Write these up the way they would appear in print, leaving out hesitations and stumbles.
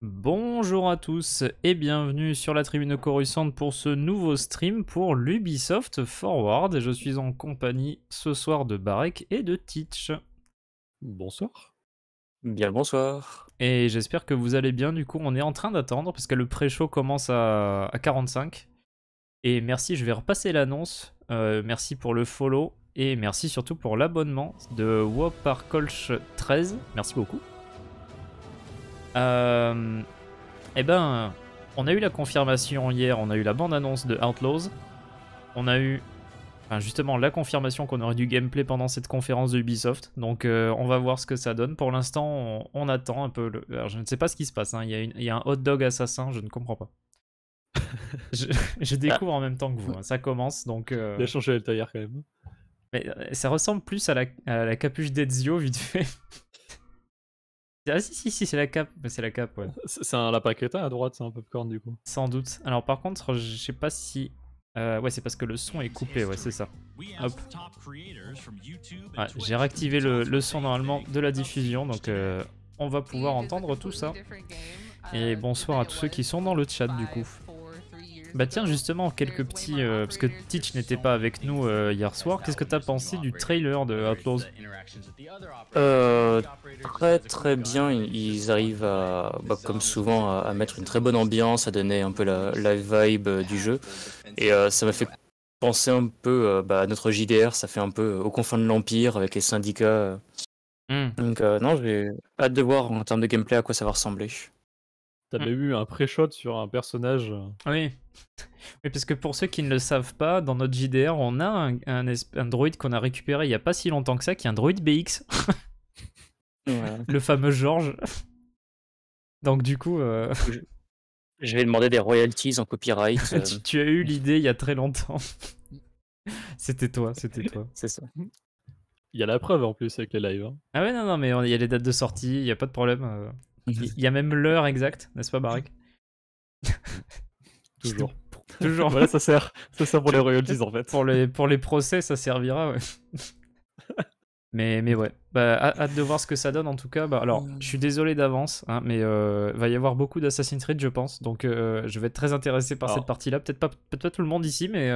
Bonjour à tous et bienvenue sur la tribune coruscante pour ce nouveau stream pour l'Ubisoft Forward. Et je suis en compagnie ce soir de Barek et de Teach. Bonsoir. Bien le bonsoir. Et j'espère que vous allez bien. Du coup, on est en train d'attendre parce que le pré-show commence à 45. Et merci, je vais repasser l'annonce. Merci pour le follow et merci surtout pour l'abonnement de Woparkolch 13. Merci beaucoup. Eh ben, on a eu la confirmation hier, on a eu la bande-annonce de Outlaws. On a eu justement la confirmation qu'on aurait du gameplay pendant cette conférence de Ubisoft. Donc on va voir ce que ça donne. Pour l'instant, on attend un peu. Alors, je ne sais pas ce qui se passe. Hein. Il y a un hot dog assassin, je ne comprends pas. je découvre en même temps que vous. Hein. Ça commence, donc... Il a changé le tailleur quand même. Mais, ça ressemble plus à la capuche d'Ezio, vite fait. Ah si, c'est la cape. C'est la cape, ouais. C'est un lapin crétin à droite, c'est un popcorn du coup. Sans doute. Alors par contre, je sais pas si... ouais, c'est parce que le son est coupé, ouais, c'est ça. Hop. Ouais, j'ai réactivé le son normalement de la diffusion, donc on va pouvoir entendre tout ça. Et bonsoir à tous ceux qui sont dans le chat du coup. Bah tiens, justement, quelques petits... parce que Teach n'était pas avec nous hier soir, qu'est-ce que t'as pensé du trailer de Outlaws? Très bien, ils arrivent à, comme souvent, à mettre une très bonne ambiance, à donner un peu la vibe du jeu. Et ça m'a fait penser un peu à notre JDR, ça fait un peu aux confins de l'Empire avec les syndicats. Donc non, j'ai hâte de voir en termes de gameplay à quoi ça va ressembler. T'avais eu un pré-shot sur un personnage. Oui. Oui, parce que pour ceux qui ne le savent pas, dans notre JDR, on a un droïde qu'on a récupéré il n'y a pas si longtemps que ça, qui est un droïde BX. Ouais. Le fameux Georges. Donc du coup... Je vais demander des royalties en copyright. tu as eu l'idée il y a très longtemps. C'était toi. C'est ça. Il y a la preuve en plus avec les lives. Hein. Ah ouais, non, mais il y a les dates de sortie, il n'y a pas de problème. Il y a même l'heure exacte, n'est-ce pas, Barek? Toujours. Toujours. Voilà, ça sert pour les royalties en fait. Pour les procès, ça servira, ouais. mais ouais, hâte de voir ce que ça donne en tout cas. Alors, je suis désolé d'avance, hein, mais va y avoir beaucoup d'Assassin's Creed, je pense. Donc, je vais être très intéressé par cette partie-là. Peut-être pas tout le monde ici, mais...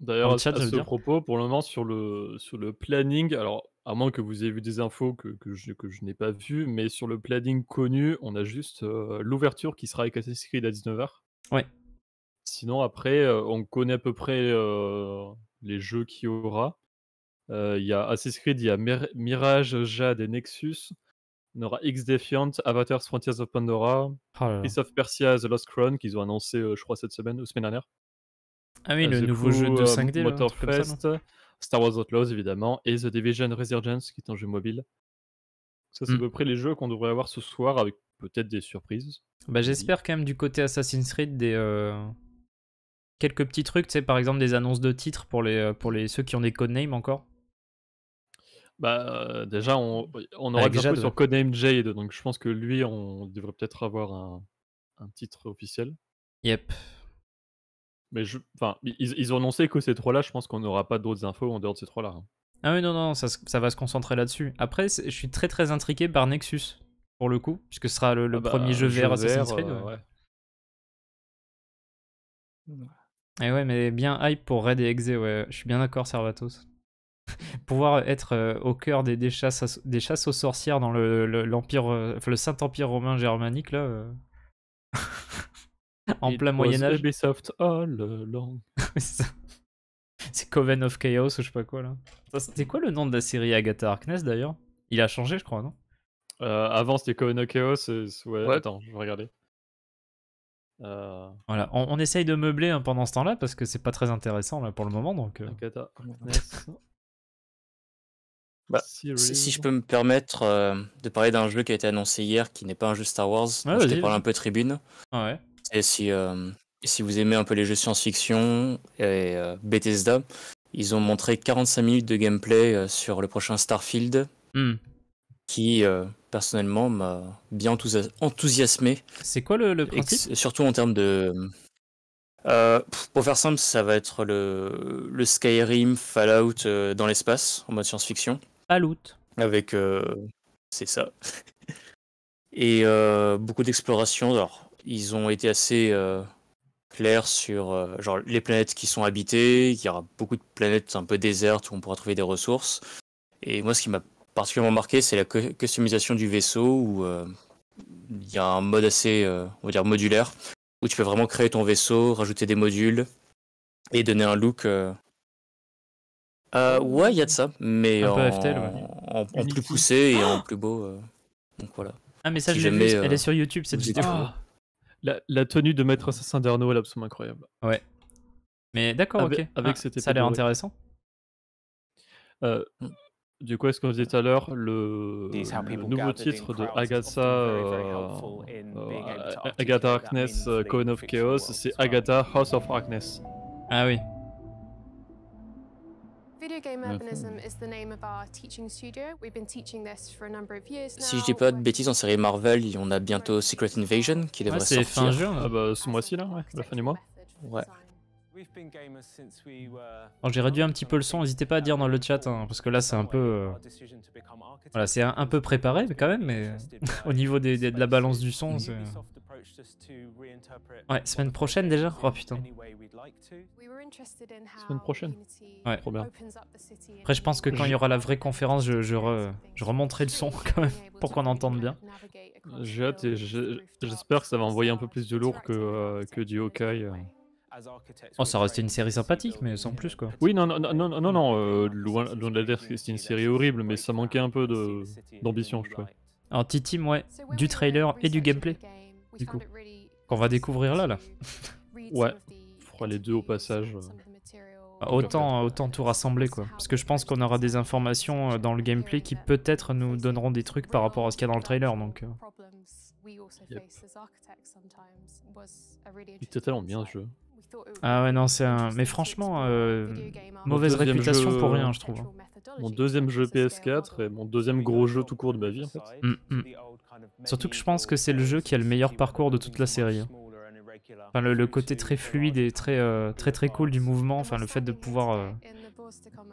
D'ailleurs, à ce propos, pour le moment, sur le planning, alors, à moins que vous ayez vu des infos que je n'ai pas vues, mais sur le planning connu, on a juste l'ouverture qui sera avec Assassin's Creed à 19h. Ouais. Sinon, après, on connaît à peu près les jeux qu'il y aura. Il y a Assassin's Creed, il y a Mirage, Jade et Nexus. On aura X-Defiant, Avatar Frontiers of Pandora, Prince of Persia The Lost Crown qu'ils ont annoncé, je crois, cette semaine ou semaine dernière. Ah oui, le nouveau jeu de 5D, Motorfest, Star Wars Outlaws évidemment, et The Division Resurgence qui est un jeu mobile. Ça, c'est à peu près les jeux qu'on devrait avoir ce soir avec peut-être des surprises. Bah, j'espère quand même du côté Assassin's Creed quelques petits trucs, tu sais, par exemple des annonces de titres pour ceux qui ont des codenames encore. Bah, déjà, on aura des infos sur Codename Jade, donc je pense que lui, on devrait peut-être avoir un titre officiel. Yep. Mais ils ont annoncé que ces trois-là, je pense qu'on n'aura pas d'autres infos en dehors de ces trois-là. Hein. Ah oui, non, ça va se concentrer là-dessus. Après, je suis très très intrigué par Nexus, pour le coup, puisque ce sera le premier jeu vert Assassin's Creed. Ouais. Et ouais, mais bien hype pour Red et Exe, ouais, je suis bien d'accord, Servatos. Pouvoir être au cœur des chasses aux sorcières dans l'empire, le Saint-Empire romain germanique, là. En plein Moyen-Âge. Ubisoft all along. C'est Coven of Chaos ou je sais pas quoi là. C'était quoi le nom de la série Agatha Harkness d'ailleurs? Il a changé, je crois, non? Avant c'était Coven of Chaos. Ouais. Attends, je vais regarder. Voilà, on essaye de meubler hein, pendant ce temps-là parce que c'est pas très intéressant là pour le moment donc. Agatha Harkness. Si je peux me permettre de parler d'un jeu qui a été annoncé hier qui n'est pas un jeu Star Wars, Ouais, je t'ai parlé un peu tribune. Ouais. Et si vous aimez un peu les jeux science-fiction et Bethesda, ils ont montré 45 minutes de gameplay sur le prochain Starfield qui personnellement m'a bien enthousiasmé. C'est quoi le principe? Surtout en termes de... pour faire simple, ça va être le Skyrim, Fallout dans l'espace, en mode science-fiction. Fallout. Avec... c'est ça. Et beaucoup d'exploration. Alors, ils ont été assez clairs sur genre les planètes qui sont habitées. Il y aura beaucoup de planètes un peu désertes où on pourra trouver des ressources. Et moi, ce qui m'a particulièrement marqué, c'est la customisation du vaisseau où il y a un mode assez, on va dire, modulaire, où tu peux vraiment créer ton vaisseau, rajouter des modules et donner un look. Ouais, il y a de ça, mais Un peu en, FTL, ouais. en plus poussé et en plus beau. Donc voilà. Ah, mais ça, Si je l'ai vu, jamais, elle est sur YouTube cette vous vidéo. Ah, la tenue de Maître Assassin d'Arnaud est absolument incroyable. Ouais. Mais d'accord, Avec- ok. avec cette ça a l'air épée dorée. intéressant. Du coup, est-ce qu'on disait tout à l'heure, le nouveau titre de Agatha Harkness, Coven of Chaos, c'est Agatha House of Harkness. Ah oui. Video Game Urbanism is the name of our teaching studio. We've been teaching this for a number of years now. Si je dis pas de bêtises, en série Marvel, on a bientôt Secret Invasion qui devrait c'est fin sortir. juin. Ah bah ce mois-ci là, ouais, la fin du mois. Ouais. Bon, j'ai réduit un petit peu le son, n'hésitez pas à dire dans le chat, hein, parce que là c'est un peu... Voilà, c'est un peu préparé mais quand même, mais au niveau de la balance du son, c'est... Ouais, semaine prochaine déjà. Oh putain. Semaine prochaine. Ouais. Trop bien. Après je pense que quand il y aura la vraie conférence, je remonterai le son quand même, pour qu'on entende bien. J'ai hâte et j'espère que ça va envoyer un peu plus de lourd que du Hawkeye. Oh, ça restait une série sympathique, mais sans plus quoi. Oui, non, loin de la dire que c'était une série horrible, mais ça manquait un peu d'ambition, je trouve. Alors T-Team, ouais, du trailer et du gameplay, du coup, qu'on va découvrir là. Ouais, on fera les deux au passage. Autant tout rassembler quoi. Parce que je pense qu'on aura des informations dans le gameplay qui peut-être nous donneront des trucs par rapport à ce qu'il y a dans le trailer. Donc. Yep. Il était tellement bien ce jeu. Ah ouais non c'est un... Mais franchement, mauvaise réputation jeu, pour rien je trouve. Mon deuxième jeu PS4 et mon deuxième gros jeu tout court de ma vie en fait. Surtout que je pense que c'est le jeu qui a le meilleur parcours de toute la série. Enfin, le côté très fluide et très cool du mouvement, enfin le fait de pouvoir...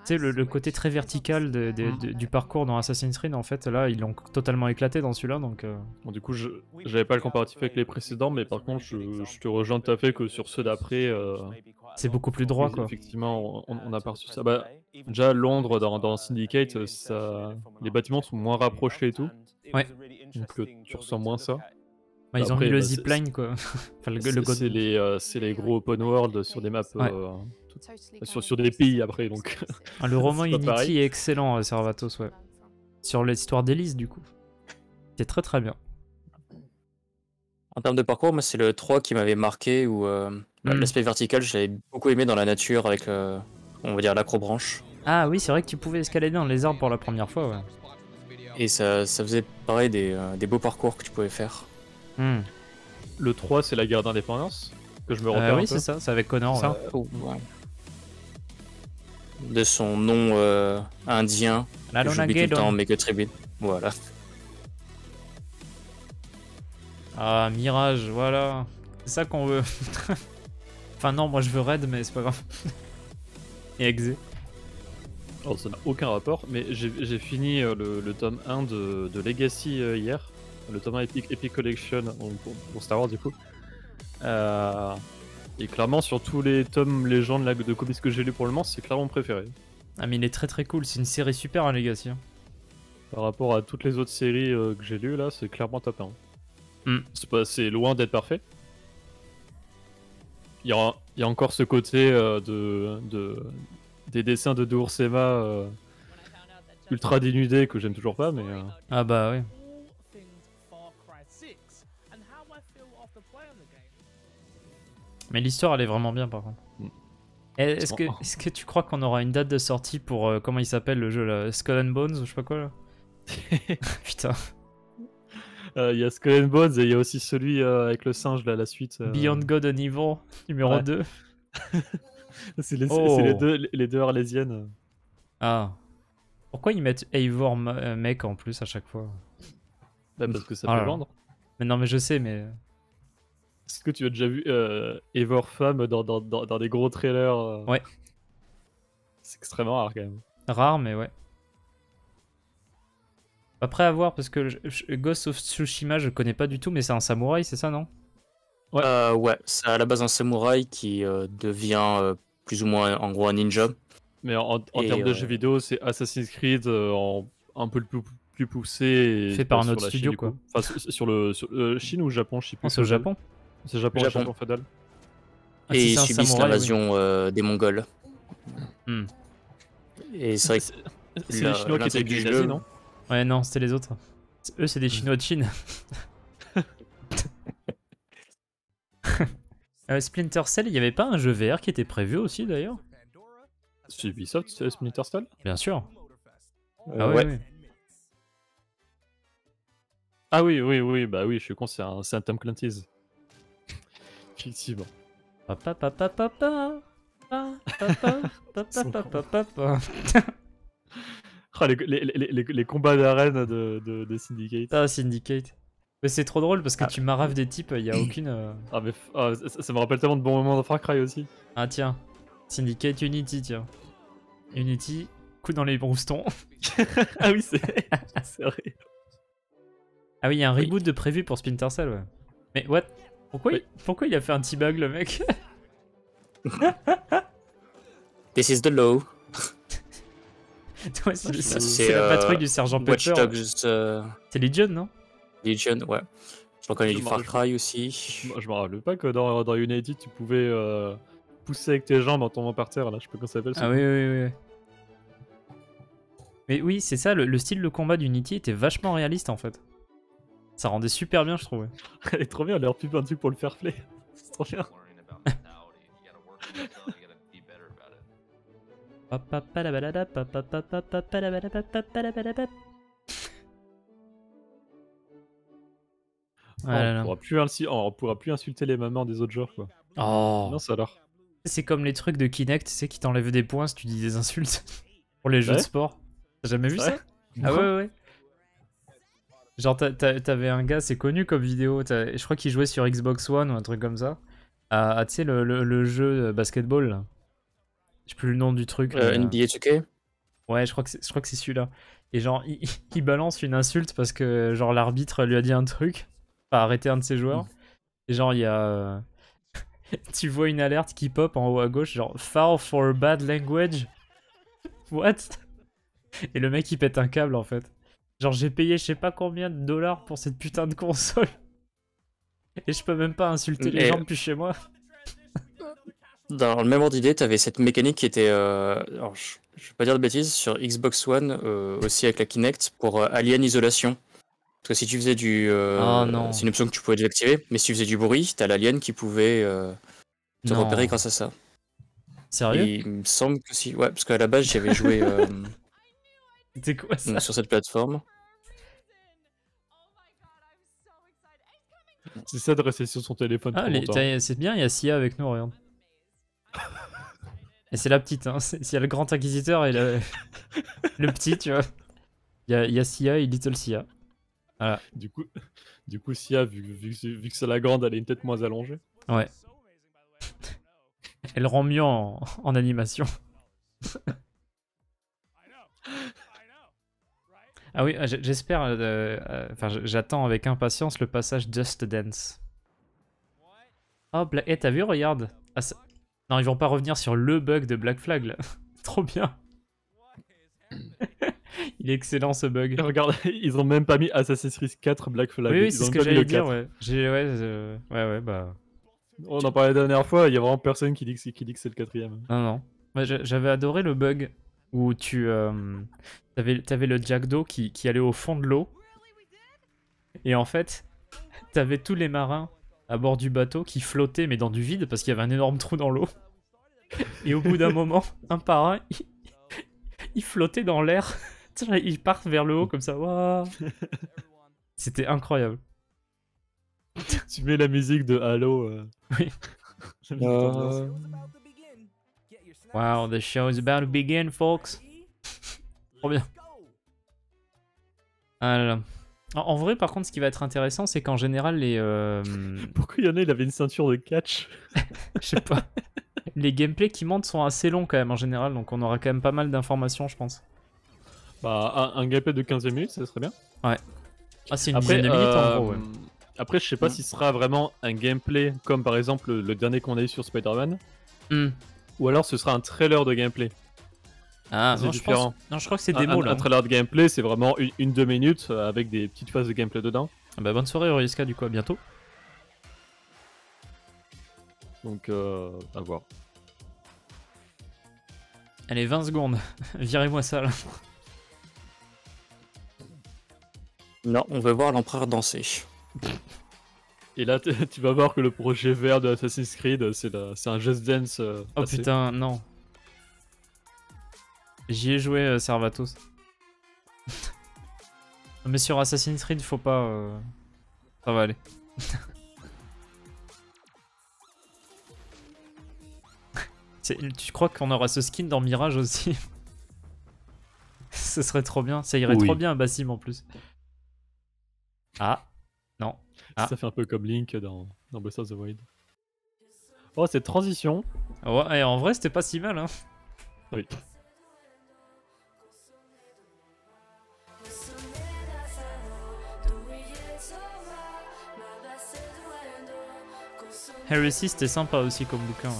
Tu sais, le côté très vertical du parcours dans Assassin's Creed, en fait, là, ils l'ont totalement éclaté dans celui-là, donc... Bon, du coup, j'avais pas le comparatif avec les précédents, mais par contre, je te rejoins tout à fait que sur ceux d'après... c'est beaucoup plus droit, quoi. Effectivement, on a perçu ça. Bah, déjà, Londres, dans Syndicate, les bâtiments sont moins rapprochés et tout. Ouais. Donc tu ressens moins ça. Bah, ils ont mis le zipline, quoi. Enfin, c'est les gros open world sur des maps... Ouais. Sur des pays après, donc... le roman c'est pas Unity pareil. est excellent, Servatos, ouais. Sur l'histoire d'Elise, du coup. C'est très bien. En termes de parcours, moi c'est le 3 qui m'avait marqué, où l'aspect vertical, je l'avais beaucoup aimé dans la nature avec, on va dire, l'acrobranche. Ah oui, c'est vrai que tu pouvais escalader dans les arbres pour la première fois, ouais. Et ça faisait pareil des beaux parcours que tu pouvais faire. Le 3, c'est la guerre d'indépendance, que je me repère un oui, peu. c'est ça, c'est avec Connor. Ça. Ouais. Ouais. De son nom indien, que j'oublie tout le temps, mais que très bien. Voilà. Ah, Mirage, voilà. C'est ça qu'on veut. Enfin non, moi je veux Red, mais c'est pas grave. Et Exe. Alors ça n'a aucun rapport, mais j'ai fini le tome 1 de Legacy hier. Le tome 1 Epic Collection pour Star Wars du coup. Et clairement sur tous les tomes légendes là, de comics que j'ai lu pour le moment, c'est clairement mon préféré. Ah mais il est très cool, c'est une série super hein, Legacy. Par rapport à toutes les autres séries que j'ai lues là, c'est clairement top 1. C'est loin d'être parfait. Il y a encore ce côté des dessins de Doursema ultra dénudés que j'aime toujours pas, mais... Ah bah oui. Mais l'histoire elle est vraiment bien par contre. Est-ce que tu crois qu'on aura une date de sortie pour comment il s'appelle le jeu là, Skull and Bones ou je sais pas quoi là. Putain. Il y a Skull and Bones et il y a aussi celui avec le singe là, la suite. Beyond God and Evil numéro 2. c'est les deux arlésiennes. Ah. Pourquoi ils mettent Eivor mec en plus à chaque fois? Bah parce que ça peut vendre. Mais non mais je sais mais... Est-ce que tu as déjà vu Eivor femme dans des gros trailers Ouais. C'est extrêmement rare quand même. Rare mais ouais. Après à voir, parce que Ghost of Tsushima, je connais pas du tout, mais c'est un samouraï, c'est ça, non? Ouais, c'est à la base un samouraï qui devient plus ou moins en gros un ninja. Mais en Et, termes de jeux vidéo, c'est Assassin's Creed un peu le plus poussé. Et Fait par un sur autre la studio, Chine, du quoi. coup. Enfin, sur le Chine ou Japon, je sais plus. Non, c'est au Japon. C'est Japon, féodal. Ah, et si ils c'est un subissent samouraï, oui. l'invasion des Mongols. Hmm. Et c'est vrai que C'est les Chinois qui étaient avec les nazis, non? Ouais, non, c'était les autres. Eux, c'est des Chinois de Chine. Splinter Cell, il y avait pas un jeu VR qui était prévu aussi, d'ailleurs? C'est Ubisoft, c'est Splinter Cell? Bien sûr. Ah oui, ouais. oui. Ah oui, bah oui, je suis con, c'est un Tom Clancy's. Effectivement. Papa, papa, papa. Papa, papa, papa, papa. Ah, les combats d'arène de Syndicate. Ah, Syndicate. Mais c'est trop drôle parce que tu maraves des types, il y a aucune... Ah, mais ça me rappelle tellement de bons moments dans Far Cry aussi. Ah tiens, Syndicate Unity, tiens. Unity, coup dans les broustons. Ah oui, c'est vrai. Ah oui, il y a un reboot de prévu pour Splinter Cell, ouais. Mais what? Pourquoi il a fait un T-bag, le mec? This is the law. Ouais, c'est la patrouille du sergent Watch Pepper. Dogs C'est Legion, non? Legion, ouais. Je reconnais du Far Cry aussi. Je me rappelle pas que dans Unity, tu pouvais pousser avec tes jambes en tombant par terre, là, je sais pas comment ça s'appelle. Ah oui. Mais oui, c'est ça, le style de combat d'Unity était vachement réaliste en fait. Ça rendait super bien, je trouvais. Elle est trop bien, elle leur pub un truc pour le fair play. C'est trop bien. On pourra plus insulter les mamans des autres genres, quoi. Oh. Non, ça alors. C'est comme les trucs de Kinect, tu sais, qui t'enlèvent des points si tu dis des insultes pour les jeux de sport. T'as jamais vu ça? Ah ouais. Genre, t'avais un gars, c'est connu comme vidéo, je crois qu'il jouait sur Xbox One ou un truc comme ça. Tu sais, le jeu basketball, là. J'ai plus le nom du truc. NBA 2K? Ouais, je crois que c'est celui-là. Et genre, il balance une insulte parce que, genre, l'arbitre lui a dit un truc, pas arrêter un de ses joueurs. Et genre, il y a... tu vois une alerte qui pop en haut à gauche, genre, foul for bad language. What? Et le mec, il pète un câble, en fait. Genre, j'ai payé je sais pas combien de dollars pour cette putain de console. Et je peux même pas insulter les gens depuis chez moi. Dans le même ordre d'idée, t'avais cette mécanique qui était, alors je vais pas dire de bêtises, sur Xbox One, aussi avec la Kinect, pour Alien Isolation. Parce que si tu faisais du... c'est une option que tu pouvais désactiver, mais si tu faisais du bruit, t'as l'alien qui pouvait te repérer grâce à ça. Sérieux? Et il me semble que si... Ouais, parce qu'à la base, j'avais joué C'était quoi ça? sur cette plateforme. C'est ça de rester sur son téléphone trop longtemps. C'est bien, il y a Sia avec nous, regarde. Et c'est la petite, hein. Il y a le grand inquisiteur et le petit, tu vois. Il y a Sia et Little Sia. Voilà. Du coup, Sia, vu que c'est la grande, elle a une tête moins allongée. Ouais. Elle rend mieux en animation. Ah oui, j'espère. Enfin, j'attends avec impatience le passage Just Dance. Oh, t'as vu, regarde. Non, ils vont pas revenir sur le bug de Black Flag là. Trop bien. Il est excellent ce bug. Regarde, ils ont même pas mis Assassin's Creed 4 Black Flag. Oui, c'est ce que j'allais dire, ouais. Ouais, bah. On en parlait la dernière fois, il y a vraiment personne qui dit que c'est le quatrième. Non. Moi, j'avais adoré le bug où t'avais le Jack d'eau qui allait au fond de l'eau. Et en fait, t'avais tous les marins à bord du bateau qui flottaient, mais dans du vide, parce qu'il y avait un énorme trou dans l'eau. Et au bout d'un moment, un par un, ils flottaient dans l'air. Ils partent vers le haut comme ça. Wow. C'était incroyable. Tu mets la musique de Halo. Oui. Wow, the show is about to begin, folks. Trop bien. Ah là là. En vrai, par contre, ce qui va être intéressant, c'est qu'en général, les... Pourquoi il y en a, il avait une ceinture de catch? Je sais pas. Les gameplays qui montent sont assez longs quand même en général, donc on aura quand même pas mal d'informations, je pense. Bah, un gameplay de 15 minutes, ça serait bien. Ouais. Ah, c'est une Après, dizaine de minutes en gros, ouais. Après, je sais pas si ce sera vraiment un gameplay comme par exemple le dernier qu'on a eu sur Spider-Man, ou alors ce sera un trailer de gameplay. Ah, C'est non, différent. non, je crois que c'est démo là. Un trailer de gameplay, c'est vraiment 1-2 minutes avec des petites phases de gameplay dedans. Ah bah, bonne soirée, Euriska, du coup, à bientôt. Donc, à voir. Allez, 20 secondes. Virez-moi ça là. Non, on veut voir l'empereur danser. Et là, tu vas voir que le projet vert de Assassin's Creed, c'est un Just Dance. Oh passé. putain, non. J'y ai joué, Servatos. Mais sur Assassin's Creed, faut pas... Ça va aller. Tu crois qu'on aura ce skin dans Mirage aussi? Ce serait trop bien. Ça irait trop bien à Bassim en plus. Ah, non. Ah. Ça fait un peu comme Link dans Breath of the Wild. Oh, cette transition. Ouais, et en vrai, c'était pas si mal, hein. Oui. Heresy, c'était sympa aussi comme bouquin, ouais.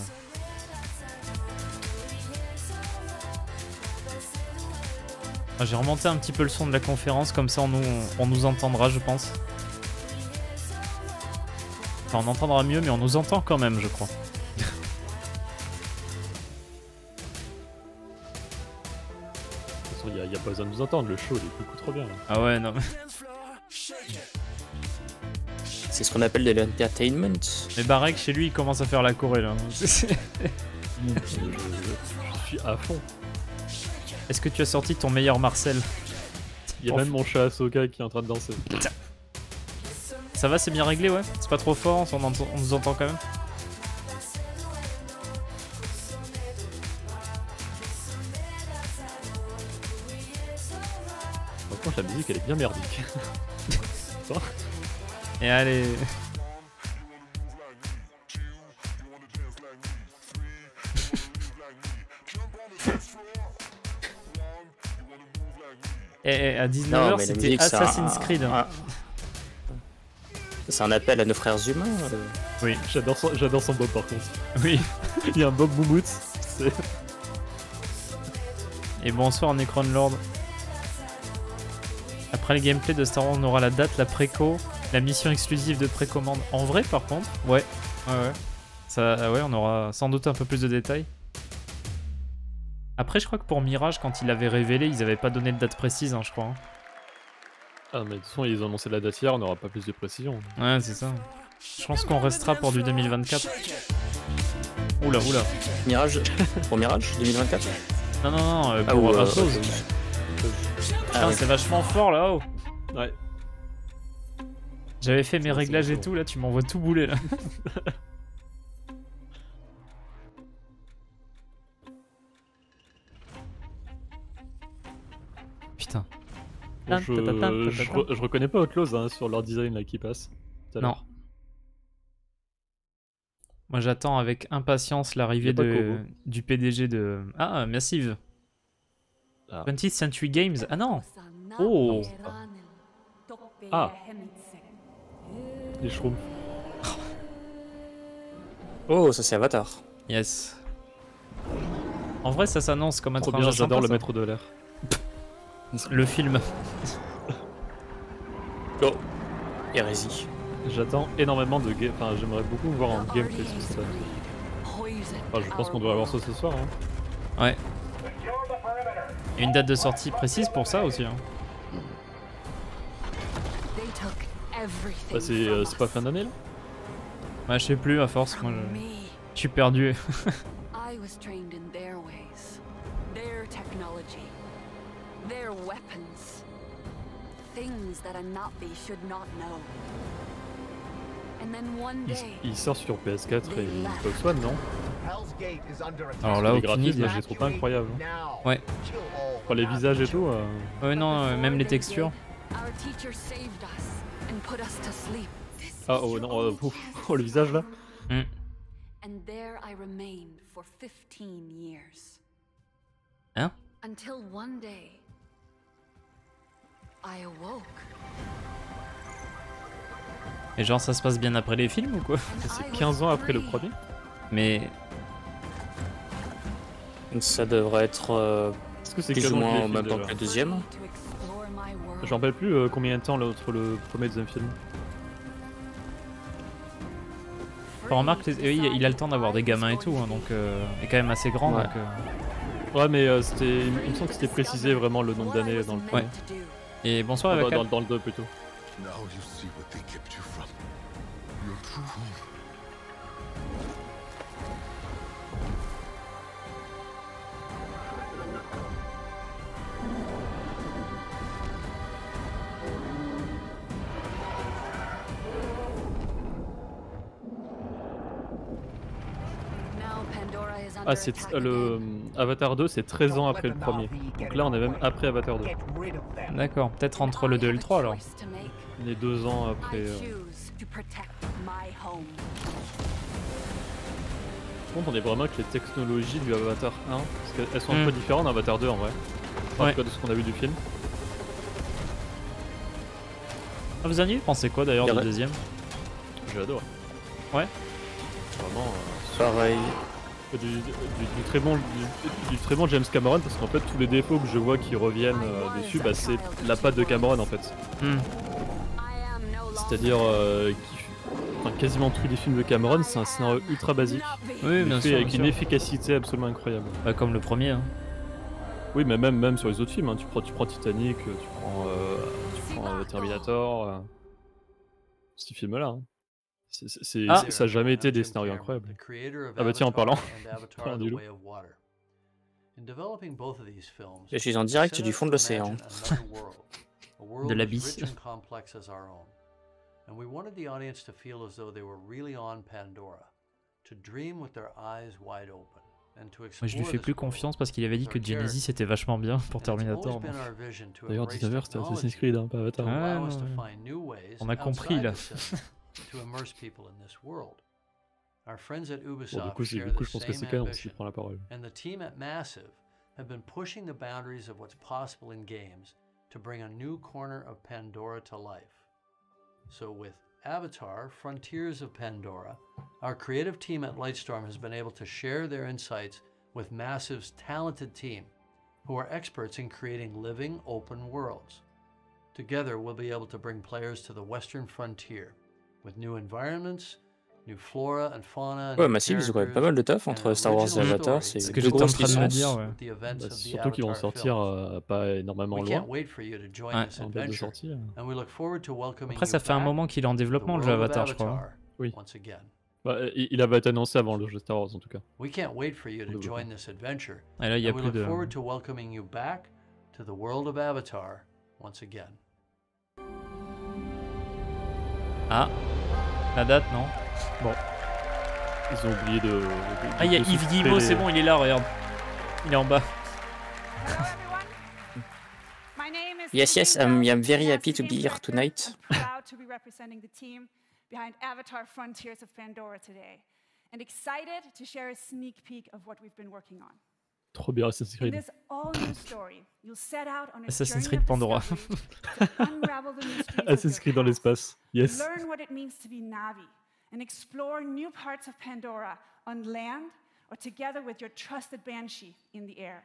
J'ai remonté un petit peu le son de la conférence, comme ça on nous entendra, je pense. Enfin, on entendra mieux, mais on nous entend quand même, je crois. De toute façon, il n'y a pas besoin de nous entendre, le show il est beaucoup trop bien. Là. Ah ouais, non mais... C'est ce qu'on appelle de l'entertainment. Mais Barek, chez lui, il commence à faire la Corée, là. Je suis à fond. Est-ce que tu as sorti ton meilleur Marcel? Il y a même mon chat Ahsoka qui est en train de danser. Ça va, c'est bien réglé, ouais? C'est pas trop fort, on nous entend quand même? Par contre, la musique elle est bien merdique. Et allez... Et à 19h, c'était Assassin's Creed. C'est un appel à nos frères humains. Oui, j'adore son bob par contre. Oui. Il y a un bob moumout. Et bonsoir Necron Lord. Après le gameplay de Star Wars, on aura la date, la préco, la mission exclusive de précommande. En vrai, par contre, ouais. Ça, ouais, on aura sans doute un peu plus de détails. Après, je crois que pour Mirage, quand ils l'avaient révélé, ils avaient pas donné de date précise, hein, je crois. Ah, mais de toute façon, ils ont annoncé la date hier, on n'aura pas plus de précision. Ouais, c'est ça. Je pense qu'on restera pour du 2024. Oula, oula. Mirage pour Mirage 2024? Non, non, non, pour autre chose. Putain, oui. c'est vachement fort là-haut. Ouais. J'avais fait mes réglages et tout, là, tu m'envoies tout bouler là. Putain. Bon, je reconnais pas Outlaws hein, sur leur design là qui passe. Non. Moi j'attends avec impatience l'arrivée du PDG de... Ah, Massive. 20th Century Games. Ah non. Oh. Ah. Les schtroumpfs. Oh, ça c'est Avatar. Yes. En vrai ça s'annonce comme un trop train. bien, j'adore le maître de l'air. Le film. Oh. Hérésie. J'attends énormément de game. Enfin, j'aimerais beaucoup voir un gameplay sur ça. Enfin, je pense qu'on doit avoir ça ce soir. Hein. Ouais. Et une date de sortie précise pour ça aussi. Hein. Bah, c'est pas fin d'année là? Ouais, je sais plus à force. Moi, je suis perdu. Their weapons. Things that a Nazi should not know. And then one day, il sort sur PS4 et Xbox One, non? Alors là, les aucune graphismes, idée. je les trouve pas incroyables. Ouais. Enfin, les visages et tout. Ouais, non, même les textures. Ah, oh non, oh, le visage là. And there I remained for 15 years. Hein? Until one day, I awoke. Et genre ça se passe bien après les films ou quoi? C'est 15 ans après le premier. Mais Ça devrait être Est-ce que c'est plus ou 15 ans que les moins en films, même temps déjà que le deuxième. To explore my world. J'en rappelle plus combien de temps là, entre le premier et le deuxième film. on remarque que il a le temps d'avoir des gamins et tout, hein, donc il est quand même assez grand. Ouais. Donc, Ouais, mais il me semble que c'était précisé vraiment le nombre d'années dans le Ouais. Et bonsoir Eva Kat. dans le 2 plutôt. Now you see what they kept you from. Your true home. Now Pandora is under Ah, c'est attack le again. Avatar 2, c'est 13 ans après le premier. Donc là, on est même après Avatar 2. D'accord, peut-être entre le 2 et le 3 alors. Choice to make. On est 2 ans après. I choose to protect my home. Par contre, on est vraiment avec les technologies du Avatar 1. Parce qu'elles sont un peu Hmm. différentes dans Avatar 2 en vrai. En Ouais. tout cas, de ce qu'on a vu du film. Ah, vous en avez pensé quoi d'ailleurs du Ouais. deuxième? J'adore. Ouais. Vraiment. Pareil. Du très bon James Cameron, parce qu'en fait, tous les défauts que je vois qui reviennent dessus, bah, c'est la patte de Cameron en fait. Hmm. I am no longer C'est-à-dire quasiment tous les films de Cameron, c'est un scénario ultra basique, Oui, mais bien fait sûr. avec bien une sûr. efficacité absolument incroyable. Bah, comme le premier. Hein. Oui, mais même sur les autres films, hein. tu prends Titanic, tu prends Terminator, ces films-là. Hein. Ah. Ça a jamais été des scénarios incroyables. Ah bah tiens, en parlant. Parlant du loup. Je suis en direct du fond de l'océan. De l'abysse. And we wanted the audience to feel as though they were really on Pandora, to dream with their eyes wide open, and to Moi explore je lui fais this plus world. confiance parce qu'il avait dit que Genesis était vachement bien pour And it's always Terminator. been our vision to D'ailleurs, embrace 19h, c'était Assassin's technology Creed, hein, pas Avatar. to Ouais, allow us to ouais. find new ways On a compris, outside là. the cinema to immerse people in this world. Our friends at Bon, Ubisoft du coup, share je the pense que same c'est Canon qui ambition, prend la parole. and the team at Massive have been pushing the boundaries of what's possible in games to bring a new corner of Pandora to life. So with Avatar, Frontiers of Pandora, our creative team at Lightstorm has been able to share their insights with Massive's talented team, who are experts in creating living, open worlds. Together, we'll be able to bring players to the western frontier, with new environments, new flora and fauna, and Ouais, new Massive, ils ont quand même pas characters, mal de taf and entre an Star Wars et original Avatar. story C'est Ce que deux j'étais en grosses train de me licences. dire, ouais. with the events Bah, of the surtout qu'ils vont Avatar sortir films. pas énormément We loin. can't wait for you to join Ouais. this En date de adventure, sortie. and we look forward to welcoming Après you ça fait un back moment qu'il est en to the développement le jeu world of Avatar je crois. Avatar Oui. once again. Bah, il avait été annoncé avant le jeu Star Wars en tout cas. We can't wait for you to Développement. join this adventure, Et là il y a and we plus look de... forward to welcoming you back to the world of Avatar once again. Ah, la date non? Bon. Ils ont oublié de. Ah il y a de Yves souffler Guillemot, les- c'est bon il est là regarde. Il est en bas. Yes, yes, I'm very happy to be here tonight. I'm proud to be representing the team behind Avatar Frontiers of Pandora today, and excited to share a sneak peek of what we've been working on. Trop bien Assassin's In Creed. this all-new story, you'll set out on a Assassin's journey Creed of Pandora. discovery to unravel the mysteries of Assassin's your Creed dans past, l'espace. Yes. learn what it means to be Navi, and explore new parts of Pandora on land or together with your trusted Banshee in the air.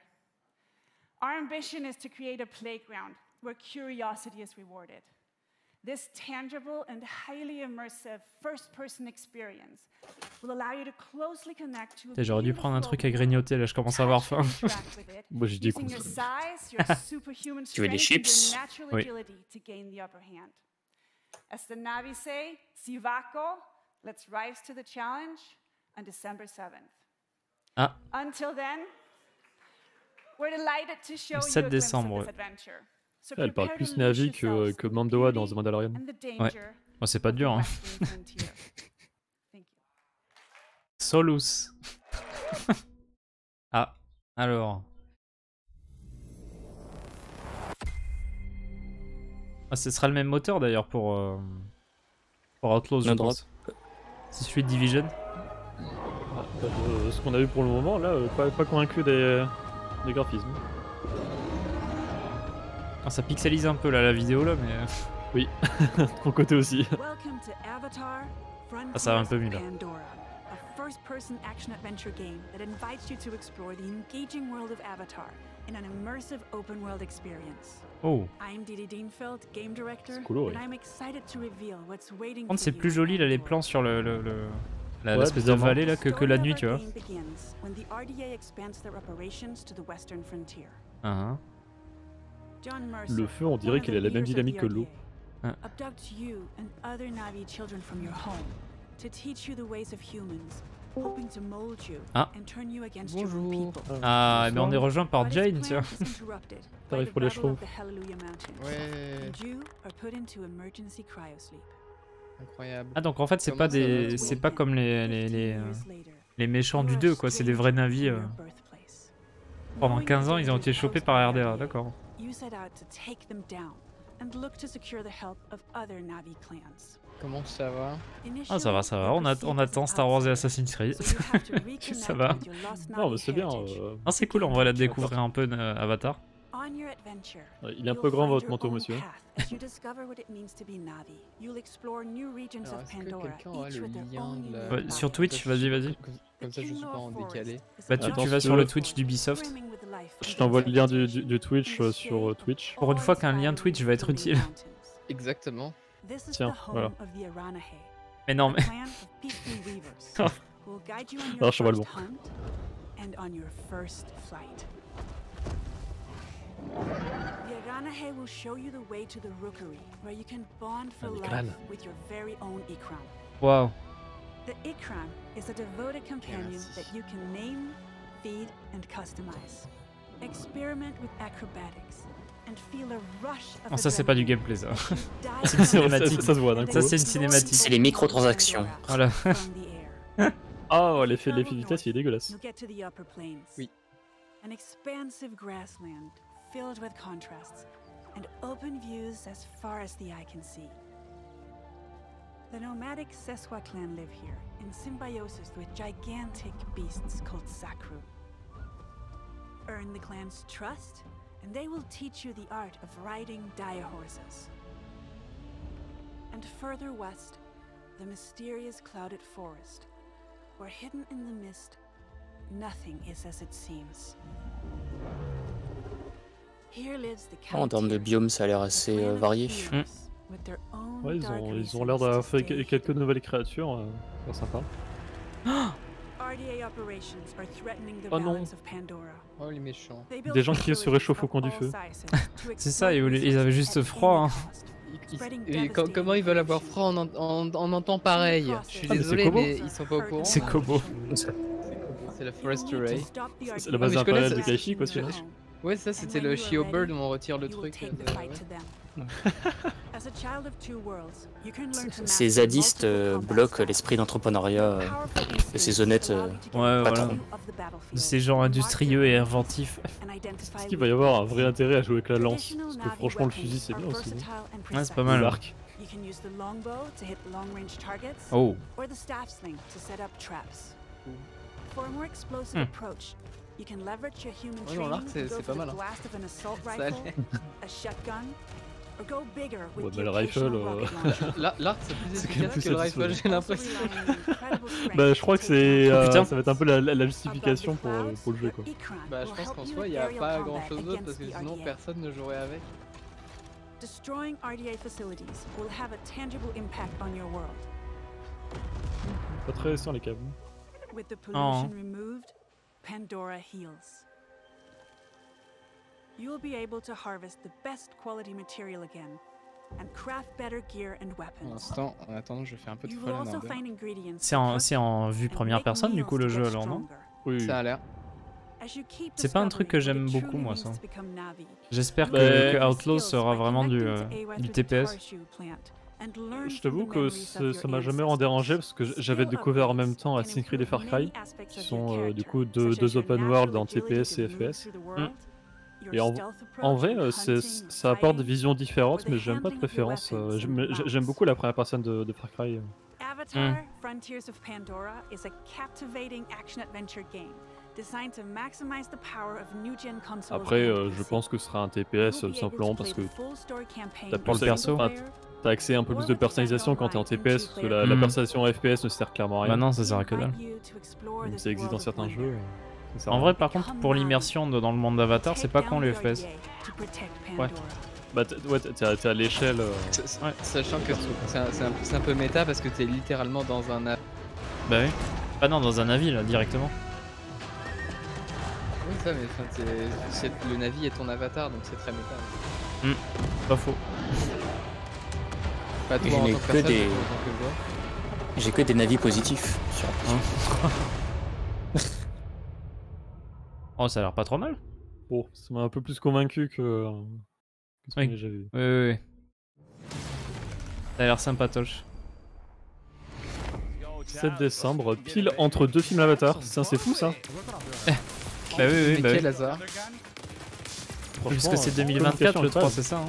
Our ambition is to create a playground where curiosity is rewarded. This tangible and highly immersive first-person experience will allow you to closely connect to a J'aurais dû prendre un truc à grignoter là, je commence à avoir faim. Moi j'ai dit Using qu'on your size, your superhuman Tu veux des strength, and chips? your natural Oui. agility to gain the upper hand. As the Navi say, Sivako, let's rise to the challenge on December 7th. Ah. Until then, we're delighted to show Le you 7 a glimpse décembre, of this ouais. adventure. So Elle parle prepare plus to Navi lose yourselves que in the Mandoa dans beauty The Mandalorian. and the danger Bon, c'est pas of the dur hein. western frontier. Thank you. Solus. Ah, alors. Ah, ce sera le même moteur d'ailleurs pour Outlaws, je No pense. C'est celui de Division. Ce qu'on a vu pour le moment là, pas convaincu des graphismes. Ah, ça pixelise un peu là la vidéo là, mais Oui, de mon côté aussi. Welcome to Avatar, ah, ça va un peu mieux Frontiers là. of Pandora, a first-person action-adventure game that invites you to explore the engaging world of Avatar in an immersive open-world experience. Oh, I'm Didi Dienfeld, game director, cool, oui. and I'm excited to reveal what's waiting par contre, c'est for plus you joli in là les Pandora. plans sur Ouais, l'espèce de bizarrement. vallée là que la nuit, tu vois. The story of our game begins when the RDA expands their operations to the western frontier. Ah, John Mercer, Le feu, on dirait one of qu'il the a la même leaders of dynamique the que l'eau. RDA, Ah. abducts you and other Navi children from your home to teach you the ways of humans, hoping to mold you Ah. and turn you against your own Bonjour. people. Ah, mais on est rejoint par But his Jane, plan tiens. is interrupted by T'arrives the pour les Battle chevaux. of the Hallelujah Mountains, Ouais, and you are put into emergency cryosleep. incroyable. Ah, donc en fait, c'est Comment pas ça va, des, toi c'est pas comme 15 les years later, les méchants you du are 2 quoi, c'est des vrais stranded navis. in your birthplace. Pendant Knowing 15 ans, the ils ont été dangers chopés posed par by RDA, RDA, d'accord. you set out to take them down and look to secure the help of other Navi clans. Comment ça va? Ah, ça va, ça va. On attend Star Wars et Assassin's Creed. Ça va. Non, mais c'est bien. Ah, c'est cool, on va la découvrir un peu Avatar. Il est un peu grand votre manteau, monsieur. Alors, est-ce que quelqu'un aura le lien de la... Ouais, sur Twitch, vas-y, vas-y. Comme ça, je suis pas en décalé. Bah, tu vas sur le Twitch d'Ubisoft. Je t'envoie le lien du Twitch sur Twitch. Pour une fois qu'un lien Twitch va être utile. Exactement. Tiens, voilà. Mais non, mais. Alors, je t'envoie le bon. The Aranahe will show you the way to the Rookery, where you can bond for life Ikran. with your very own Ikram. Waouh. The Ikram is a devoted companion that you can name, feed, and customize. Experiment with acrobatics and feel a rush of Non, ça, c'est pas du gameplay, ça. adrenaline C'est une cinématique. Ça se voit d'un Ça, coup. c'est une cinématique. C'est les microtransactions. Voilà. Ah, ouais, l'effet de vitesse, il est dégueulasse. You'll get to the upper plains. Oui. An expansive grassland filled with contrasts and open views as far as the eye can see. The nomadic Seswa clan live here in symbiosis with gigantic beasts called Sakru. Earn the clan's trust, and they will teach you the art of riding dire horses. And further west, the mysterious clouded forest, where hidden in the mist, nothing is as it seems. Here lives the En termes de biome, ça a l'air assez varié. Ouais, ils ont l'air d'avoir fait quelques nouvelles créatures. C'est sympa. Oh non. Oh, les méchants. Des gens qui se réchauffent au coin du feu. C'est ça, ils avaient juste froid. Hein. Comment ils veulent avoir froid en un temps pareil? Je suis Ah, mais c'est désolé, Kobo. mais ils sont pas au courant. C'est Kobo. C'est la Forest Array. C'est la base mais je connais impériale ça. de Kashyyyk aussi, non? Ouais, ça c'était le Shio Bird où on retire le truc. Ces zadistes bloquent l'esprit d'entrepreneuriat de ces honnêtes Ouais, voilà. patrons. De ces gens industrieux et inventifs. Est-ce qu'il va y avoir un vrai intérêt à jouer avec la lance? Parce que franchement, le fusil, c'est bien aussi. Ouais, c'est pas Ou mal. l'arc. You can use the longbow to hit long-range targets, Oh. or the staff sling to set up traps. For a more explosive approach, you can leverage your human Ouais, non, training l'arc, to c'est go pas for mal, the hein. blast of an assault Ça rifle, allait. a shotgun, or go bigger Ouais, with mais the le rifle, occasional rocket launcher. L'arc c'est plus C'est quand même efficace plus que le rifle, satisfaisant. j'ai Also l'impression. relying on incredible strength Bah, je to crois que take c'est. down putain. Ça va être un peu la above justification the pour clouds, le jeu, quoi. your Ikram Bah, je will pense help qu'en you soi, with il y a aerial pas combat grand chose d'autre parce against que the sinon RDA. personne ne jouerait avec. Destroying RDA facilities will have a tangible impact on your world. Pas très récent, les câbles. With the pollution removed, Pandora heals. You will be able to harvest the best quality material again and craft better gear and Pour weapons. l'instant, en attendant, je fais un peu de You will folle also en find ingredients C'est en vue première personne, du coup, le jeu, alors, non? Oui, oui. Ça a l'air. C'est pas un truc que j'aime beaucoup, moi, ça. J'espère Bah, que Outlaws sera vraiment du TPS. Je t'avoue que ça m'a jamais dérangé parce que j'avais découvert en même temps Assassin's Creed et Far Cry, qui sont du coup deux open world en TPS et FPS. Et en vrai, ça apporte des visions différentes, mais j'aime pas de préférence. J'aime beaucoup la première personne de Far Cry. Avatar Frontiers of Pandora is a captivating action-adventure game designed to maximize the power of new-gen consoles. Après, je pense que ce sera un TPS tout simplement parce que t'as Pour le perso. T'as accès à un peu plus de personnalisation quand t'es en TPS, parce que la personnalisation en FPS ne sert clairement à rien. Bah non, ça sert à que dalle. Même si ça existe dans certains jeux. Ça sert à En rien. vrai, par contre, pour l'immersion dans le monde d'Avatar, c'est pas con les FPS. Ouais. Bah t'es à l'échelle. Ouais. Sachant que c'est un peu méta parce que t'es littéralement dans un... Bah oui. Ah non, dans un avis là, directement. Oui, ça, mais enfin, le Navi est ton avatar, donc c'est très méta. Pas faux. Pas toi Je en n'ai tant que que personne, des- mais toi en tant que joueur. J'ai que des navis positifs sur Oh, ça a l'air pas trop mal. Bon, ça m'a un peu plus convaincu que ce qu'on a Oui. déjà vu. Oui. Ça a l'air sympatoche. 7 décembre, pile entre deux films Avatar. Ça, c'est fou ça. Bah oui, Mais bah quel oui. hasard. Puisque c'est Franchement, 2024 le 3, communication c'est ça hein.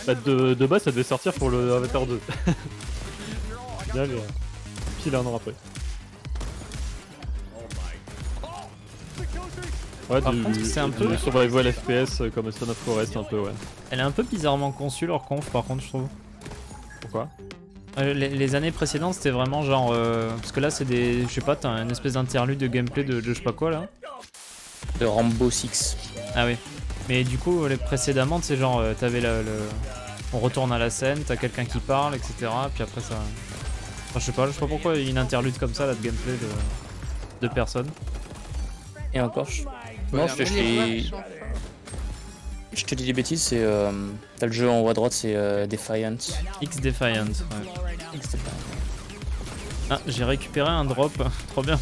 Bah, de base, ça devait sortir pour le Avatar 2. Bien, pile un an après. Ouais, Par contre, c'est un peu- du survival FPS comme Son of Forest, un peu, ouais. Elle est un peu bizarrement conçue leur conf par contre je trouve. Pourquoi? Les années précédentes c'était vraiment genre... parce que là c'est des... Je sais pas, t'as une espèce d'interlude de gameplay de je sais pas quoi là. de Rambo 6. Ah oui. Mais du coup les précédemment c'est genre t'avais on retourne à la scène, t'as quelqu'un qui parle, etc. Puis après ça... Enfin, je sais pas pourquoi il y a une interlude comme ça là de gameplay de personnes. Et encore, non, je te dis des bêtises, c'est t'as le jeu en haut à droite, c'est Defiant. X Defiant, ouais. Ah, j'ai récupéré un drop, trop bien.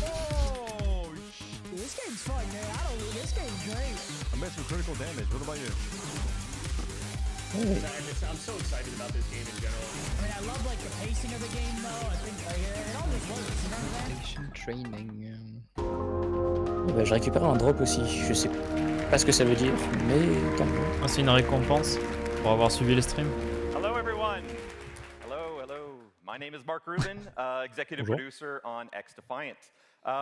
Training. Bah, je récupère un drop aussi, je sais pas ce que ça veut dire, mais tant mieux. Ah, c'est une récompense pour avoir suivi le stream. Hello, everyone. Hello. My name is Mark Rubin, executive Bonjour. producer on X Defiant.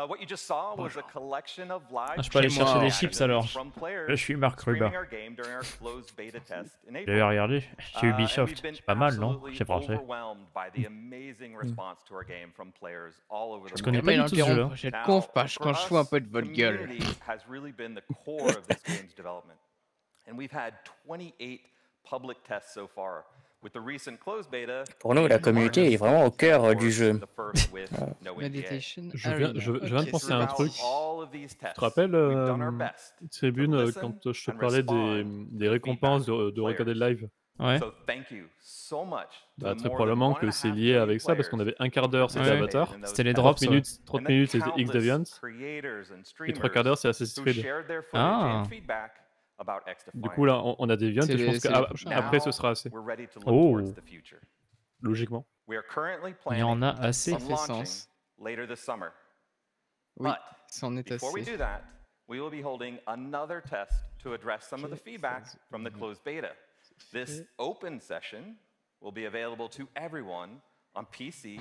What you just saw was a collection of live Ah, je peux aller chercher des reactions chips alors. from players Je suis Mark Rubin. streaming our game during our closed beta test in April. J'avais regardé, c'est And Ubisoft, we've been c'est pas mal non? absolutely C'est français. overwhelmed by the amazing response to our game from players all over the Je connais world. pas Mais du tout ce jeu là. j'ai le Now, conf for quand je fous un us, peu de votre gueule. community has really been the core of this game's development. And we've had 28 public tests so far. With the recent closed beta, Pour nous, la communauté est vraiment au cœur du jeu. the first with no NDA. Meditation. Je viens de penser à un truc. All of these tests, Tu te rappelles, we've done our best. Tribune, listen quand je te and parlais respond des récompenses de regarder le live? Ouais. So thank you so much to Bah, the très more probablement than que c'est lié 1.5 avec ça, parce qu'on avait un quart d'heure, c'était Ouais. Avatar. C'était les drops. 30 minutes, 30 and the minutes c'était X countless Deviant. creators and Et 3 quarts d'heure, c'est Assassin's who Creed. shared their footage Ah. and feedback about X Du Defiant. coup, là, on a Deviant, et je pense c'est les prochains. qu'après, ce sera assez. We're ready to look Oh. towards the future. Logiquement. We are currently Il y en planning a assez. on Ça fait launching sens. later this summer. Oui, But ça en est before we assez. do that, we will be holding another test to address some of the feedback from the closed beta. This open session will be available to everyone on PC,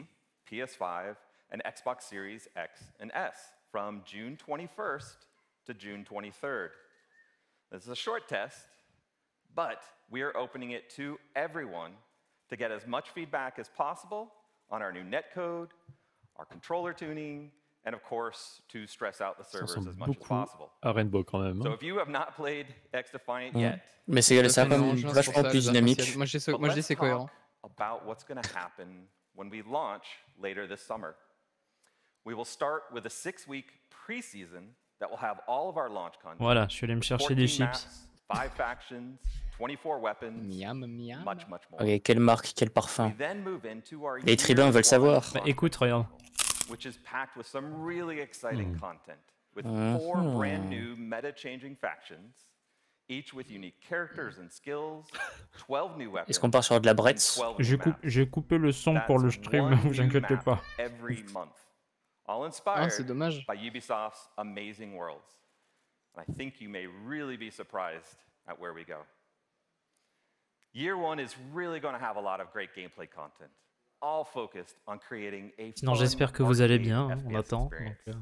PS5, and Xbox Series X and S from June 21st to June 23rd. This is a short test, but we are opening it to everyone to get as much feedback as possible on our new netcode, our controller tuning, and of course, to stress out the Ça servers ressemble as much as beaucoup possible. à Rainbow quand même. So hein. if you have not played X Defiant yet, Mais c'est Ça ça fait quand une même urgence pour vachement ça, plus les dynamique. artificiels. Moi, but je dis let's c'est cohérent. talk about what's going to happen when we launch later this summer. We will start with a 6-week preseason that will have all of our launch content. Voilà, je suis allé me chercher des 14 chips. maps, 5 factions, 24 weapons, Miam, miam. much more. Ok, quelle marque, quel We parfum. then move into our Les tribuns year veulent savoir. one Bah écoute, regarde. which is packed with some really exciting content, with 4 Mhm. brand new meta-changing factions, each with unique characters and skills, 12 new weapons, Est-ce qu'on part sur de la and Bretz? 12 new maps. J'ai coupé le son pour le That's stream, one vous new inquiétez map pas. every month, all Ah, inspired c'est dommage. by Ubisoft's amazing worlds. And I think you may really be surprised at where we go. Year one is really going to have a lot of great gameplay content, all focused on creating a Sinon fun j'espère que vous allez arcade bien, on FPS attend. experience. Donc,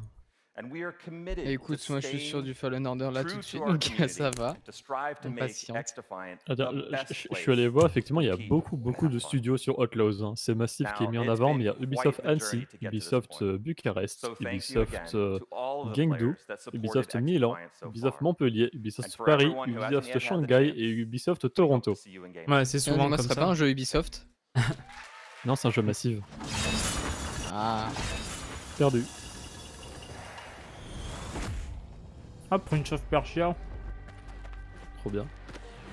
Et écoute, moi je suis sur du Fallen Order là tout de suite, donc ça va. On patiente. Attends, je suis allé voir, effectivement, il y a beaucoup de studios sur Outlaws. Hein. C'est Massive qui est mis en avant, mais il y a Ubisoft Annecy, Ubisoft Bucarest, Ubisoft Guangzhou, Ubisoft Milan, Ubisoft Montpellier, Ubisoft Paris, Ubisoft Shanghai et Ubisoft Toronto. Ouais, c'est souvent moi, comme ce serait ça. pas un jeu Ubisoft? Non, c'est un jeu Massive. Ah. Perdu. Ah, Prince of Persia. Trop bien.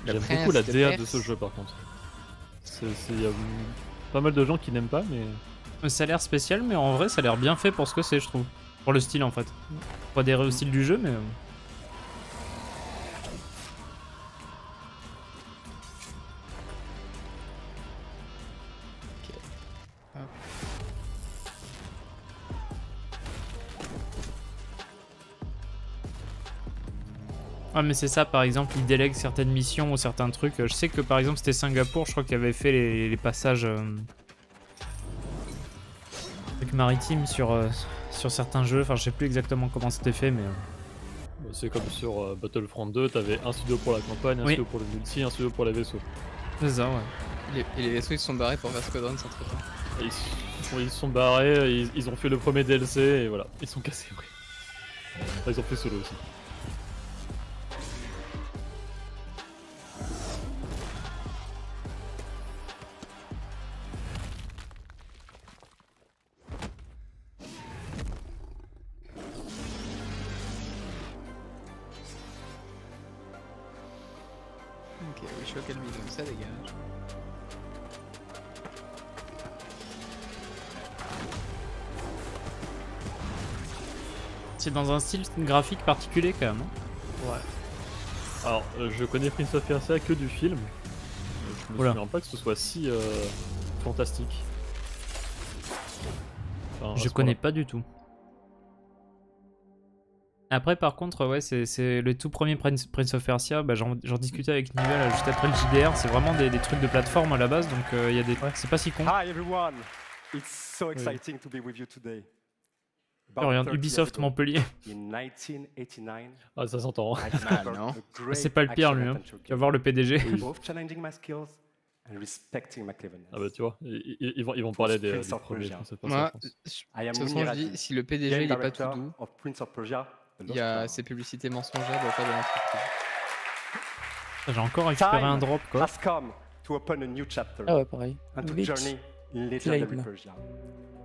Le J'aime prince beaucoup la de DA Perse. de ce jeu par contre. Il y a pas mal de gens qui n'aiment pas, mais... Ça a l'air spécial, mais en vrai, ça a l'air bien fait pour ce que c'est, je trouve. Pour le style, en fait. Pas adhérer au style du jeu, mais... Ah mais c'est ça, par exemple, ils délèguent certaines missions ou certains trucs. Je sais que par exemple c'était Singapour, je crois qu'il avait fait les passages trucs maritimes sur certains jeux. Enfin je sais plus exactement comment c'était fait mais... C'est comme sur Battlefront 2, t'avais un studio pour la campagne, un studio pour le multi, un studio pour les vaisseaux. C'est ça, ouais. Et les vaisseaux ils se sont barrés pour faire Squadron sans très bien. Ils se sont barrés, ils ont fait le premier DLC et voilà, ils sont cassés, oui. Enfin, ils ont fait solo aussi. Ok, oui, je suis au calme, donc ça dégage. C'est dans un style graphique particulier quand même. Hein. Ouais. Alors, je connais Prince of Persia que du film. Je me souviens pas que ce soit si fantastique. Enfin, Je connais pas du tout. Après par contre ouais c'est le tout premier Prince of Persia, bah, j'en discutais avec Nivelle juste après le JDR, c'est vraiment des trucs de plateforme à la base donc il y a des... c'est pas si con. Hi everyone, it's so exciting to be with you today. Regarde, Ubisoft Montpellier. In 1989, ah ça s'entend. Non. C'est pas le pire lui, hein. Tu vas voir le PDG. Both challenging my skills and respecting my cleverness. Ah bah tu vois, ils vont parler des premiers. Moi, de toute façon je dis, si le PDG il est pas tout doux, il y a ces publicités mensongères de la part de l'entreprise. J'ai encore récupéré un drop quoi. Ah ouais pareil. And to journey in legendary Persia.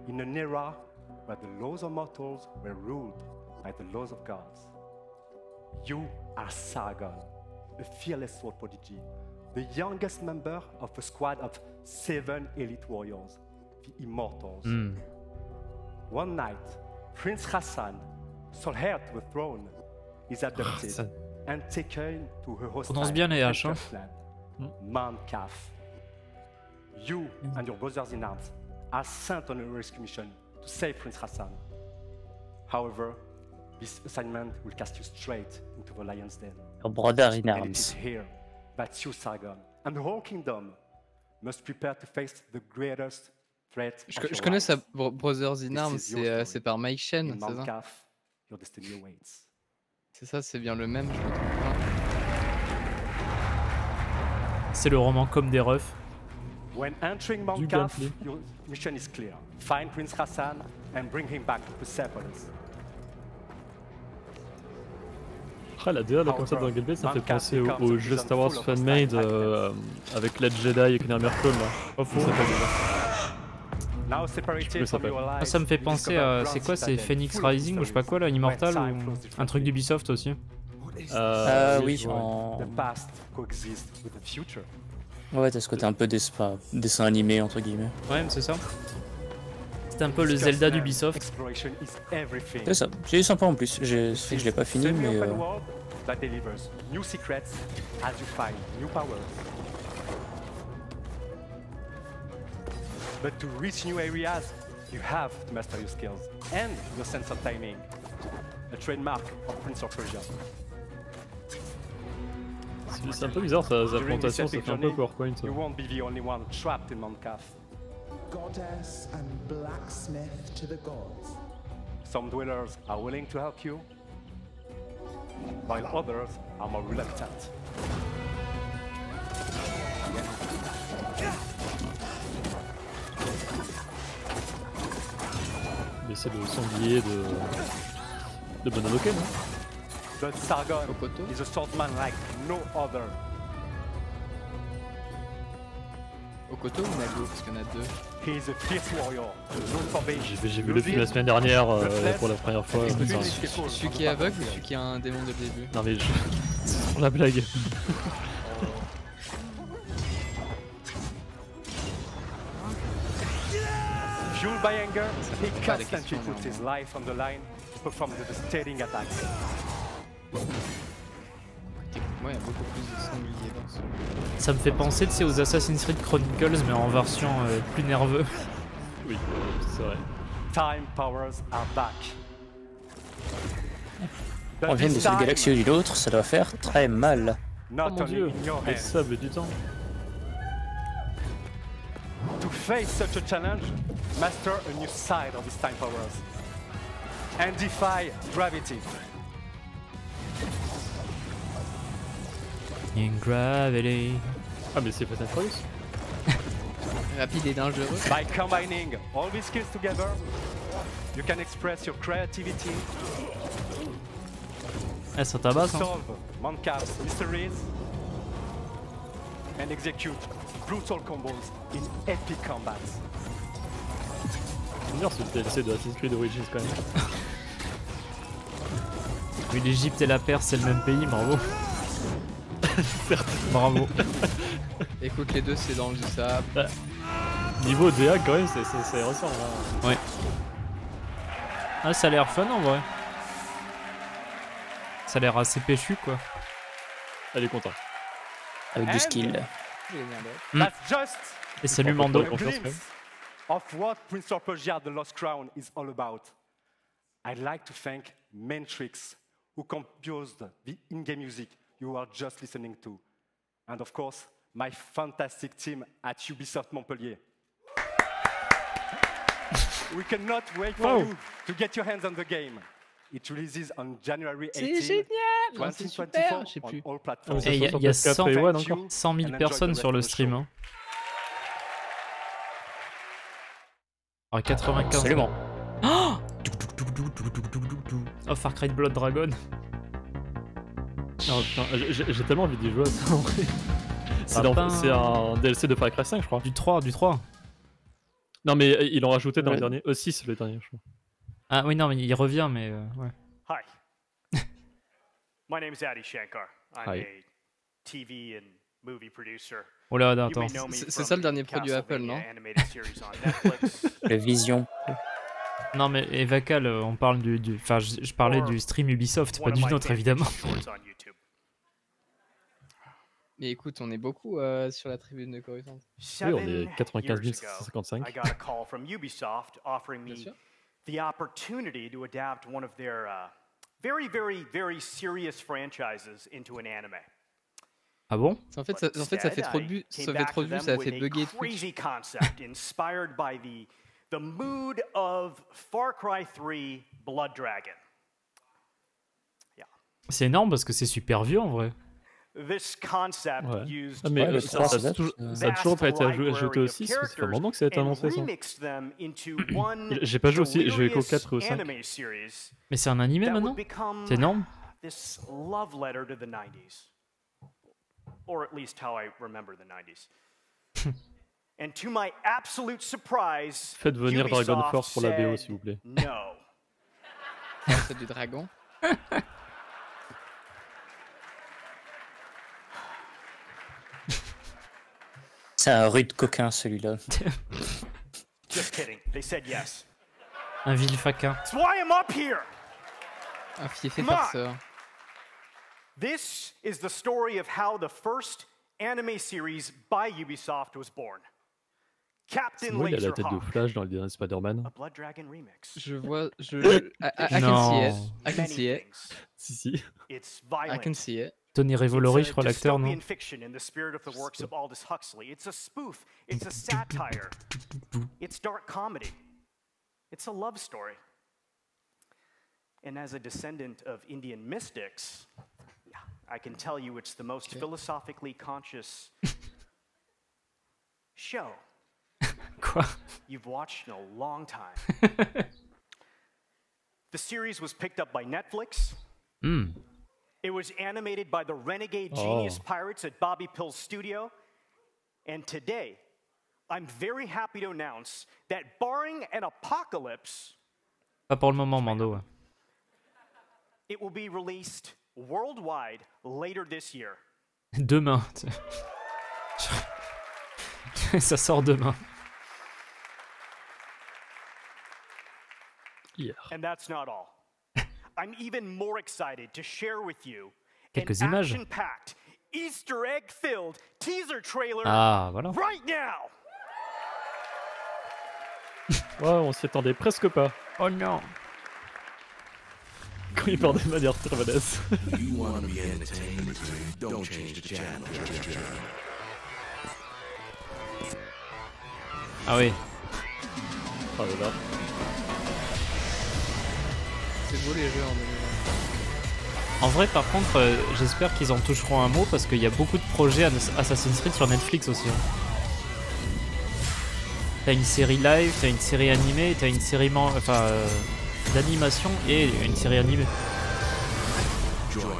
In an era where the laws of mortals were ruled by the laws of gods. You are Sargon, a fearless sword prodigy, the youngest member of a squad of 7 elite warriors, the Immortals. One night, Prince Hassan, sole heir to the throne, is adopted and taken to her hostile bien les H, hein. land, Mount Kaf. You and your brothers in arms are sent on a rescue mission to save Prince Hassan. However, this assignment will cast you straight into the lion's den. Your brother in And it is arms. here that you, Sargon, and the whole kingdom must prepare to face the greatest threat. Je connais ça, Brothers in Arms, c'est par Mike Shen, c'est ça? Your destiny awaits. C'est ça, c'est bien le même, je me trompe pas. C'est le roman comme des refs. When entering Mount Kaf, your mission is clear. Find Prince Hassan and bring him back to Persepolis. Ah, la DA là comme ça dans le gameplay ça me fait penser au jeu Star Wars Fan-Made avec Led Jedi et Kenner Merclone là. Pas faux. Ça me fait penser à... C'est quoi, c'est Phoenix Rising ou je sais pas quoi là, Immortal ou un truc d'Ubisoft aussi. Oui, en... Ouais, t'as ce côté un peu dessin animé entre guillemets. Ouais, c'est ça. C'est un peu le Zelda d'Ubisoft. C'est ça, j'ai eu sympa en plus, je sais que je l'ai pas fini mais... That delivers new secrets as you find new powers. But to reach new areas, you have to master your skills and your sense of timing. A trademark of Prince of Persia. C'est un peu bizarre sa présentation, ça fait un peu PowerPoint. You won't be the only one trapped in Mount Kaf. Goddess and blacksmith to the gods. Some dwellers are willing to help you, while others are more reluctant. Mais c'est le sanglier de Mononoke, non? The Sargon is a swordsman like no other. Okoto ou Nago? Parce qu'il y en a deux. He is a fierce warrior, known for being J'ai vu le film la semaine dernière pour la première fois. Celui qui est aveugle ou celui qui a un démon dès le début? Non mais c'est pour la blague. Fueled by anger, he constantly puts his life on the line to perform the devastating attacks. Moi, il y a beaucoup plus de sangliers dans ce jeu. Ça me fait penser, tu sais, aux Assassin's Creed Chronicles, mais en version plus nerveux. Oui, c'est vrai. Time powers are back. On vient de cette galaxie ou d'une autre, ça doit faire très mal. Not Oh mon dieu, les sables du temps. To face such a challenge, master a new side of his time powers and defy gravity. In gravity. Ah mais c'est Fast and Furious. Rapide et dangereux. By combining all these skills together, you can express your creativity. Eh, ça tabasse, hein. Solve Mancap's mysteries and execute brutal combos in epic combats. C'est bien ce DLC de Assassin's Creed Origins quand même. Oui, l'Egypte et la Perse, c'est le même pays, bravo. Bravo. Écoute, les deux, c'est dans le sable. Bah, niveau DA, quand même, ça ressemble. Hein. Ouais. Ah, ça a l'air fun en vrai. Ça a l'air assez péchu, quoi. Elle est contente. Avec du skill. That's just Et salut Mando. a glimpse of what Prince of Persia: The Lost Crown is all about. I'd like to thank Matrix, who composed the in-game music you are just listening to. And of course, my fantastic team at Ubisoft Montpellier. We cannot wait for you to get your hands on the game. It releases on January 18, 2024 on all platforms. Il y a 100 000 personnes sur le stream. Hein. Alors 95. Absolument. Oh, Far Cry Blood Dragon. Oh putain, j'ai tellement envie d'y jouer à ça en vrai. C'est un DLC de Far Cry 5 je crois. Du 3. Non mais ils l'ont rajouté dans le dernier. 6 le dernier je crois. Ah oui non mais il revient mais ouais. Hi. My name is Adi Shankar. I'm Hi. a TV and movie producer. Oh là attends. C'est ça le dernier produit Apple, non? Le Vision. Non mais Evacal, on parle du enfin je parlais du stream Ubisoft, pas du nôtre évidemment. Mais écoute, on est beaucoup sur la tribune de Coruscant. Oui, on est 95 755. I got a call from Ubisoft offering me the opportunity to adapt one of their very, very, very serious franchises into an anime. Ah bon? En fait, ça fait trop de vues, ça a fait bugger Twitch. Crazy concept inspired by the mood of Far Cry 3 Blood Dragon. Yeah. C'est énorme parce que c'est super vieux en vrai. This concept used ah mais ça a toujours pas été ajouté au 6, ça fait un moment que ça a été annoncé ça. J'ai pas joué aussi, j'ai joué qu'au 4 et au 5. Mais c'est un animé maintenant? C'est énorme. This love letter to the 90s. Or at least how I remember the 90s. And to my absolute surprise, faites venir Dragon Force pour la BO said s'il vous plaît. No. C'est du dragon. C'est un rude coquin celui-là. Just kidding. They said yes. Un vil faquin. That's why I'm up here. Un fiefé farceur. This is the story of how the first anime series by Ubisoft was born. Captain Moi, il a la tête de Laserhawk. Flash dans le dernier Spider-Man. A Blood Dragon remix. Je vois, I can see it. I can see it. Si. It's I can violent. see it. Tony Revolori, je crois l'acteur, non? Dystopian fiction in the spirit of the works of Aldous Huxley. It's a spoof. It's a satire. It's dark comedy. It's a love story. And as a descendant of Indian mystics, I can tell you it's the most philosophically conscious show Quoi? you've watched in a long time. The series was picked up by Netflix. It was animated by the renegade genius pirates at Bobby Pill's studio. And today, I'm very happy to announce that barring an apocalypse, Pas pour le moment, Mando. it will be released worldwide later this year. Demain. Ça sort demain. Hier. And that's not all. I'm even more excited to share with you Quelques an images. action-packed, Easter egg-filled teaser trailer Ah, voilà. right now. Ouais, on s'y attendait presque pas. Oh non. Quand il parle de manière très badass. Ah oui. Ah là là. C'est beau les jeux en 2020. En vrai, par contre, j'espère qu'ils en toucheront un mot parce qu'il y a beaucoup de projets Assassin's Creed sur Netflix aussi. T'as une série live, t'as une série animée, t'as une série d'animation et une série animée.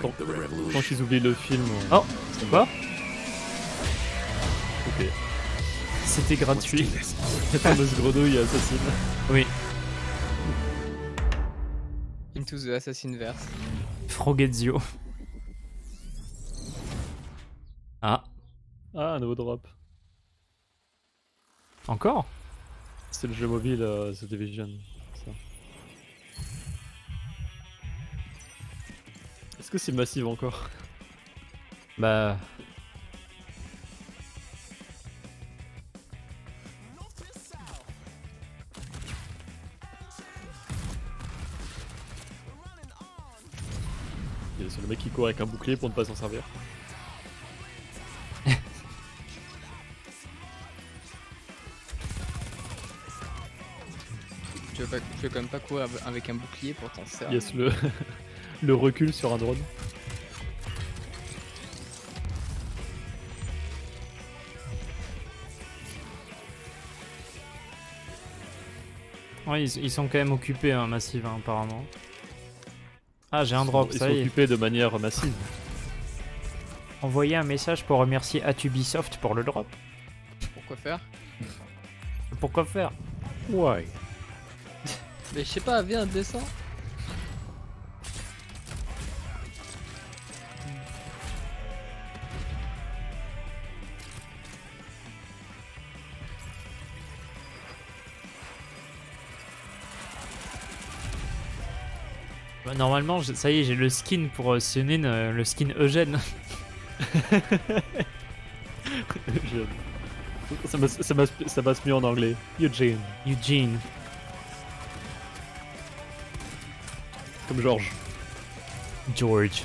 Tant qu'ils oublient le film. Oh, quoi? Ok. C'était gratuit. La fameuse grenouille assassine. Oui. Into the Assassinverse. Frogezio. Ah. Ah, un nouveau drop. Encore? C'est le jeu mobile The Division. Ça. Est-ce que c'est massif encore? Bah... C'est le mec qui court avec un bouclier pour ne pas s'en servir. Tu veux quand même pas courir avec un bouclier pour t'en servir. Yes, le recul sur un drone. Ouais, ils sont quand même occupés, hein, Massive, hein, apparemment. Ah, j'ai un drop, Ils ça sont y est. occupés de manière massive. Envoyer un message pour remercier Atubisoft pour le drop. Pourquoi faire? Pourquoi faire? Ouais. Mais je sais pas, viens, descends. Bah, normalement, ça y est, j'ai le skin pour Sunin, le skin Eugène. Eugène. Ça passe mieux en anglais. Eugene. Eugene. Comme George. George.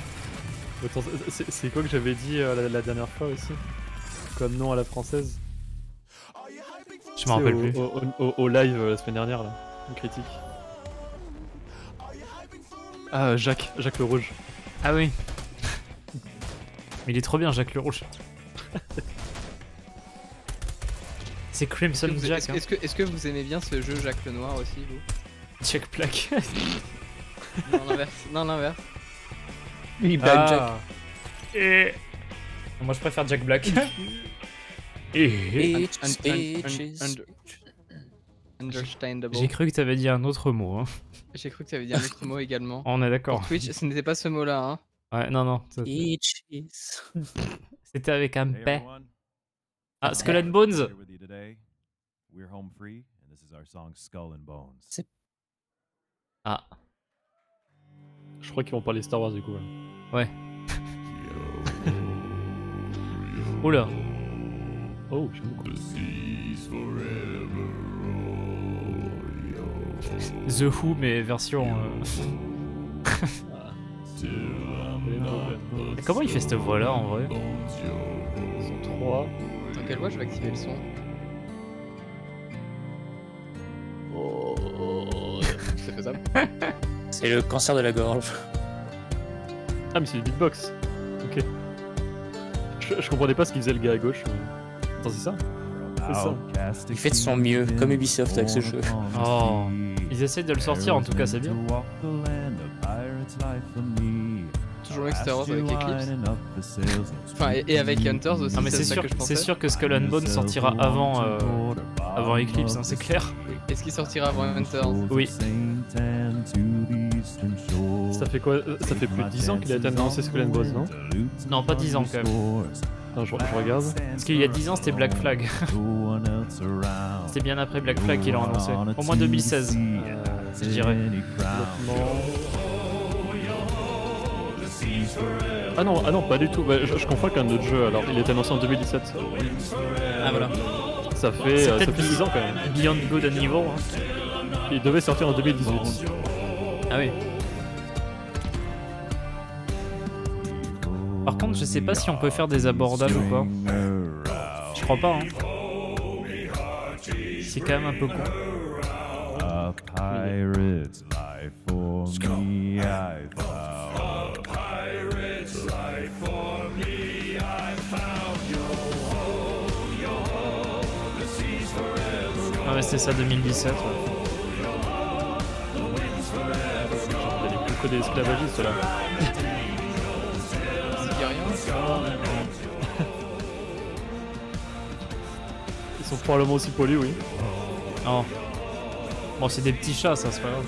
Attends, c'est quoi que j'avais dit la dernière fois aussi? Comme nom à la française? Je m'en rappelle plus. Au live la semaine dernière, là. Une critique. Ah, Jacques le Rouge. Ah oui. Mais il est trop bien, Jacques le Rouge. C'est Crimson Jack. Est-ce que vous aimez bien ce jeu Jacques le Noir aussi, vous? Jack Black. Non, l'inverse. Non, l'inverse. Black Jack. Et... Moi je préfère Jack Black. Understandable. J'ai cru que t'avais dit un autre mot. Hein. J'ai cru que t'avais dit un autre mot également. On est d'accord. Pour Twitch, ce n'était pas ce mot-là. Hein. Ouais, non. C'était avec un P. Ah, Skull and Bones. Ah. Je crois qu'ils vont parler Star Wars du coup. Ouais. Oula. Oh, j'aime beaucoup. The Who, mais version... Comment il fait cette voix-là, en vrai? Ils sont 3. Dans quelle voix je vais activer le son? Oh, c'est faisable. C'est le cancer de la gorge. Ah mais c'est du beatbox. Ok. Je comprenais pas ce qu'il faisait le gars à gauche. Attends, c'est ça? C'est ça. Il fait de son mieux, comme Ubisoft avec ce jeu. Oh, ils essaient de le sortir en tout cas, c'est bien. Toujours l'extérieur avec Eclipse. Enfin, et avec Hunters aussi. Non, mais c'est sûr que Skull and Bones sortira avant Eclipse, hein, c'est clair. Est-ce qu'il sortira avant Hunters? Oui. Ça fait quoi? Ça fait plus de 10 ans qu'il a été annoncé Skull and Bones, non? Non, pas 10 ans quand même. Attends, je regarde. Parce qu'il y a 10 ans, c'était Black Flag. C'était bien après Black Flag qu'ils l'ont annoncé. Au moins 2016, je dirais. Ah non, pas du tout. Bah, je confonds avec un autre jeu. Alors, il est annoncé en 2017. Ah voilà. Ça fait 10 ans quand même. Beyond Good and Evil. Hein. Il devait sortir en 2018. Ah oui. Par contre, je sais pas si on peut faire des abordables ou pas. Je crois pas. Hein. C'est quand même un peu court. Ah ouais, c'était ça 2017. Ouais. Il y a plus que des esclavagistes là. Ils sont probablement aussi polis, oui. Oh. Bon, c'est des petits chats, ça, c'est pas grave.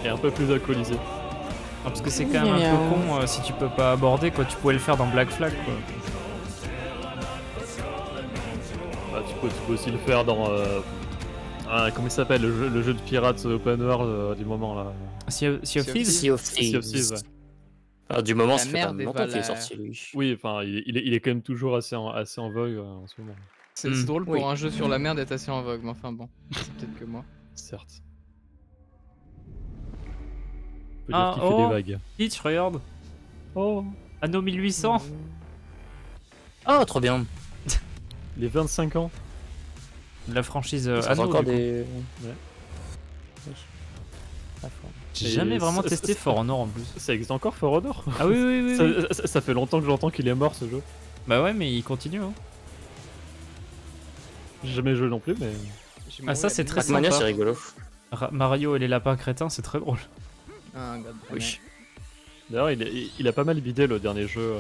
Et un peu plus alcoolisé. Ah, parce que c'est quand même un peu con si tu peux pas aborder, quoi. Tu pouvais le faire dans Black Flag, quoi. Bah, tu peux aussi le faire dans. Comment il s'appelle le jeu de pirates open world du moment là? Sea of Thieves. Sea of Thieves. Ouais. Alors, du moment, ça fait pas longtemps qu'il est sorti lui. Oui, enfin, il est quand même toujours assez en vogue en ce moment. C'est drôle pour un jeu sur la mer d'être assez en vogue, mais enfin bon, c'est peut-être que moi. Certes. On peut dire qu'il fait des vagues. Peach, regarde. Oh. Anno 1800. Oh, trop bien. Les 25 ans. La franchise Anno, encore des... Ouais. J'ai jamais vraiment testé For Honor en plus. Ça existe encore For Honor? Ah oui. Ça fait longtemps que j'entends qu'il est mort ce jeu. Bah ouais, mais il continue. Hein. J'ai jamais joué non plus, mais. Ah, ça c'est très sympa. C'est rigolo. Mario et les lapins crétins, c'est très drôle. Ah, God. Oui. D'ailleurs, il a pas mal bidé le dernier jeu.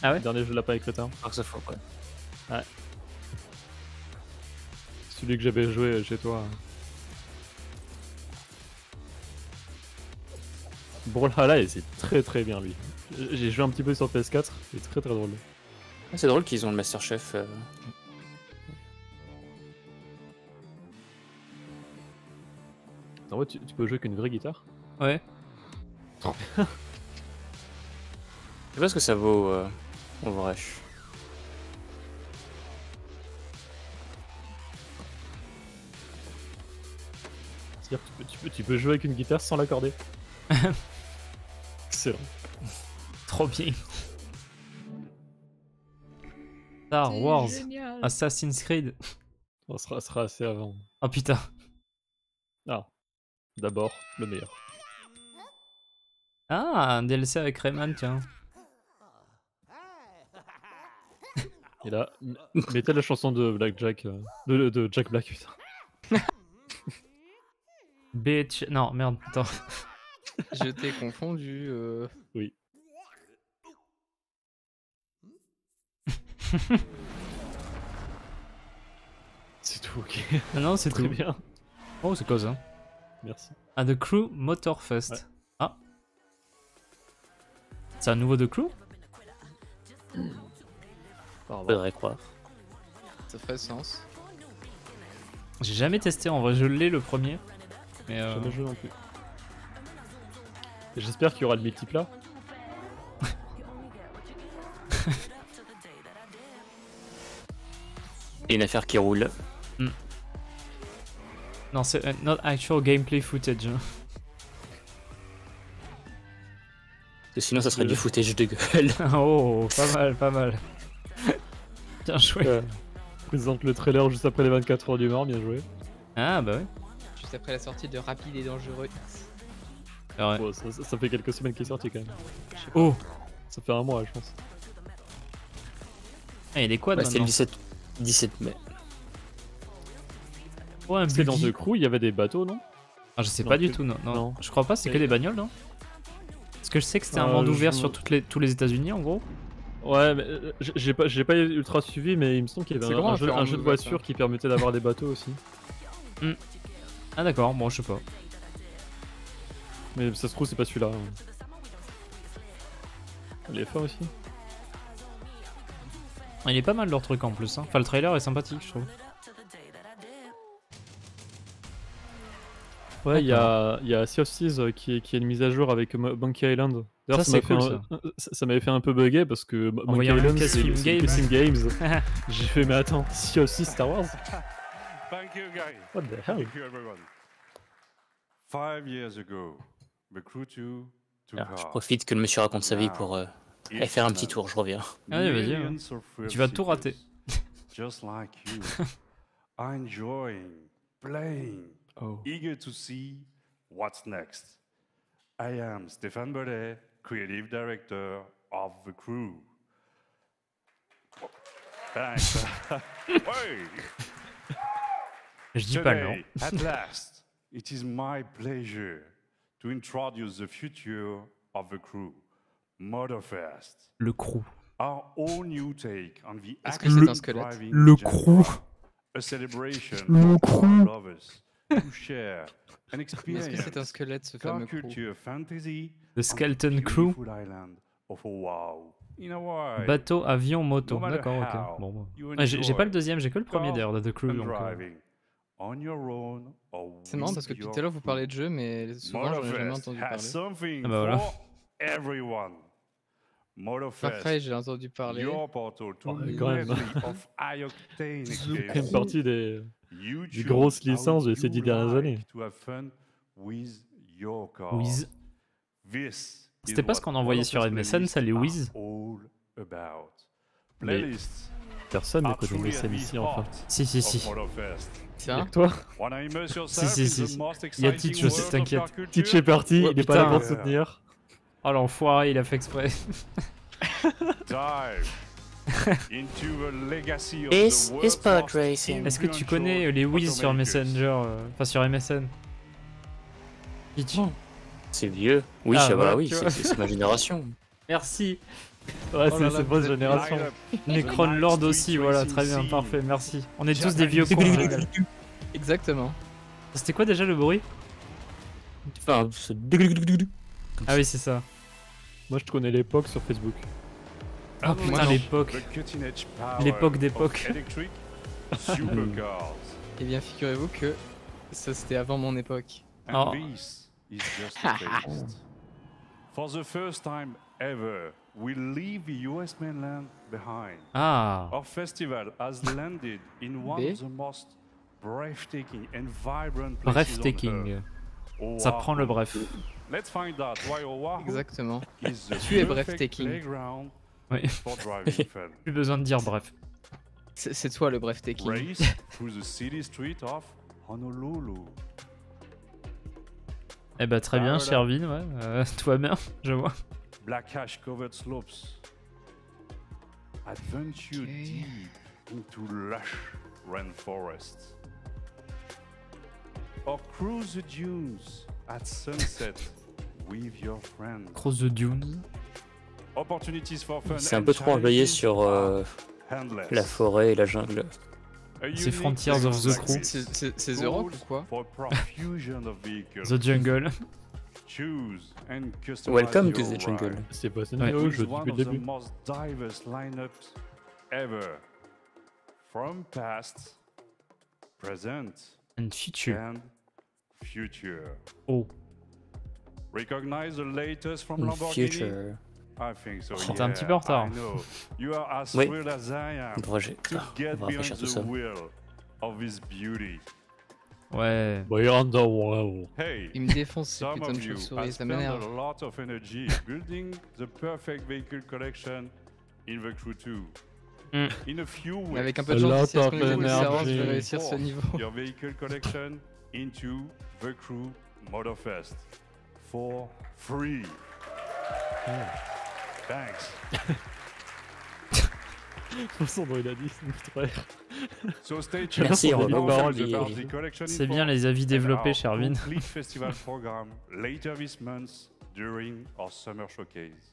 Ah ouais? Le dernier jeu lapin et crétin. Alors que ça faut quoi. Ouais. Celui que j'avais joué chez toi. Brawlhalla, c'est très très bien lui. J'ai joué un petit peu sur PS4, c'est très très drôle. C'est drôle qu'ils ont le Master Chef. En vrai, tu peux jouer avec une vraie guitare? Ouais. Je sais pas ce que ça vaut en vrai. C'est-à-dire que tu peux jouer avec une guitare sans l'accorder. Excellent. Trop bien. Star Wars, Assassin's Creed. On sera assez avant. Oh putain. Ah. D'abord, le meilleur. Ah, un DLC avec Rayman, tiens. Et là, mettez la chanson de Black Jack. De Jack Black, putain. Bitch. Non, merde, attends. Je t'ai confondu. Oui. C'est tout, ok. Non, c'est très tout. bien. Oh, c'est quoi ça? Merci. Ah, The Crew Motorfest. Ouais. Ah. C'est un nouveau The Crew? Faudrait croire. Ça ferait sens. J'ai jamais testé, en vrai, je l'ai le premier. Mais jamais joué non plus. J'espère qu'il y aura le multiplat. Et une affaire qui roule. Mm. Non, c'est not actual gameplay footage. Sinon, ça serait du footage de gueule. Oh, pas mal, pas mal. Bien joué. Présente le trailer juste après les 24 heures du Mans, bien joué. Ah bah ouais. juste après la sortie de Rapide et Dangereux X. Ouais. Bon, ça fait quelques semaines qu'il est sorti quand même. Oh, ça fait un mois, je pense. Ah, il est quoi C'était le 17 mai. Ouais, C'était dans The Crew, il y avait des bateaux, non? Ah, je sais pas du tout, non. Je crois pas, c'est que des bagnoles, non? Parce que je sais que c'était un monde ouvert sur tous les États-Unis en gros. Ouais, mais j'ai pas ultra suivi, mais il me semble qu'il y avait un jeu de voiture qui permettait d'avoir des bateaux aussi. Ah d'accord, bon je sais pas. Mais ça se trouve c'est pas celui-là. Les F1 aussi. Il est pas mal leur truc en plus, hein. Enfin le trailer est sympathique je trouve. Ouais, il y a Sea of Thieves qui est une mise à jour avec Monkey Island. Ça c'est cool ça m'avait fait un peu bugger parce que Monkey Island c'est Sim Games. J'ai fait mais attends, Sea of Thieves Star Wars. Thank you, guys. What the hell? Thank you, everyone. 5 years ago, The Crew 2 took Alors, je off. profite que le monsieur raconte sa vie pour aller faire un petit tour, je reviens. Allez, vas-y, ouais. Tu vas tout rater. Just like you, enjoying, playing, eager to see what's next. I am Stéphane Baudet, Creative Director of The Crew. Thanks. Hey. Je dis pas non. At last, it is my pleasure to introduce the future of The Crew, Motorfest. Le crew. Our all new take on the Est-ce que c'est un squelette? Le crew. A celebration Le for our lovers to share an experience. Est-ce que c'est un squelette ce fameux crew? Culture fantasy. The Skeleton Crew. Island of wow. In a way. Bateau, avion, moto. No matter D'accord, ok. how Bon, you bah. J'ai pas le enjoy deuxième, j'ai que le premier d'ailleurs de The Crew. and Donc, driving on your own or C'est marrant parce que depuis tout à l'heure vous parlez de jeu, mais souvent j'en ai jamais entendu has parler. something Ah bah voilà. for everyone. Motorfest, Après j'ai entendu parler. your portal to quand même. medley of high-octane C'est quand même experience. partie des You grosses choose how licences de ces you 10 dernières like années. to have fun with your car. Whiz. This C'était is pas ce what qu'on envoyait sur Motorfest MSN, ça les playlists Whiz. are all about. Mais Playlists personne ne are connaît truly MSN at the ici enfin. heart Si. of Motorfest. Tiens. Toi Wanna immerse yourself Si. in the most Il y a exciting Teach aussi, world of t'inquiète. car culture? Teach est parti, Ouais, il est pas là putain. pour te soutenir. Oh l'enfoiré, il a fait exprès. Dive into the legacy of This the is world's pod most racing. Est-ce que tu connais les Whiz sur automakers. Messenger, enfin sur MSN? Teach. C'est vieux. Oui, Ah, ça va, voilà, oui, tu vois. c'est ma génération. Merci. Ouais, Oh là là, c'est votre vous êtes génération. Line up Necron the Lord Night aussi, Street voilà, Racing très bien, scene. parfait, merci. On est tous des vieux cons. génial. Exactement. C'était quoi déjà le bruit? Enfin, Ah oui, c'est ça. Moi je te connais l'époque sur Facebook. Ah putain, l'époque. The cutting edge power L'époque d'époque. of electric supercars. Eh bien figurez-vous que ça c'était avant mon époque. And Oh. this is just a taste. For the first time ever, we leave the US mainland behind. Ah. Our festival has landed in one of the most breathtaking and vibrant places on Breathtaking. Earth. Ça prend le bref. Let's find out why Oahu Exactement. is the Tu es perfect breathtaking. playground Oui. for driving fun. Plus besoin de dire bref. C'est toi le breathtaking. Race through the city street of Honolulu. Eh bah très bien, Ah, voilà. Shervin, ouais. Tout va bien, je vois. Black ash covered slopes. Adventure deep into lush rainforests. Or cruise the dunes at sunset with your friends. Cross the Dunes. Opportunities for fun. C'est un and peu trop envoyé challenges sur are endless. la forêt et la jungle. A C'est unique Frontiers of the place Crew. C'est The Rock ou quoi? for a profusion of vehicles. The Jungle. Choose and customize Welcome to your the jungle. ride. C'est pas ça, Ouais. je With dis one depuis le of the début. most diverse lineups ever. From past, present, And future. and future. Oh. Recognize the latest from In Lamborghini? future. I think so. Oh, t'es un petit peu en retard. I know. You are as Oui. thrilled as I am Faudra que to on get va behind rafraîchir tout the ça. wheel of this beauty. Ouais. Beyond the Wall. Hey, Il me défonce ces some putain of de you chauves-souris, have ça spent m'énerve. a lot of energy building the perfect vehicle collection in the Crew 2. In a few Mais weeks, avec un peu de chance, d'ici à ce qu'on ait lot des of différences, je vais energy. réussir ce niveau. your vehicle collection into the crew Motorfest for free. Thanks. Son dont il a dit, So stay tuned. Merci, c'est bien les avis développés, Shervin. Complete festival program later this month during our summer showcase.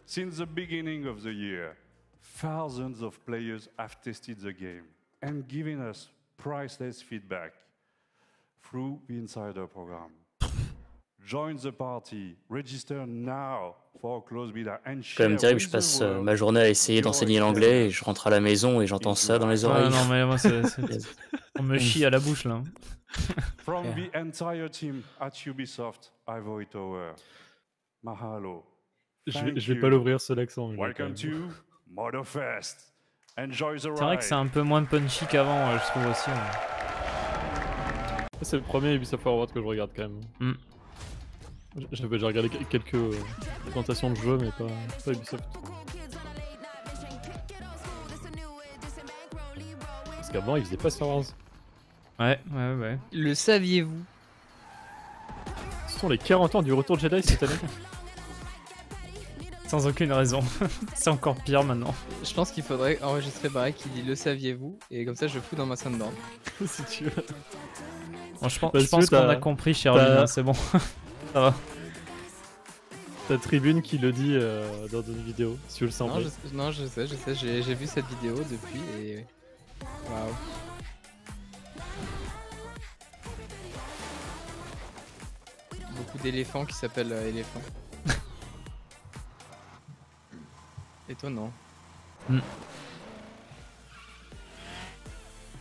Since the beginning of the year, thousands of players have tested the game and given us priceless feedback through the Insider program. Join the party, register now for close beta and share. C'est quand même terrible, je passe ma journée à essayer d'enseigner l'anglais et je rentre à la maison et j'entends ça dans les oreilles. Non mais moi on me chie à la bouche là. From the entire team at Ubisoft Ivory Tower, mahalo. Je vais pas l'ouvrir seul accent. Welcome to Motorfest. Enjoy the ride. C'est vrai que c'est un peu moins punchy qu'avant, je trouve aussi. C'est le premier Ubisoft Forward que je regarde quand même. J'ai regardé quelques présentations de jeux, mais pas Ubisoft. Parce qu'avant, ils faisaient pas Star Wars. Ouais. Le saviez-vous? Ce sont les 40 ans du retour de Jedi cette année. Sans aucune raison. C'est encore pire maintenant. Je pense qu'il faudrait enregistrer pareil qui dit le saviez-vous et comme ça je fous dans ma soundboard. Si tu veux. Bon, je pense qu'on a compris, Shervin, c'est bon. Ça va. T'as Tribune qui le dit dans une vidéo, si tu le sens. Non, je sais, j'ai vu cette vidéo depuis et... Waouh. Beaucoup d'éléphants qui s'appellent éléphants. Étonnant.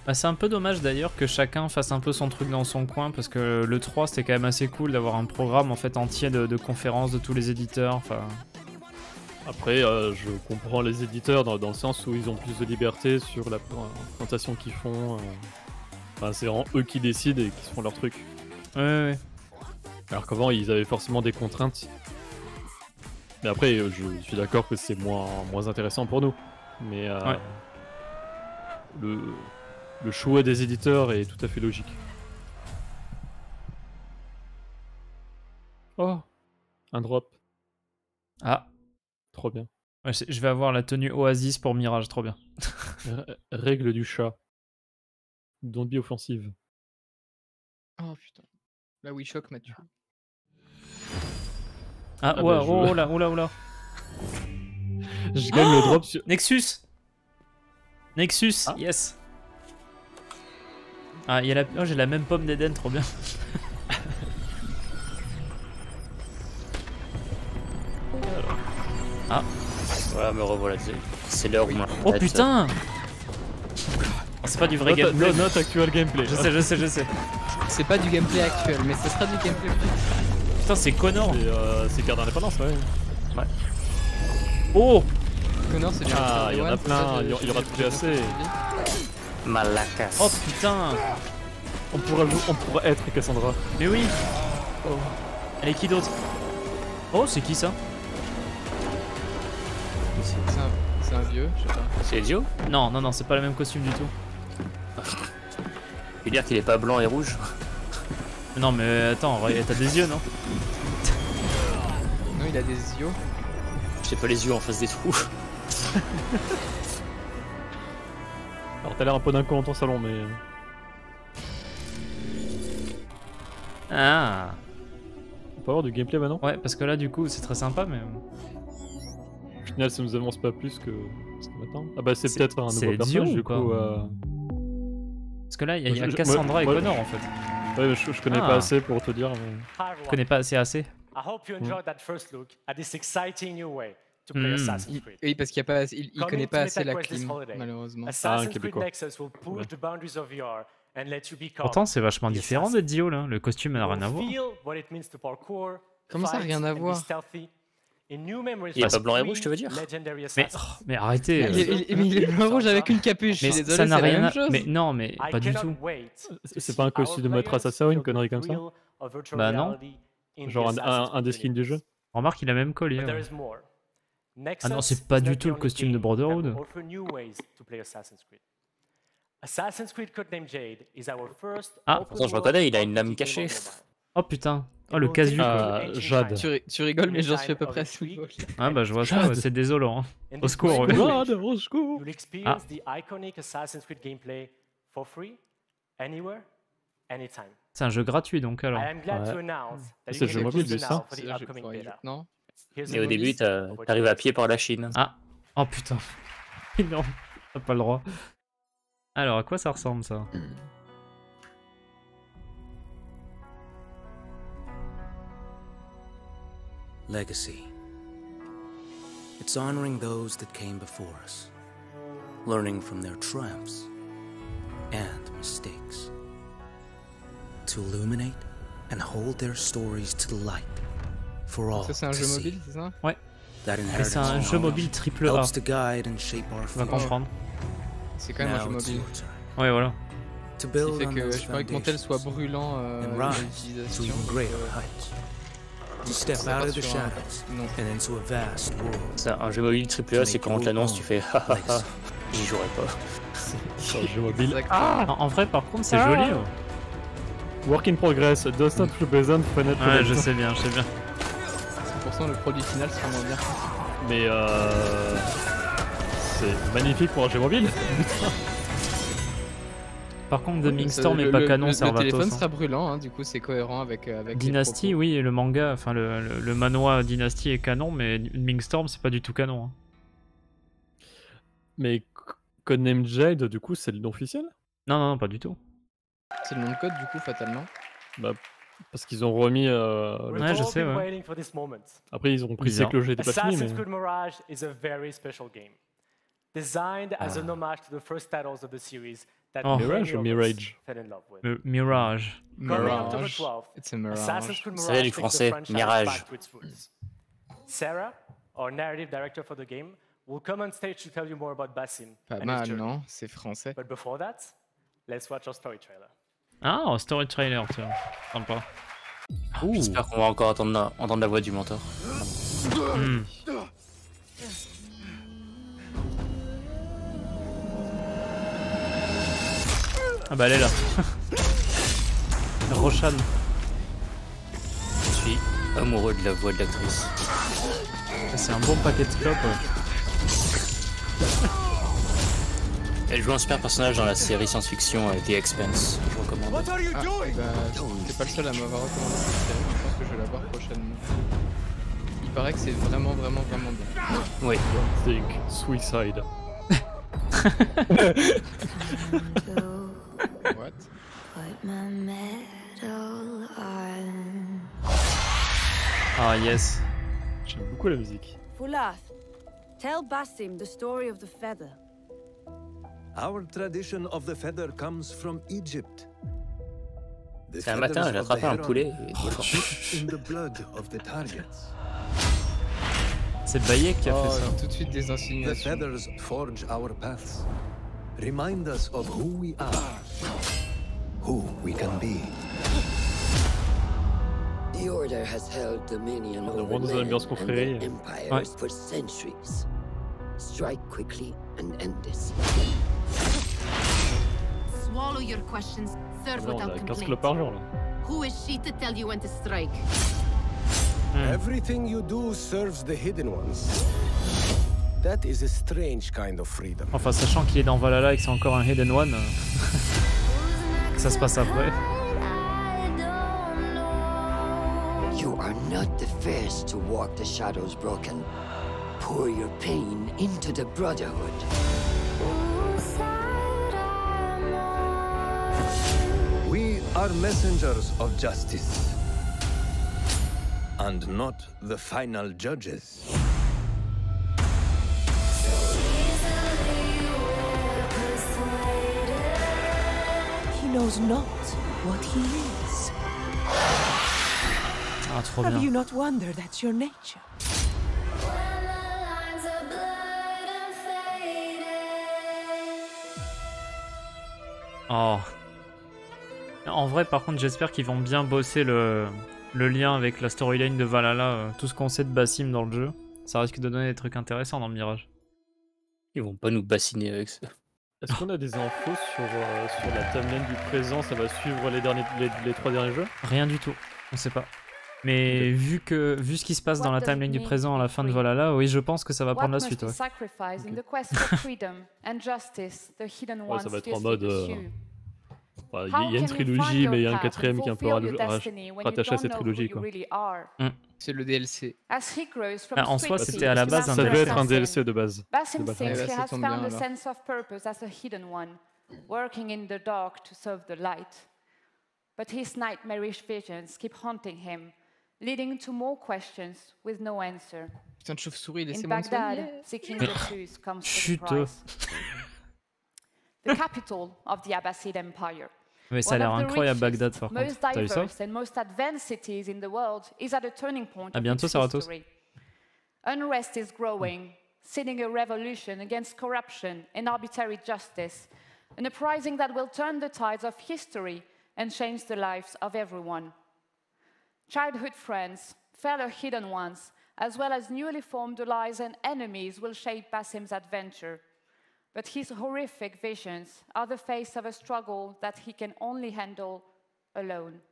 Bah, c'est un peu dommage d'ailleurs que chacun fasse un peu son truc dans son coin parce que le 3 c'était quand même assez cool d'avoir un programme en fait entier de conférences de tous les éditeurs. Après je comprends les éditeurs dans le sens où ils ont plus de liberté sur la présentation qu'ils font. Enfin, c'est vraiment eux qui décident et qui se font leur truc. Ouais. Alors qu'avant ils avaient forcément des contraintes. Mais après je suis d'accord que c'est moins intéressant pour nous. Mais ouais. Le choix des éditeurs est tout à fait logique. Oh, un drop. Ah. Trop bien. Ouais, je vais avoir la tenue Oasis pour Mirage, trop bien. Règle du chat. Don't be offensive. Oh putain. Là où il choque Mathieu. Ah ouais, oh là. Je gagne le drop sur... Nexus, yes. Ah, il y a j'ai la même pomme d'Eden, trop bien. Ah. Voilà, me revoilà, c'est l'heure où oh putain. C'est pas du vrai gameplay. Not actual gameplay. Je sais. C'est pas du gameplay actuel, mais ce sera du gameplay. Putain, c'est Connor. C'est Guerre d'Indépendance, ouais. Oh. Connor, c'est bien. Ah, il y en a plein, il y aura tout assez. Malacas. Oh putain. On pourra être Cassandra. Mais oui. Oh. Elle est qui d'autre? Oh, c'est qui ça? C'est un vieux, je sais pas. C'est Ezio? Non, c'est pas le même costume du tout. Tu veux dire qu'il est pas blanc et rouge? Non mais attends, t'as des yeux, non? Non, il a des yeux. J'ai pas les yeux en face des trous. Alors t'as l'air un peu d'un con dans ton salon, mais... Ah. On peut avoir du gameplay maintenant? Ouais, parce que là du coup c'est très sympa, mais... Au final ça nous avance pas plus que ce matin. Ah bah c'est peut-être un nouveau personnage du coup. Parce que là il y a Cassandra et Connor en fait. Ouais, mais je connais pas assez pour te dire. Mais... Je connais pas assez. I hope you enjoyed that first look at this exciting new way to play Assassin's Creed. Oui, parce qu'il y a pas, il connaît pas assez la clim, malheureusement. Assassin's Creed Nexus will push the boundaries of VR and let you become. Pourtant, c'est vachement différent d'Ezio là. Le costume n'a rien à voir. Comment ça, rien à voir? Il est pas blanc et rouge, tu veux dire? Mais arrêtez. Il est blanc et rouge avec une capuche. Mais désolé, ça n'a rien la même chose. Mais non, mais pas du tout. C'est pas un costume de maître assassin ou une connerie comme ça? Bah non. Genre un des skins du jeu? Remarque, il a même collier. Ah non, c'est pas du tout le costume de Brotherhood. Assassin's Creed Codename Jade is our first pourtant je reconnais, il a une lame cachée. Oh putain. Oh le casu quoi. Jade. Tu rigoles mais j'en suis à peu près. Ah bah je vois ça, ouais, c'est désolant. Hein. Au secours. Jade, au secours. You'll experience the iconic Assassin's Creed gameplay for free, anywhere, anytime. C'est un jeu gratuit donc alors. I am glad to announce that C'est you jeu can mobile, use c'est it ça now for the upcoming beta. Non. Et au début, t'arrives à pied par la Chine. Ah. Oh putain. Non, t'as pas le droit. Alors, à quoi ça ressemble ça? Legacy. It's honoring those that came before us, learning from their triumphs and mistakes, to illuminate and hold their stories to the light for all Ça c'est un to jeu see. mobile, c'est ça? Ouais. That Et c'est un jeu mobile triple A. helps to guide and shape our Tu vas future. comprendre. C'est quand même un jeu Now it's mobile. your turn. Ouais voilà. To Ce qui build fait on que those je parie que mon tel soit foundations brûlant and à rise to l'utilisation. even greater heights. To step C'est pas out of the sur un- shadows Non. and into a vast world. C'est un jeu mobile AAA, c'est quand on te l'annonce, tu fais hahaha, j'y jouerai pas. C'est un jeu mobile. Exactement. En vrai par contre c'est joli. Oh. Work in progress, does not represent Planet Ouais Planet. je sais bien, je sais bien. 100% le produit final sera moins bien. Mais c'est magnifique pour un jeu mobile. Par contre The Storm est pas canon, ça Le téléphone hein. sera brûlant, hein, du coup c'est cohérent avec Dynasty, les oui, et le manga, enfin le manhwa Dynasty est canon, mais Storm c'est pas du tout canon. Hein. Mais Codename Jade, du coup, c'est le nom officiel? Non, pas du tout. propos. C'est le nom de code du coup fatalement. Bah, parce qu'ils ont remis. Ouais, je sais, ouais. Waiting for this moment. Après, ils ont précisé Bizarre. que le jeu était pas fini. Assassin's Mais... Creed Mirage is a very special game. Designed as an homage to the first titles of the series that Oh. many Mirage ou of us Mirage? fell in love with. Mirage. Coming October Mirage. 12th, It's a Assassin's mirage. Creed Ça Mirage vient du takes the français, franchise Mirage. back to its roots. Sarah, our narrative director for the game, will come on stage to tell you more about Basim Pas and his mal, journey. non? C'est français. But before that, let's watch our story trailer. Ah, un story trailer, tiens. Sympa. J'espère qu'on va encore entendre la voix du mentor. Hmm. Ah bah elle est là. Roshan. Je suis amoureux de la voix de l'actrice. C'est un bon paquet de clopes. Ouais. Elle joue un super personnage dans la série science-fiction The Expanse. Je recommande. Bah, t'es pas le seul à m'avoir recommandé cette série, je pense que je vais la voir prochainement. Il paraît que c'est vraiment bien. Oui. Think Suicide. What? Ah yes. J'aime beaucoup la musique. Fulath, tell Basim the story of the feather. Our tradition of the feather comes from Egypt. The C'est un matin, feathers j'ai of the attrapé un heron poulet. were dipped in the blood of the targets. C'est Bayek qui a fait ça. Tout de suite des The insinuations. feathers forge our paths, remind us of who we are, who we can be. The Order has held dominion On a over vraiment des land ambiances and confréries. their empires Ouais. for centuries. Strike quickly and end this. Swallow your questions. Serve On without a 15 complaint. clopes par jour là. Who is she to tell you when to strike? Everything you do serves the hidden ones. That is a strange kind of freedom. Enfin, sachant qu'il est dans Valhalla et que c'est encore un Hidden One, que ça se passe après. You are not the first to walk the shadows broken. Pour your pain into the Brotherhood. We are messengers of justice, and not the final judges. He knows not what he is. Ah, trop Have bien. you not wondered at your nature? Oh. En vrai, par contre, j'espère qu'ils vont bien bosser le lien avec la storyline de Valhalla, tout ce qu'on sait de Basim dans le jeu. Ça risque de donner des trucs intéressants dans le Mirage. Ils vont pas nous bassiner avec ça. Est-ce qu'on a des infos sur la timeline du présent? Ça va suivre les 3 derniers jeux? Rien du tout, on sait pas. Mais vu ce qui se passe dans la timeline du présent à la fin de Valhalla, oui, je pense que ça va prendre la suite. Ouais. Ouais, ça va être en mode... Il y a une trilogie, mais il y a un 4ème qui est un peu rattaché à cette trilogie. C'est le DLC. En soi, c'était à la base un DLC. Ça devait être un DLC de base. Basim thinks he has found a sense of purpose as a hidden one, working in the dark to serve the light. But his nightmarish visions keep haunting him, leading to more questions with no answer. Putain de chauve-souris, In laissez-moi me Baghdad, soigner. seeking the truth comes with Chut. a price. The capital of the Abbasid Empire. Mais ça a l'air incroyable Bagdad par contre. Most T'as vu ça? diverse and most advanced cities in the world is at a turning point À of bientôt, its Saratos. history. Unrest is growing, seeding a revolution against corruption and arbitrary justice, an uprising that will turn the tides of history and change the lives of everyone. Childhood friends, fellow hidden ones, as well as newly formed allies and enemies will shape Basim's adventure. But his horrific visions are the face of a struggle that he can only handle alone.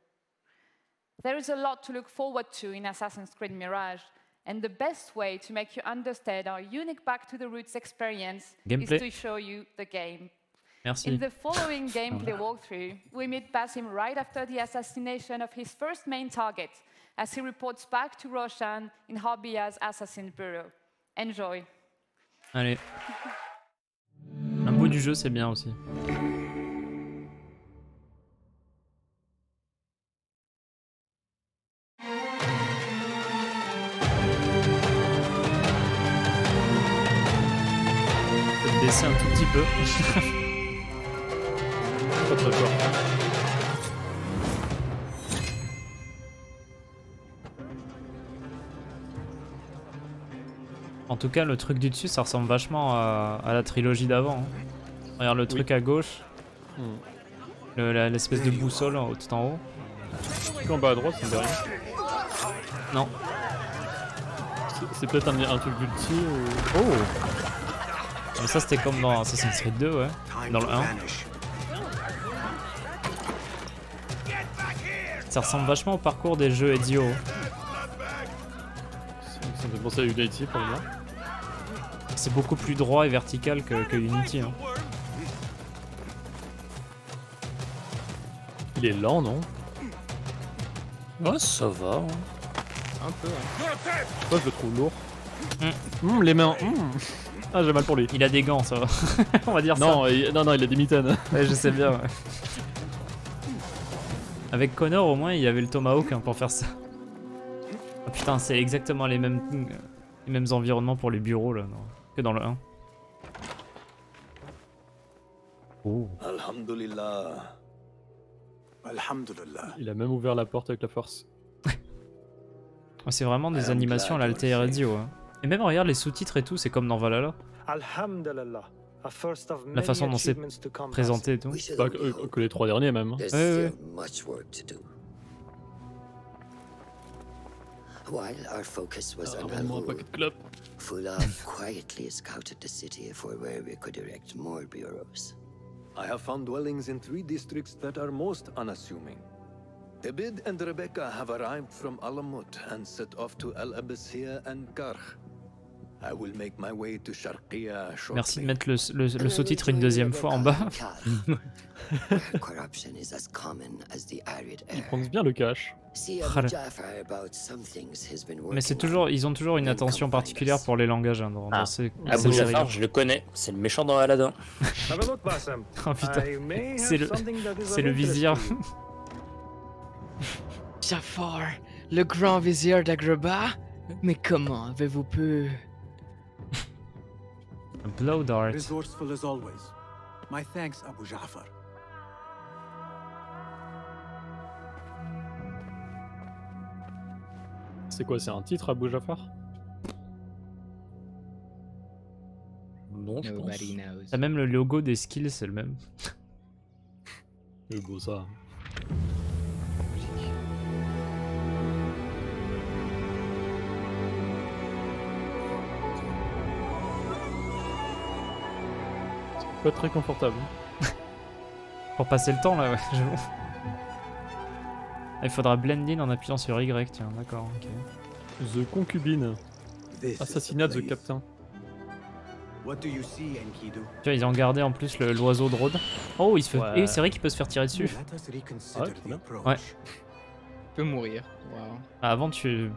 There is a lot to look forward to in Assassin's Creed Mirage, and the best way to make you understand our unique Back to the Roots experience Gameplay. is to show you the game. Merci. In the following gameplay walkthrough, we meet Basim right after the assassination of his first main target, as he reports back to Roshan in Harbiya's Assassin Bureau. Enjoy. Allez. Un bout du jeu, c'est bien aussi. Peut-être baisser un tout petit peu. Pas très fort. En tout cas, le truc du dessus, ça ressemble vachement à la trilogie d'avant. Hein. Regarde le truc à gauche. L'espèce de boussole tout en haut. En bas à droite, c'est derrière. Non. C'est peut-être un truc d'ulti ou... Oh. Mais ça, c'était comme dans Assassin's Creed 2, ouais. Dans le 1. Ça ressemble vachement au parcours des jeux Ezio. Ça me fait penser à Unity pour moi. C'est beaucoup plus droit et vertical que Unity. Hein. Il est lent, non? Ouais, ça va. Hein. Un peu, hein. Moi, je le trouve lourd. Les mains. Ah, j'ai mal pour lui. Il a des gants, ça va. On va dire non, ça. Non, il a des mitaines. Ouais, je sais bien, ouais. Avec Connor, au moins, il y avait le Tomahawk hein, pour faire ça. Oh putain, c'est exactement les mêmes environnements pour les bureaux, là, que dans le 1. Oh. Alhamdulillah. Alhamdulillah. Il a même ouvert la porte avec la force. Oh, c'est vraiment des animations à l'Altair Radio. Hein. Et même, regarde, les sous-titres et tout, c'est comme dans Valhalla. La façon dont c'est présenté et tout. Pas que les 3 derniers, même. Ouais. While our focus was on Al-Ghul, Fulaf quietly scouted the city for where we could erect more bureaus. I have found dwellings in 3 districts that are most unassuming. Abid and Rebecca have arrived from Alamut and set off to Al-Abyssiya and Karkh. I will make my way to Sharqiya shortly. Merci de mettre le sous-titre une deuxième fois en bas. Ils prennent bien le cash. Mais c'est toujours, ils ont toujours une attention particulière pour les langages hein, dans ces Abu Jafar, je le connais, c'est le méchant dans Aladdin. Oh putain, c'est le vizir. Jafar, le grand vizir d'Agrabah? Mais comment avez-vous pu... Blow dart. Resourceful as always. My thanks, Abu Jafar. C'est quoi, c'est un titre Abu Jafar? Non, je pense. T'as même le logo des skills, c'est le même. C'est beau ça. Pas très confortable. Pour passer le temps là, ouais, j'avoue. Il faudra blend in en appuyant sur Y, tiens, d'accord, ok. The Concubine. Assassinat the Captain. Tu vois, ils ont gardé en plus l'oiseau de Rhodes. Oh, il se fait... Ouais. Et c'est vrai qu'il peut se faire tirer dessus. Ouais, très bien. Ouais. Il peut mourir. Wow. Ah, avant, tu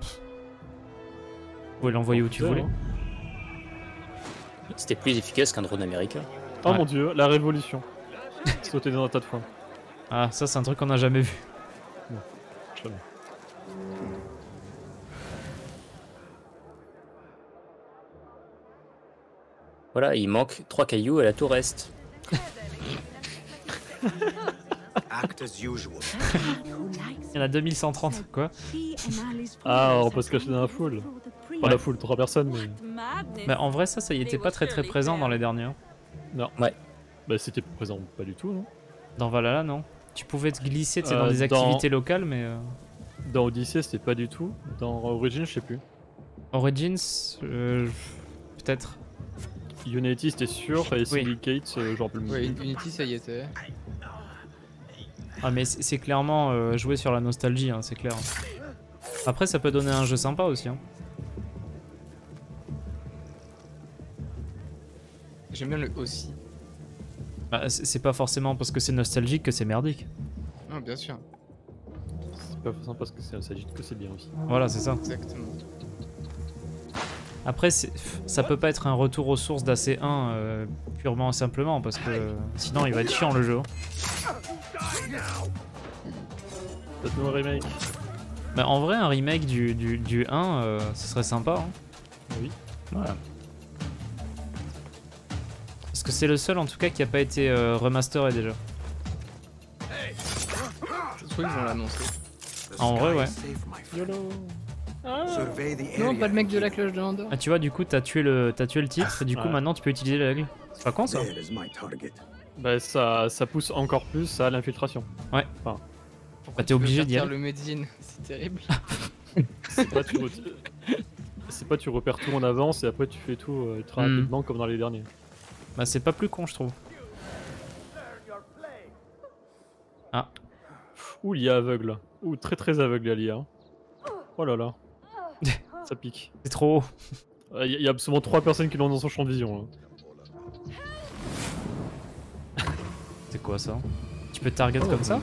pouvais l'envoyer où tu voulais. C'était plus efficace qu'un drone américain. Oh mon dieu, la révolution. Sauter dans un tas de fois. Ah, ça, c'est un truc qu'on n'a jamais vu. Non, jamais. Voilà, il manque 3 cailloux à la tour est. Il y en a 2130, quoi. Ah, on peut se cacher dans la foule. Pas la foule, 3 personnes, mais... Bah, en vrai, ça y était pas très présent dans les derniers. Non. Ouais. Bah, c'était présent pas du tout, non? Dans Valhalla, non. Tu pouvais te glisser dans des activités locales, mais... Dans Odyssey, c'était pas du tout. Dans Origins, je sais plus. Origins, peut-être. Unity, c'était sûr. Et Syndicate, genre plus. Ouais, Unity, ça y était. Ah, mais c'est clairement jouer sur la nostalgie, hein, c'est clair. Après, ça peut donner un jeu sympa aussi. Hein. J'aime bien le aussi. Bah, c'est pas forcément parce que c'est nostalgique que c'est merdique. Non, bien sûr. C'est pas forcément parce que c'est nostalgique que c'est bien aussi. Voilà, c'est ça. Exactement. Après, ça peut pas être un retour aux sources d'AC1 purement et simplement, parce que sinon il va être chiant le jeu. Faites-nous un remake. Bah, en vrai, un remake du 1, ce serait sympa. Hein. Oui. Voilà. Parce que c'est le seul en tout cas qui a pas été remasteré déjà. Je trouve qu'ils vont l'annoncer. En vrai, ouais. YOLO. Non, pas le mec de la cloche de Andorre. Ah, tu vois, du coup, t'as tué le titre, du coup, maintenant tu peux utiliser la règle. C'est pas con ça? Bah, ça pousse encore plus à l'infiltration. Ouais. Enfin, bah, t'es obligé d'y aller. Le Medine, c'est terrible. C'est pas tu repères tout en avance et après tu fais tout très rapidement comme dans les derniers. Bah, c'est pas plus con, je trouve. Ah. Ouh, il y a aveugle. Ouh, très aveugle, l'IA. Oh là là. Ça pique. C'est trop haut. Il y a absolument 3 personnes qui l'ont dans son champ de vision. C'est quoi ça? Tu peux target comme ça?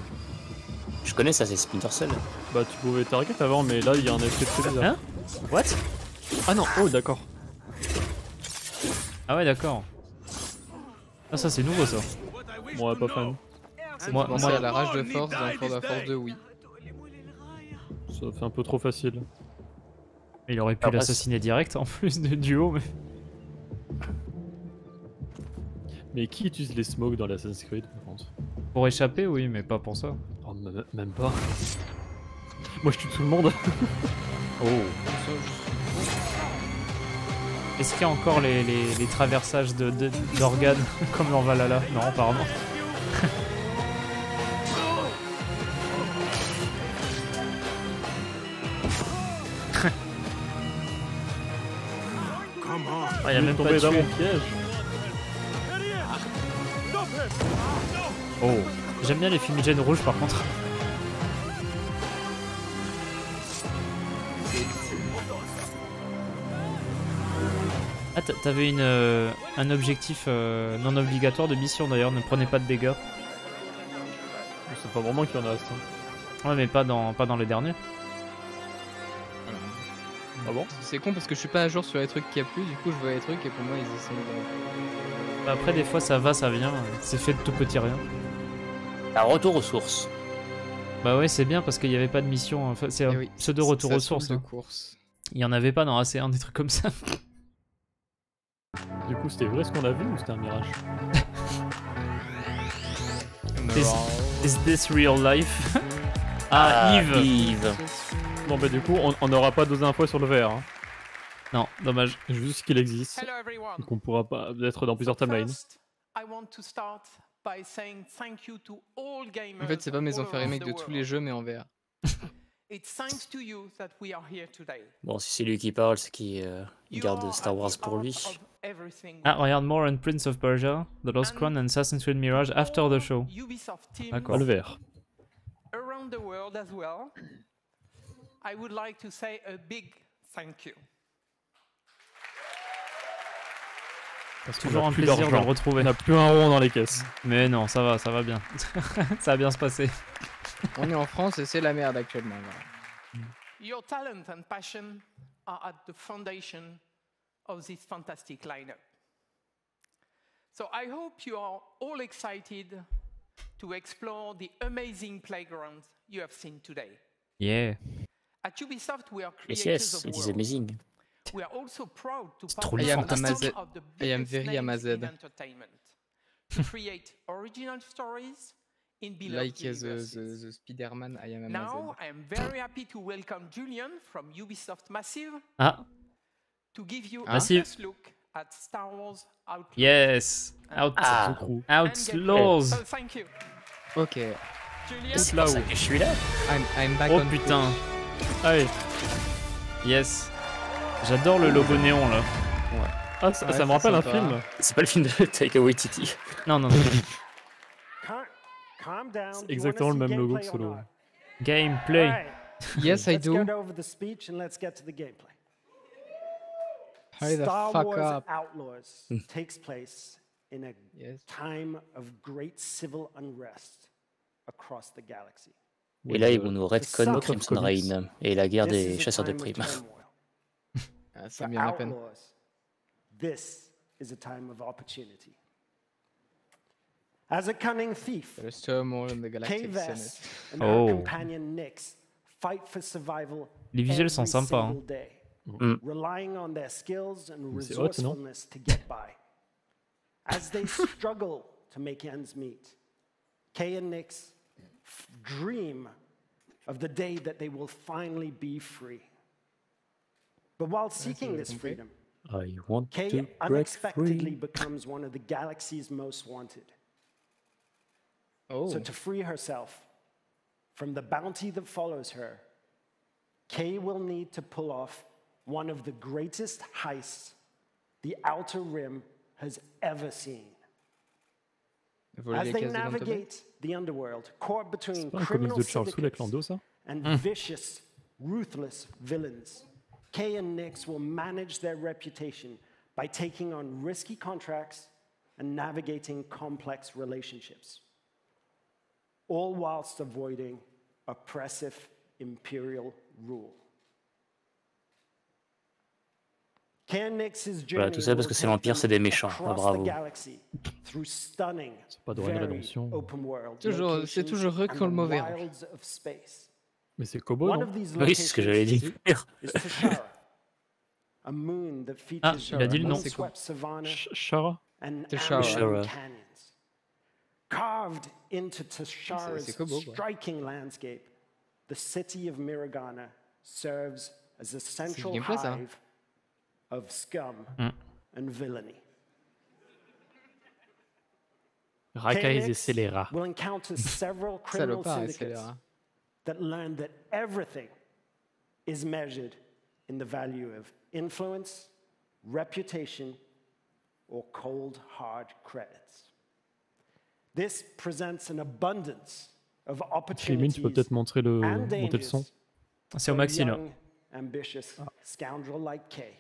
Je connais ça, c'est Splinter Cell. Bah tu pouvais target avant, mais là il y a un effet très bizarre. Hein? What? Ah non, oh d'accord. Ah ouais, d'accord. Ah, ça c'est nouveau ça. Moi pas fan. Moi à la rage de force dans For the Force 2, oui. Ça fait un peu trop facile. Il aurait pu l'assassiner direct en plus de duo, mais... Mais qui utilise les smokes dans l'Assassin's Creed par contre? Pour échapper, oui, mais pas pour ça. Oh, même pas. Moi je tue tout le monde. Oh. Est-ce qu'il y a encore les traversages d'organes comme dans Valhalla? Non, apparemment. Ah, il a même pas dans tué. mon piège. Oh, j'aime bien les fumigènes rouges par contre. Ah, t'avais un objectif non obligatoire de mission d'ailleurs, ne prenez pas de dégâts. C'est pas vraiment qu'il y en a ça. Ouais, mais pas dans les derniers. Ah bon? C'est con parce que je suis pas à jour sur les trucs qu'il y a plus, du coup je vois les trucs et pour moi ils essaient de... Après des fois ça va, ça vient, c'est fait de tout petit rien. Un retour aux sources. Bah ouais, c'est bien parce qu'il n'y avait pas de mission, enfin, c'est un pseudo retour aux sources. De course. Il y en avait pas dans AC1 des trucs comme ça. Du coup c'était vrai ce qu'on a vu ou c'était un mirage? Is this real life? Ah, Yves. Bon bah du coup on n'aura pas 2 infos sur le VR. Hein. Non, dommage. Juste qu'il existe. Donc on pourra pas être dans plusieurs timelines. En fait c'est pas mais ils ont fait remake de tous les jeux mais en VR. Bon, si c'est lui qui parle, c'est qu'il garde Star Wars pour lui. Ah, regarde, more on Prince of Persia, The Lost Crown and Assassin's Creed Mirage after the show. D'accord. Le vert. Around the world as well, I would like to say a big thank you. C'est toujours un plaisir de le retrouver. On n'a plus un rond dans les caisses. Mais non, ça va bien. Ça va bien se passer. On est en France et c'est la merde actuellement. Your talent and passion are at the foundation of this fantastic lineup. So I hope you are all excited to explore the amazing playgrounds you have seen today. Yeah. At Ubisoft, we are Yes, creators of it is worlds. amazing. We are also proud to trop partner le with fantastique. some of the I am biggest very names amazed. in entertainment to create original stories in beloved Like universes. the Spider-Man, I am Now, I am very happy to welcome Julian from Ubisoft Massive Ah. to give you Massive. a first look at Star Wars Outlaws. Yes. Outlaws. So thank you. Ok. Julian, C'est pour ça que je suis là. I'm back Oh on putain. Twitch. Allez. Yes. J'adore le logo néon là. Ouais. Ah, ça, Ouais, ça me c'est rappelle un sympa. film. C'est pas le film de Taika Waititi. Non, non. Calm down. C'est exactement le même logo que ce logo. Gameplay. Yes, I Let's do. get over the speech and let's get to the gameplay. Hurry the Star fuck Wars up. Outlaws takes place in a time of great civil unrest across the galaxy. Et là, ils vont nous retcon Crimson Reign et la guerre des chasseurs de primes. Ah, ça me vient à peine. Outlaws, this is a time of opportunity. As a cunning thief, There's turmoil in the Galactic K-Vess Senate. and her companion Nyx fight for survival Les visuels sont every sympas. single day, relying on their skills and C'est hot, non? resourcefulness to get by. As they struggle to make ends meet, Kay and Nyx dream of the day that they will finally be free. But while seeking this freedom, I want Kay to break unexpectedly free. becomes one of the galaxy's most wanted. Oh. So to free herself from the bounty that follows her, Kay will need to pull off one of the greatest heists the Outer Rim has ever seen. Voler As les they caisses de Lantobé. navigate the underworld, caught between C'est pas un comics criminal de Charles Soule avec syndicates Lando, ça? and vicious, ruthless villains, Kay and Nyx will manage their reputation by taking on risky contracts and navigating complex relationships, all whilst avoiding oppressive imperial rule. Kay and Nyx's Voilà, tout ça parce que c'est l'Empire, c'est des méchants. Ah, bravo. C'est pas de rédemption. C'est toujours eux qui ont le mauvais rang. Mais c'est Kobo, non? Oui, c'est ce que j'allais dire. Ah, il a dit le nom. Shara? Shara. Carved into Tashara's c'est Kobo, quoi. striking landscape, the city of Miragana serves as a central gameplay, ça. hive of scum and villainy. Racailles et K-Nix scélérats. will encounter several criminal Salopard et syndicates scélérat. that learn that everything is measured in the value of influence, reputation, or cold, hard credits. This presents an abundance of Clémine, opportunities tu peux peut-être montrer le and monter le son. dangers C'est au for a maxi là. young, ambitious scoundrel like Kay.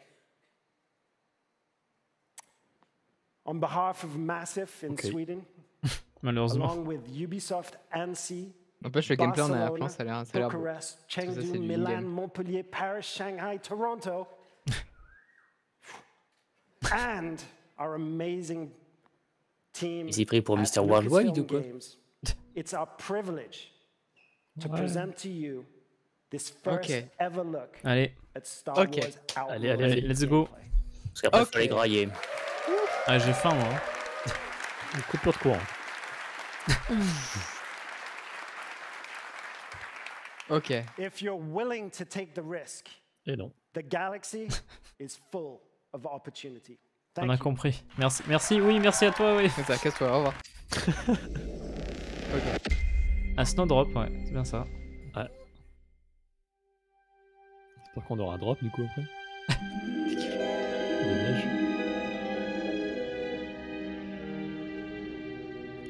On behalf of Massive in Okay. Sweden, Malheureusement. along with Ubisoft, Annecy, N'empêche, le gameplay en arrière-plan, Barcelona, ça a l'air beau. Bucharest, Tout ça, Chengdu, c'est du Milan, in-game. Montpellier, Paris, Shanghai, Toronto, and our amazing team Ils y pris pour at Mr. Worldwide Lucasfilm ou quoi? Games. It's our privilege to Ouais. present to you this first Ok. ever look Allez, at Star Ok. Wars Outlaws Allez, let's go. gameplay. Parce qu'après, il Ok. fallait grailler. Ah, j'ai faim moi. Une coupure de courant. Ok. If you're willing to take the risk, Et non. the galaxy is full of opportunity. On Thank a you. compris. Merci, merci, oui, merci à toi, oui. C'est ça, casse-toi, au revoir. Ok. Un Snowdrop, ouais, c'est bien ça. J'espère qu'on aura un drop du coup après. De neige.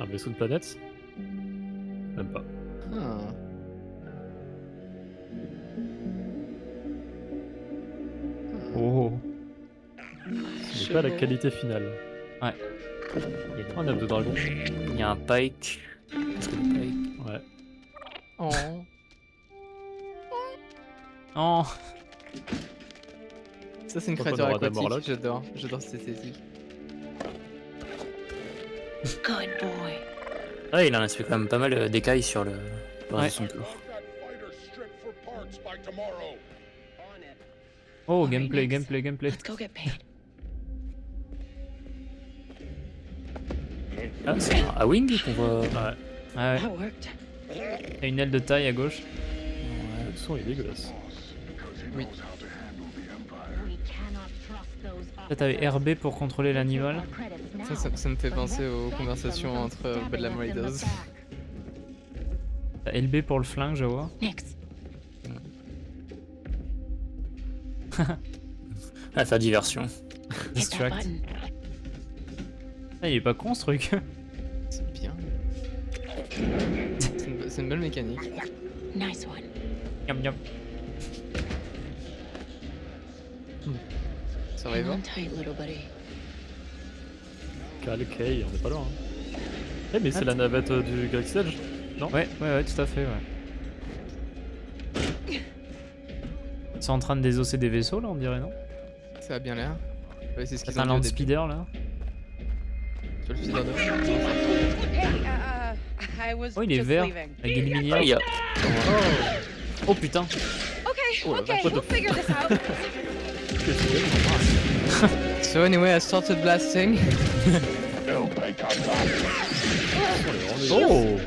Un vaisseau de planète? Même pas. Oh. Ce n'est pas la qualité finale. Ouais. Il y a un œuf de dragon. Il y a un pike. Est-ce que le pike? Ouais. Oh. Oh. Ça c'est une créature aquatique, j'adore cette esthétique. Good boy. Ah, il en a fait quand même pas mal d'écailles sur le reste de son tour. Oh, gameplay. Let's go get paid. Ah, c'est un wing qu'on voit. Ouais. Ah ouais. Il y a une aile de taille à gauche. Ouais, le son est dégueulasse. Oui. Là t'avais RB pour contrôler l'animal. Ça me fait penser aux conversations entre Bedlam Raiders. T'as LB pour le flingue, je vois. À faire diversion. Distract. Ah, il est pas con ce truc. C'est bien. C'est une belle mécanique. Nice one. Yum yum. Survivor. Calcay, on est pas loin. Hein. Eh mais c'est la navette du Galaxy Edge, non? Ouais, tout à fait, ouais. Ils sont en train de désosser des vaisseaux là, on dirait, non? Ça a bien l'air. Ouais, c'est ce qu'ils ont un land speeder là. Sur le speeder de... Oh, il est vert avec des lumières. Oh putain. We'll figure this out. So anyway, I started blasting. Oh.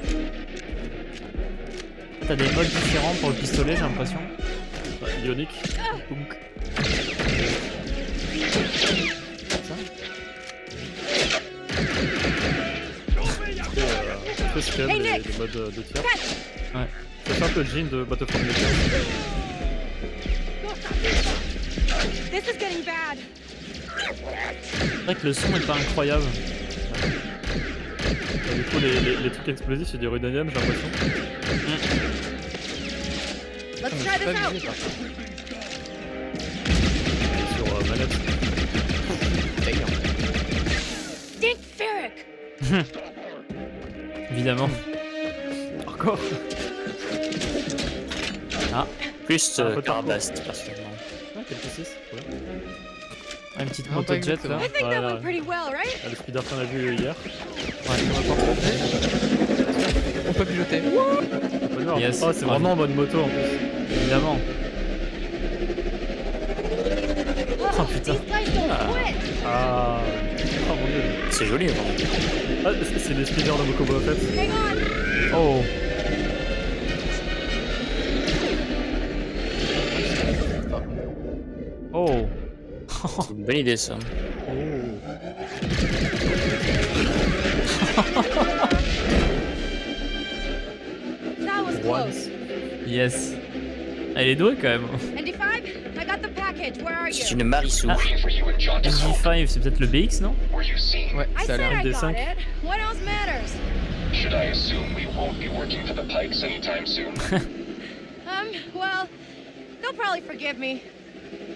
T'as des modes différents pour le pistolet, j'ai l'impression. Ionique. Donc. Après, c'est quand même les modes de tir. Ouais. C'est un peu le jean de Battlefront 2015. This is getting bad. C'est vrai que le son est pas incroyable. Du coup, les trucs explosifs, c'est des rudonium, j'ai l'impression. Let's try this out. Sur manette. Dick Ferric. Évidemment. Encore. Ah. Plus Carbast, personnellement. Ah, quelque 6. Ouais. Une petite moto-jet là. I think that went pretty well, right? Le speeder qu'on a vu hier. Ouais, on peut piloter. Yes. Oh, c'est vraiment en mode moto en plus. Évidemment. Oh putain. Ah. Oh mon dieu. C'est joli, vraiment. Ah, c'est les speeders de Bokobo en fait. Oh. Oh. C'est une bonne idée ça. That was close. Yes. Elle est douée quand même. ND5, I got the package. Where are you? C'est une Marissou. ND5, c'est peut-être le BX, non? Ouais, ça a l'air I ND5. got it. What else matters? Should I assume we won't be working for the Pikes anytime soon? Well, they'll probably forgive me.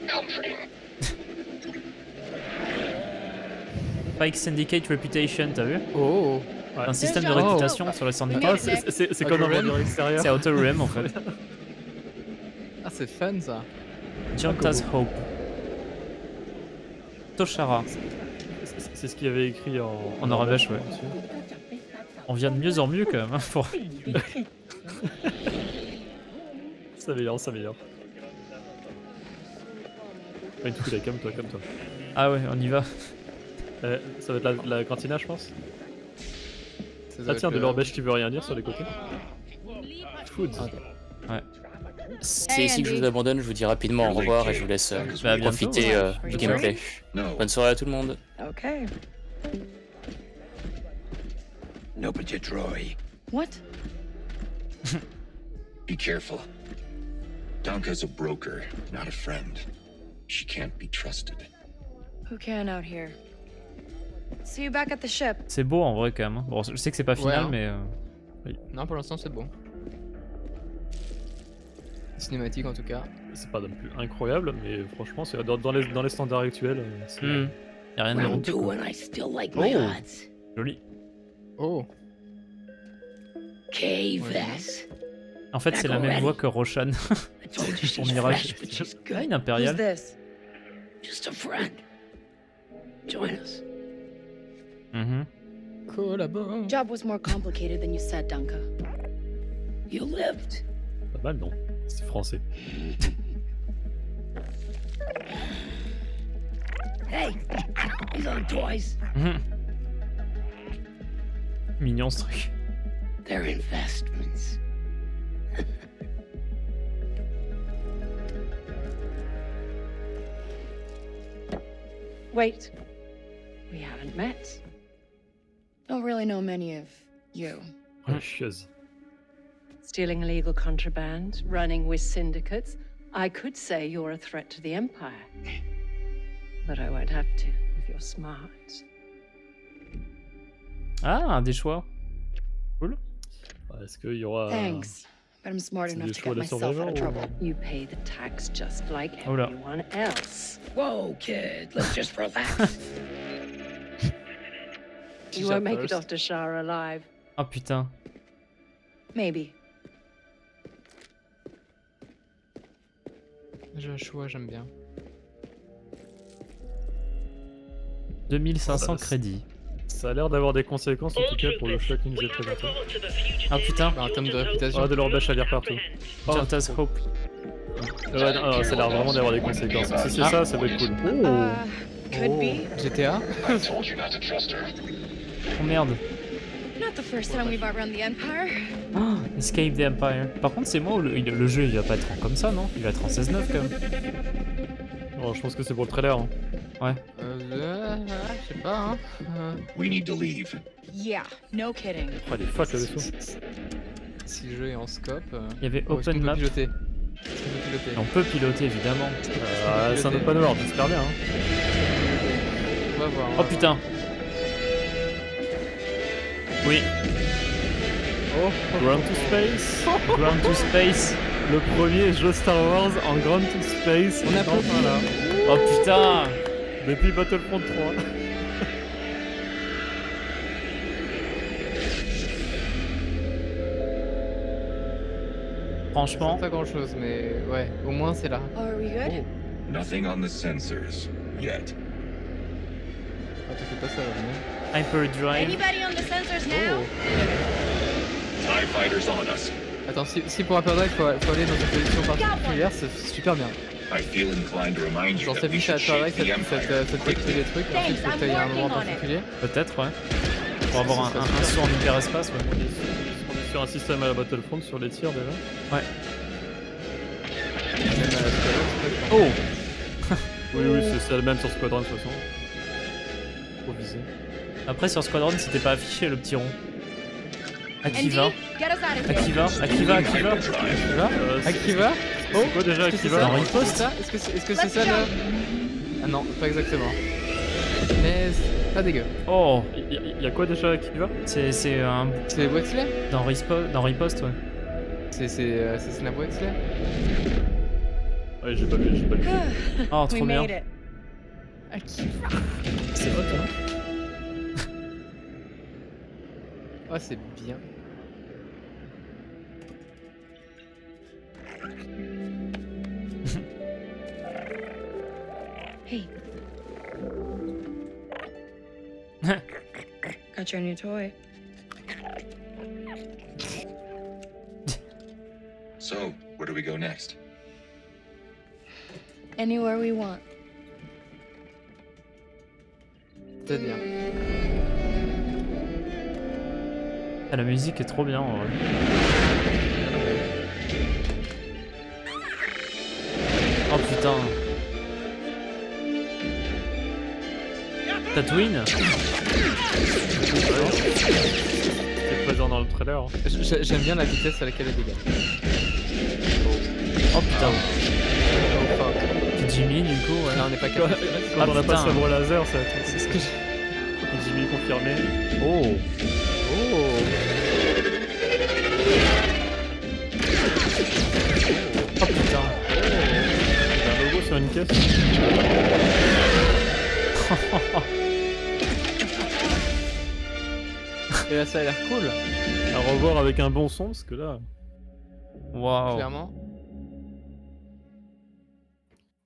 Comforting. Pike Syndicate Reputation, t'as vu? Oh. Ouais. Un système de réputation sur le syndicat. C'est comme dans le extérieur. C'est Outer Rim en fait. Ah, c'est fun ça. Junta's Hope. Toshara. C'est ce qu'il avait écrit en Norvège, ouais. On vient de mieux en mieux quand même. Hein, pour... Ça s'améliore. Une fouille la cam, toi. Ah ouais, on y va. Ça va être la cantina, je pense. Ah tiens, de l'orbèche qui veut rien dire sur les côtés. Food. Ouais. C'est ici que je vous abandonne, je vous dis rapidement au revoir et je vous laisse profiter du gameplay. Bonne soirée à tout le monde. Ok. No, but you're Troy. What? Be careful. Danka's a broker, not a friend. She can't be trusted. Who can out here? See you back at the ship. C'est beau en vrai quand même. Bon, je sais que c'est pas final, hein. mais. Oui. Non, pour l'instant c'est beau. Cinématique en tout cas. C'est pas non plus incroyable, mais franchement, c'est dans les standards actuels. Y'a rien de honteux. Oh, Joli. Oh. En fait, c'est la même voix que Roshan pour Mirage. Une impériale. Just a friend. Join us. Collabore. Job was more complicated than you said, Danka. You lived. Pas mal, non? C'est français. Hey, these aren't toys. Mignon ce truc. They're investments. Wait. We haven't met. Don't really know many of you. Chaise. Stealing illegal contraband, running with syndicates. I could say you're a threat to the Empire. But I won't have to if you're smart. Ah, des choix. Cool. Est-ce qu'il y aura... Thanks. But I'm smart enough to get myself out of trouble. You pay the tax just like everyone else. Whoa, kid, let's just relax. You won't make it off to Shara alive. Oh putain. Maybe. J'ai un choix, j'aime bien. 2500 crédits. Ça a l'air d'avoir des conséquences en tout cas pour le choix qui nous est présenté. Ah putain. En termes de réputation. Ah, de leur bêche à lire partout. Chantas Hope. Ouais, non, ça a l'air vraiment d'avoir des conséquences. Si c'est ça, ça va être cool. Could be. GTA. Oh merde. Not the first time we've outrun the Empire. Oh, Escape the Empire. Par contre, c'est moi où le jeu il va pas être comme ça, non? Il va être en 16-9 quand même. Oh, je pense que c'est pour le trailer. Hein. Ouais. Je sais pas, hein. We need to leave. Yeah, no kidding. Oh, il est fat le vaisseau. Si le jeu est en scope. Il y avait Open Map. On peut piloter évidemment. C'est un open world, j'espère bien. Hein. On va voir. Oh putain. Oui. Oh, Ground to Space. Ground to Space. Le premier jeu Star Wars en Ground to Space. On a enfin là. Oh putain. Depuis Battlefront 3. Franchement. Pas grand chose, mais ouais, au moins c'est là. Are we good? Nothing on the sensors yet. Ah, tu fais pas ça là, Hyperdrive. Anybody on the sensors now? TIE fighters on us. Attends, si pour Hyperdrive faut aller dans une position particulière, c'est super bien. I feel inclined to remind you Genre that t'as we vu chez should Hyperdrive, ça te décrit des trucs, ensuite faut que t'ailles à un endroit en particulier. Peut-être, ouais. Pour avoir un saut en hyperespace, ouais. On est sur un système à la Battlefront sur les tirs déjà. Ouais. Même à la Squadron, Oh. Oui, c'est le même sur Squadron de toute façon. Faut viser. Après sur Squadron, c'était pas affiché le petit rond. Akiva. Andy, get us out of here. Akiva. Akiva. Oh, c'est quoi déjà Akiva? Dans Riposte. Est-ce que c'est ça là? Ah non, pas exactement. Mais pas dégueu. Oh. Il y a quoi déjà Akiva? C'est un... C'est Wexley? Dans Riposte, ouais. C'est Snap Wexley? Ouais, j'ai pas vu. Oh, trop bien. Akiva. C'est hot, hein. Oh, c'est bien. Hey. Got your new toy. So, where do we go next? Anywhere we want. C'est-à-dire. Ah, la musique est trop bien en vrai. Oh putain. Tatooine. C'est présent dans le trailer. J'aime bien la vitesse à laquelle elle dégage. Oh Oh putain. Jimmy du coup, ouais. Non, on n'est pas capable. Quand on n'a pas de sabre laser, ça. C'est ce que j'ai. Jimmy confirmé. Oh. Oh. Oh putain. Il y a un logo sur une caisse. Et là, ça a l'air cool. À revoir avec un bon son, parce que là. Waouh. Clairement.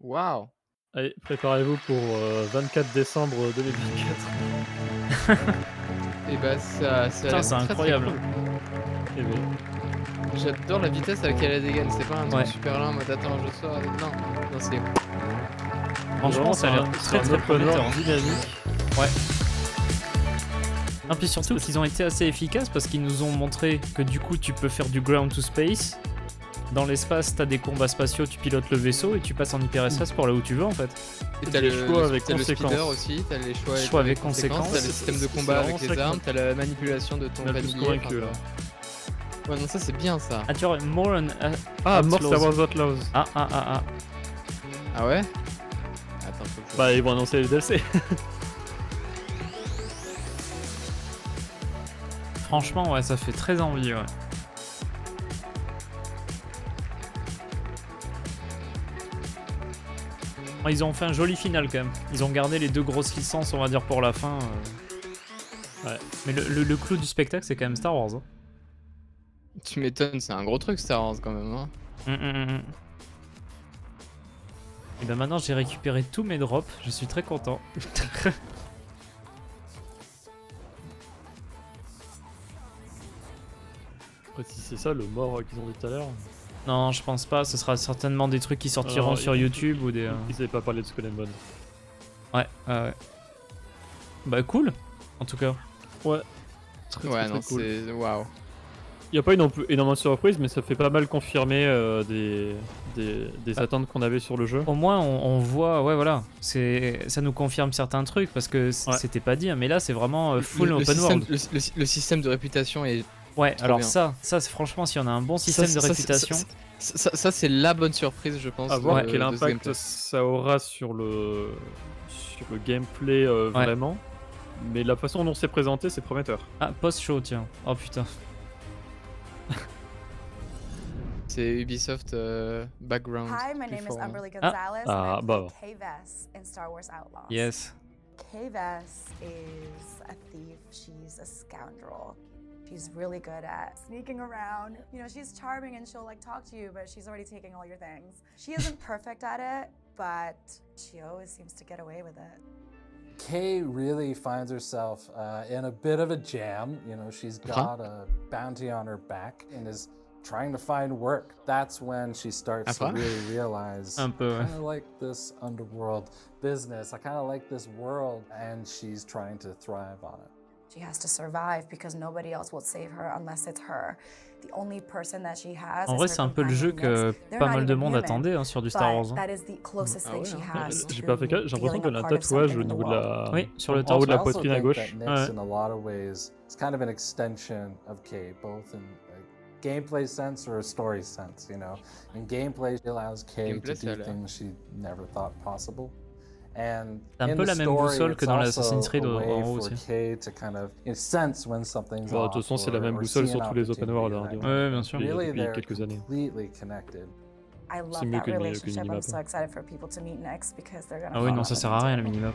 Waouh. Allez, préparez-vous pour 24 décembre 2024. Et bah, ça putain, c'est incroyable. Et ben. J'adore la vitesse avec laquelle elle dégaine. C'est pas un truc super lent en mode attends, je sors. Non, c'est. Franchement, ça a l'air très prometteur. Dynamique. Ouais. Et puis surtout qu'ils ont été assez efficaces parce qu'ils nous ont montré que du coup tu peux faire du ground to space. Dans l'espace, t'as des combats spatiaux, tu pilotes le vaisseau et tu passes en hyperespace pour là où tu veux en fait. Et t'as le choix avec conséquences. Le speeder aussi, t'as les choix avec conséquences. T'as le système de combat avec les armes, t'as la manipulation de ton familier. Là. Ouais, non, ça c'est bien ça. Ah, tu vois, more on. More Star Wars Outlaws. Ah ouais. Attends, bah, ils vont annoncer les DLC. Franchement, ouais, ça fait très envie, ouais. Ils ont fait un joli final quand même. Ils ont gardé les deux grosses licences, on va dire, pour la fin. Ouais. Mais le clou du spectacle, c'est quand même Star Wars. Hein. Tu m'étonnes, c'est un gros truc Star Wars quand même. Hein. Et ben maintenant, j'ai récupéré tous mes drops. Je suis très content. Après, si c'est ça le mort qu'ils ont dit tout à l'heure. Non, je pense pas. Ce sera certainement des trucs qui sortiront sur YouTube ou des. Ils avaient pas parlé de Skull and Bones. Ouais, ouais. Bah cool, en tout cas. Ouais. Très cool. C'est waouh. Il n'y a pas énormément de surprises, mais ça fait pas mal confirmer des attentes qu'on avait sur le jeu. Au moins, on voit, ouais, voilà. Ça nous confirme certains trucs parce que c'était pas dit, mais là, c'est vraiment full open world. Le système de réputation est. Ouais, alors bien. ça franchement, si on a un bon système de réputation. Ça c'est la bonne surprise, je pense. À voir quel impact ça aura sur le gameplay vraiment. Mais la façon dont c'est présenté, c'est prometteur. Ah, post-show, tiens. Oh putain. C'est Ubisoft background. Hi, my name is Amberly Gonzalez, and I play Kay-Vess in Star Wars Outlaws. Yes. Kay-Vess is a thief. She's a scoundrel. She's really good at sneaking around. You know, she's charming and she'll like talk to you, but she's already taking all your things. She isn't perfect at it, but she always seems to get away with it. Kay really finds herself in a bit of a jam. You know, she's got a bounty on her back and is trying to find work. That's when she starts to really realize, I kind of like this underworld business. I kind of like this world, and she's trying to thrive on it. She has to survive because nobody else will save her unless it's her. The only person that she has. En vrai, c'est un peu le jeu que pas mal de monde attendait sur du Star Wars. That is the closest thing she has. J'ai pas fait cas, j'ai l'impression qu'elle a un tatouage au niveau de la. Oui, sur le en haut de la poitrine à gauche. In a lot of ways, it's kind of an extension of Kay, both in a gameplay sense or a story sense. You know, in gameplay, she allows Kay to do things she never thought possible. And c'est un peu la même boussole que dans l'Assassin's Creed en haut aussi. De toute façon, c'est la même boussole sur tous les open world. Hein, ouais, bien sûr. Depuis quelques années. C'est mieux que le minimap. Ah oui, non, ça sert à rien le minimap.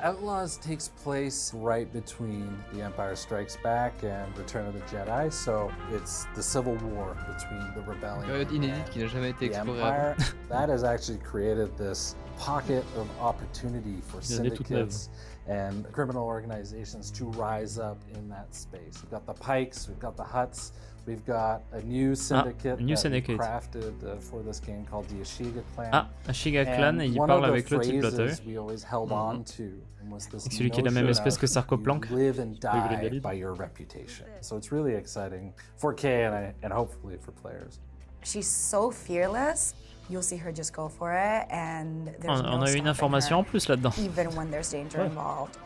Outlaws takes place right between The Empire Strikes Back and Return of the Jedi, so it's the civil war between the rebellion inédite qui n'a jamais été explorée. That has actually created this pocket of opportunity for syndicates and criminal organizations to rise up in that space. We've got the Pikes, we've got the Hutts, we've got a new syndicate crafted for this game called the Ashiga Clan. Ah, Ashiga Clan, et il parle avec le type Blatter. Celui qui est la même espèce que Sarcoplank. Live and die by your reputation. So it's really exciting for Kay and hopefully for players. She's so fearless. You'll see her just go for it, and there's on a eu une information en plus là-dedans. Even when there's danger involved,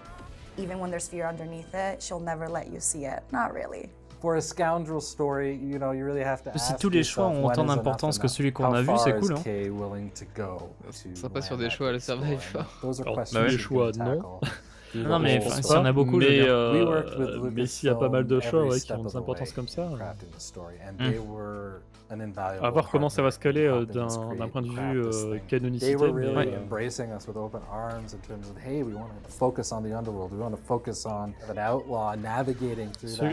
even when there's fear underneath it, she'll never let you see it. Not really. For a scoundrel story, you know, you really have to Si ask tous les choix ont autant d'importance que celui qu'on a vu, c'est cool. Ce sera pas sur des choix à la Survivor. Les choix, non. Non, mais s'il y en a beaucoup, mais s'il y a pas mal de choix qui ont des importances comme ça. À voir comment ça va se caler d'un point de vue canonicité.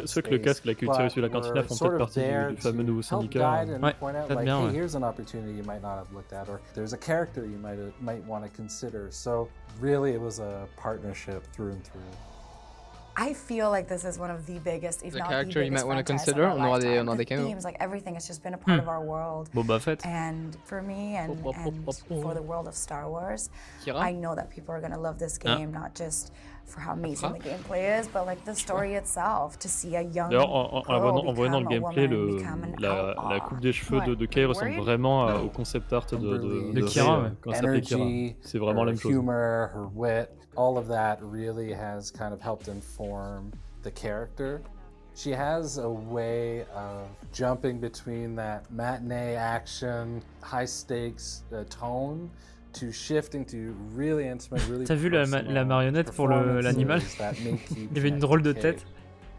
Ceux que le casque, la culture et la cantina font peut-être partie du fameux nouveau syndicat. Ouais, peut-être bien. Ouais. Really, it was a partnership through and through. I feel like this is one of the biggest, if not the character you biggest might want to franchise consider. of our lifetime. On aura des caméos. Themes, like everything, has just been a part of our world. Boba Fett. And for me, and for the world of Star Wars, I know that people are gonna love this game, not just for how amazing the gameplay is, but like the story itself. To see a young girl en voyant le gameplay, la coupe des cheveux de Kay ressemble vraiment au concept art de Kira. Quand ça s'appelait Kira. C'est vraiment la même chose. Humor, her wit, all of that really has kind of helped inform the character. She has a way of jumping between that matinee action, high stakes tone to shifting to really intimate, really. T'as vu la marionnette pour l'animal? Il y avait une drôle de tête.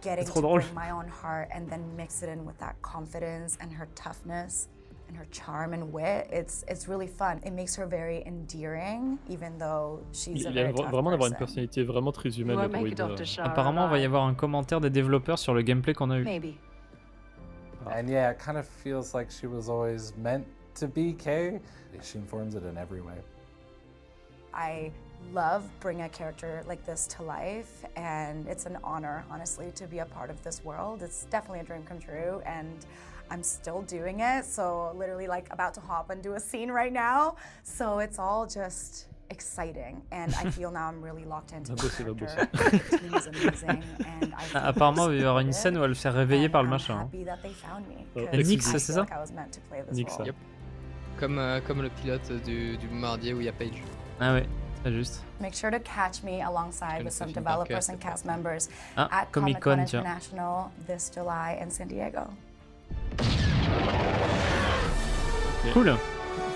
C'est trop drôle. My own heart and then mix it in with that confidence and her toughness and her charm and wit. It's really fun. It makes her very endearing, even though she's a very tough person. Vraiment d'avoir une personnalité vraiment très humaine. Apparemment, il va y avoir un commentaire des développeurs sur le gameplay qu'on a eu. Maybe. And yeah, it kind of feels like she was always meant to be Kay. She informs it in every way. I love bringing a character like this to life, and it's an honor, honestly, to be a part of this world. It's definitely a dream come true, and I'm still doing it. So literally like about to hop and do a scene right now. So it's all just exciting, and I feel now I'm really locked into the character. The team is amazing, and apparemment, il va y avoir une scène où elle se fait réveiller par le machin. Nyx, c'est ça? Nyx. Yep. Comme le pilote du Bombardier où il y a Paige. Ah ouais, très juste. Make sure to catch me alongside with some developers and cast members at Comic-Con International this July in San Diego. Cool.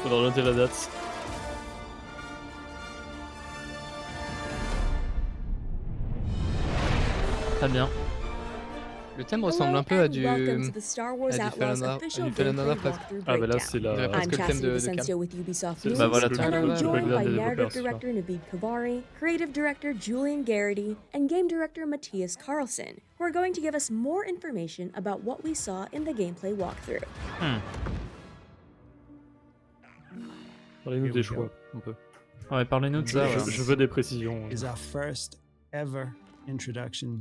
Faudra noter la date. Très bien. Le thème ressemble un peu à du Fallen Order presque. Ah bah là c'est presque le thème de Cam. Bah voilà, I'm joined by narrative director Naveed Kavari, creative director Julian Garrity, and game director Matthias Carlson, who are going to give us more information about what we saw in the gameplay walkthrough. Parlez-nous des choix, un peu. Ouais, parlez-nous de ça. Je veux des précisions.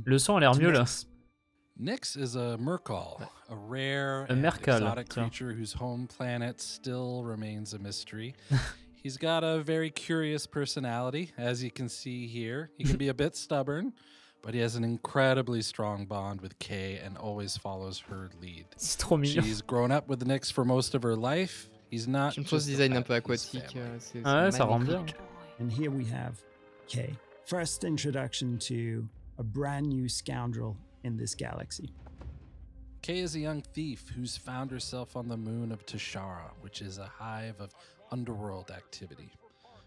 Le son a l'air mieux là. Nyx is a Merkal, a rare and exotic creature whose home planet still remains a mystery. He's got a very curious personality, as you can see here. He can be a bit stubborn, but he has an incredibly strong bond with Kay and always follows her lead. C'est trop mignon. She's grown up with Nyx for most of her life. He's not. J'aime trop ce design un peu aquatique. Ah ouais, ça rend bien. And here we have Kay. First introduction to a brand new scoundrel in this galaxy. Kay is a young thief who's found herself on the moon of Tashara, which is a hive of underworld activity.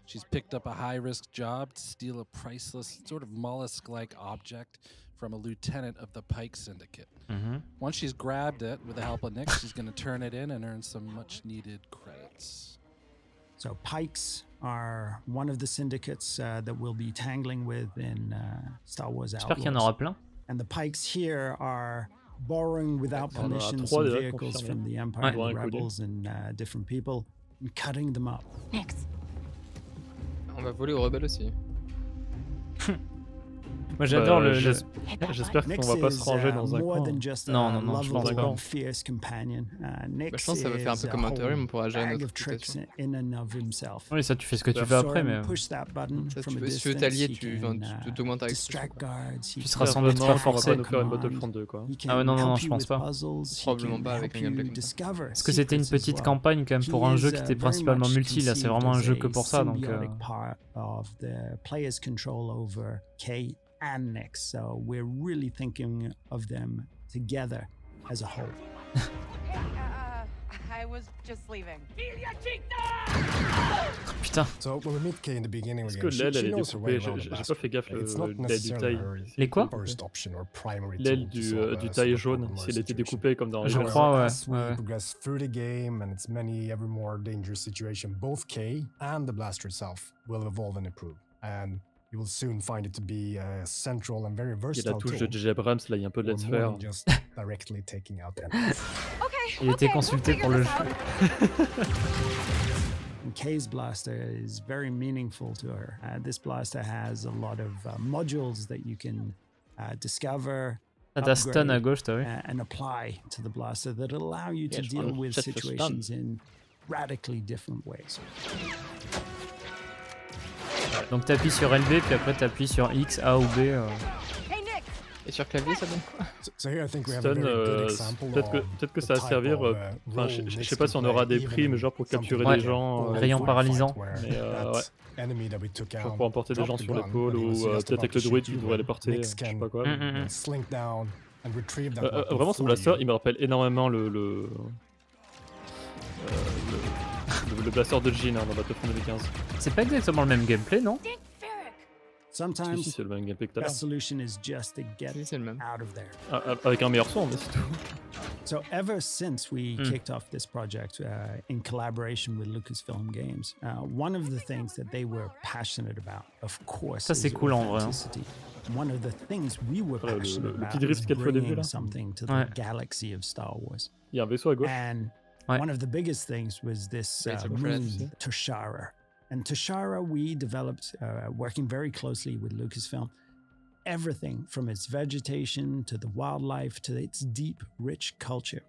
She's picked up a high-risk job to steal a priceless, sort of mollusk-like object from a lieutenant of the Pike Syndicate. Once she's grabbed it, with the help of Nyx, she's going to turn it in and earn some much-needed credits. So Pikes are one of the syndicates that we'll be tangling with in Star Wars Outlaws. J'espère qu'il y en aura plein. And the Pikes here are borrowing without permission some vehicles from the Empire and the Rebels and different people and cutting them up. Nyx. On va voler aux rebelles aussi. Moi j'adore le. J'espère qu'on va pas se ranger dans un coin. Non, je pense pas. Je pense que ça va faire un peu comme Interim, on pourra gérer notre réputation. Oui, ça tu fais ce que tu veux après, mais. Ça, si tu veux t'allier, tu augmentes ta réputation. Tu seras sans doute pas forcé. On va pas nous faire une Battlefront 2 quoi. Ah ouais, non, je pense pas. Probablement pas avec un gameplay comme ça. Parce que c'était une petite campagne quand même pour un jeu qui était principalement multi, là c'est vraiment un jeu que pour ça donc. And Nyx, so we're really thinking of them together as a whole. I was just leaving. Putain. So when we meet Kay in the beginning, est-ce que l'aile elle est découpée? J'ai pas fait gaffe l'aile du taille. Les quoi? L'aile du taille jaune, si elle était découpée comme dans Je crois, ouais. Progress through the game and its many ever more dangerous situations, both Kay and the blaster itself will evolve and improve. And you will soon find it to be a central and very versatile tool. Il y a la touche de J.J. Abrams, là il y a un peu de let's faire. Il était consulté pour le jeu. Kay's blaster is very meaningful to her. This blaster has a lot of modules that you can discover, t'as stun à gauche, t'as vu? And apply to the blaster that allow you to deal with situations in radically different ways. Donc t'appuies sur LB, puis après t'appuies sur X, A ou B. Et sur clavier, ça donne quoi? Stun, peut-être que ça va servir. Enfin, je sais pas si on aura des primes, genre pour capturer des gens. Rayon paralysant. Mais ouais. Pour emporter des gens sur l'épaule, ou peut-être avec le druide, tu devrais les porter. Je sais pas quoi. Vraiment, son blaster, il me rappelle énormément le blaster de Jin dans Battlefront 2015. C'est pas exactement le même gameplay, non? Sometimes c'est le même gameplay que tout à l'heure. The solution is just to get out of there. Avec un meilleur son, mais c'est tout. So ever since we kicked off this project in collaboration with Lucasfilm Games, one of the things that they were passionate about, of course, ça c'est cool en vrai. One of the things we were passionate about is bringing something to the galaxy of Star Wars. Il y a un vaisseau à gauche. And one of the biggest things was this moon, Toshara. And Toshara, we developed, working very closely with Lucasfilm, everything from its vegetation to the wildlife to its deep, rich culture,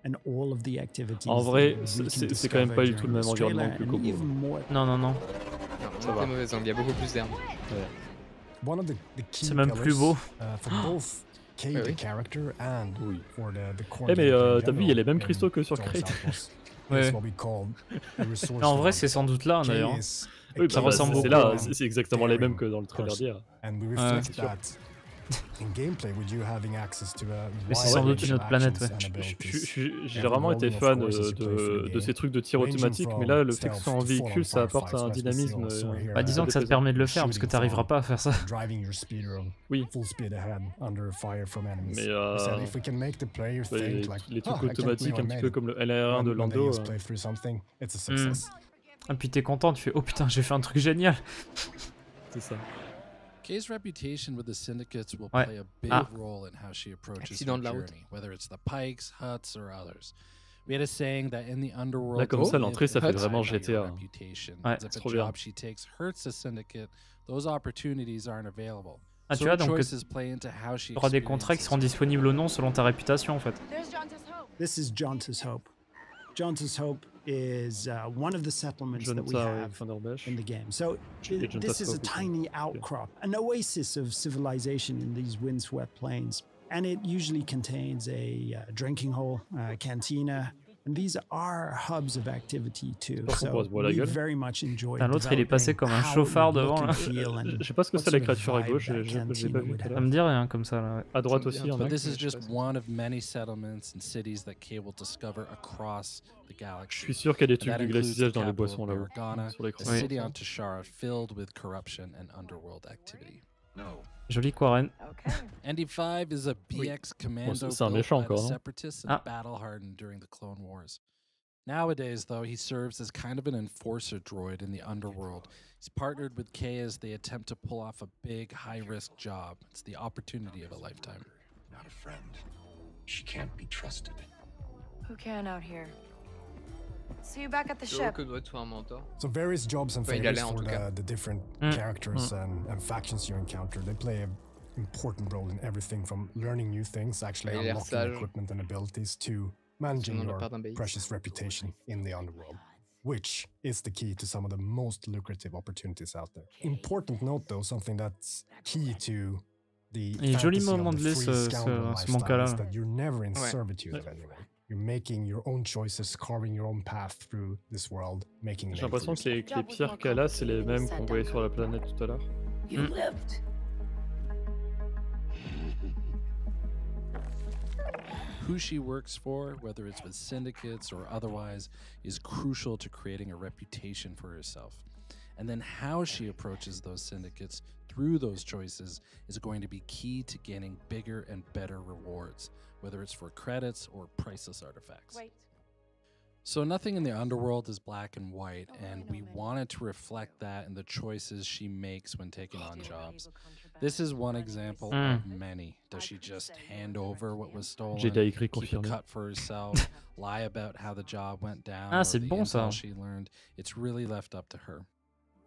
and all of the activities. En vrai, c'est quand même pas du tout le même environnement que Coco. Non. Ça va. Mauvais angle, il y a beaucoup plus d'herbe. C'est même plus beau. Kay, the character and for the core. Mais t'as vu, il y a les mêmes cristaux que sur Crate. Ouais. En vrai, c'est sans doute là d'ailleurs. Oui, ça ressemble beaucoup. C'est là, c'est exactement les mêmes que dans le trailer d'hier. Mais c'est sans doute une autre planète, ouais. J'ai vraiment été fan de ces trucs de tir automatique, mais là, le fait que ce soit en véhicule, ça apporte un dynamisme. Bah, disons que ça te permet de le faire, parce que t'arriveras pas à faire ça. Oui. Mais les trucs automatiques, un petit peu comme le LR1 de Lando. Et puis t'es content, tu fais oh putain, j'ai fait un truc génial. C'est ça. Kay's reputation with the syndicates will play a big role in how she approaches her journey, whether it's the Pikes, Hutts, or others. We had a saying that in the underworld, là, comme ça, l'entrée, ça fait vraiment GTA. Ouais, c'est trop bien. She takes hurts a syndicate, those opportunities aren't available. Ah, tu vois, donc tu auras des contrats qui seront disponibles ou non selon ta réputation, en fait. This is Jonta's Hope. Jonta's Hope is one of the settlements that we have in the game. So this is a tiny outcrop, an oasis of civilization in these windswept plains. And it usually contains a drinking hole, cantina, and these are hubs of activity too. So we very much enjoy. L'autre, il est passé comme un chauffard devant là. Je sais pas ce que c'est la créature à gauche, j'ai pas vu. Ça me dit rien comme ça là. À droite aussi, But this is just one of many settlements and cities that Kay will discover across the galaxy. Je suis sûr qu'il y a des trucs du glacissage dans les boissons là-haut. Sur l'écran. A city on Toshara filled with corruption and underworld activity. Joli Quarren. ND5 is a BX commando c'est un méchant encore, non? separatists and battle-hardened during the Clone Wars. Nowadays, though, he serves as kind of an enforcer droid in the underworld. He's partnered with Kay as they attempt to pull off a big, high-risk job. It's the opportunity of a lifetime. Not a friend. She can't be trusted. Who can out here? See you back at the ship. So various jobs and favors for the different characters and factions you encounter. They play an important role in everything from learning new things, actually unlocking equipment and abilities, to managing your precious reputation in the underworld, which is the key to some of the most lucrative opportunities out there. Important note though, something that's key to the fantasy of the free scoundrel lifestyle is that you're never in servitude of anyone. You're making your own choices, carving your own path through this world, making. J'ai l'impression que les pierres qu'elle a, c'est les mêmes qu'on voyait sur la planète tout à l'heure. who she works for, whether it's with syndicates or otherwise, is crucial to creating a reputation for herself. And then how she approaches those syndicates through those choices is going to be key to gaining bigger and better rewards, whether it's for credits or priceless artifacts. Wait. So nothing in the underworld is black and white, and we wanted to reflect that in the choices she makes when taking on jobs. This is one example of many. Does she just hand over what was stolen, keep a cut for herself, lie about how the job went down, or the intel she learned? It's really left up to her.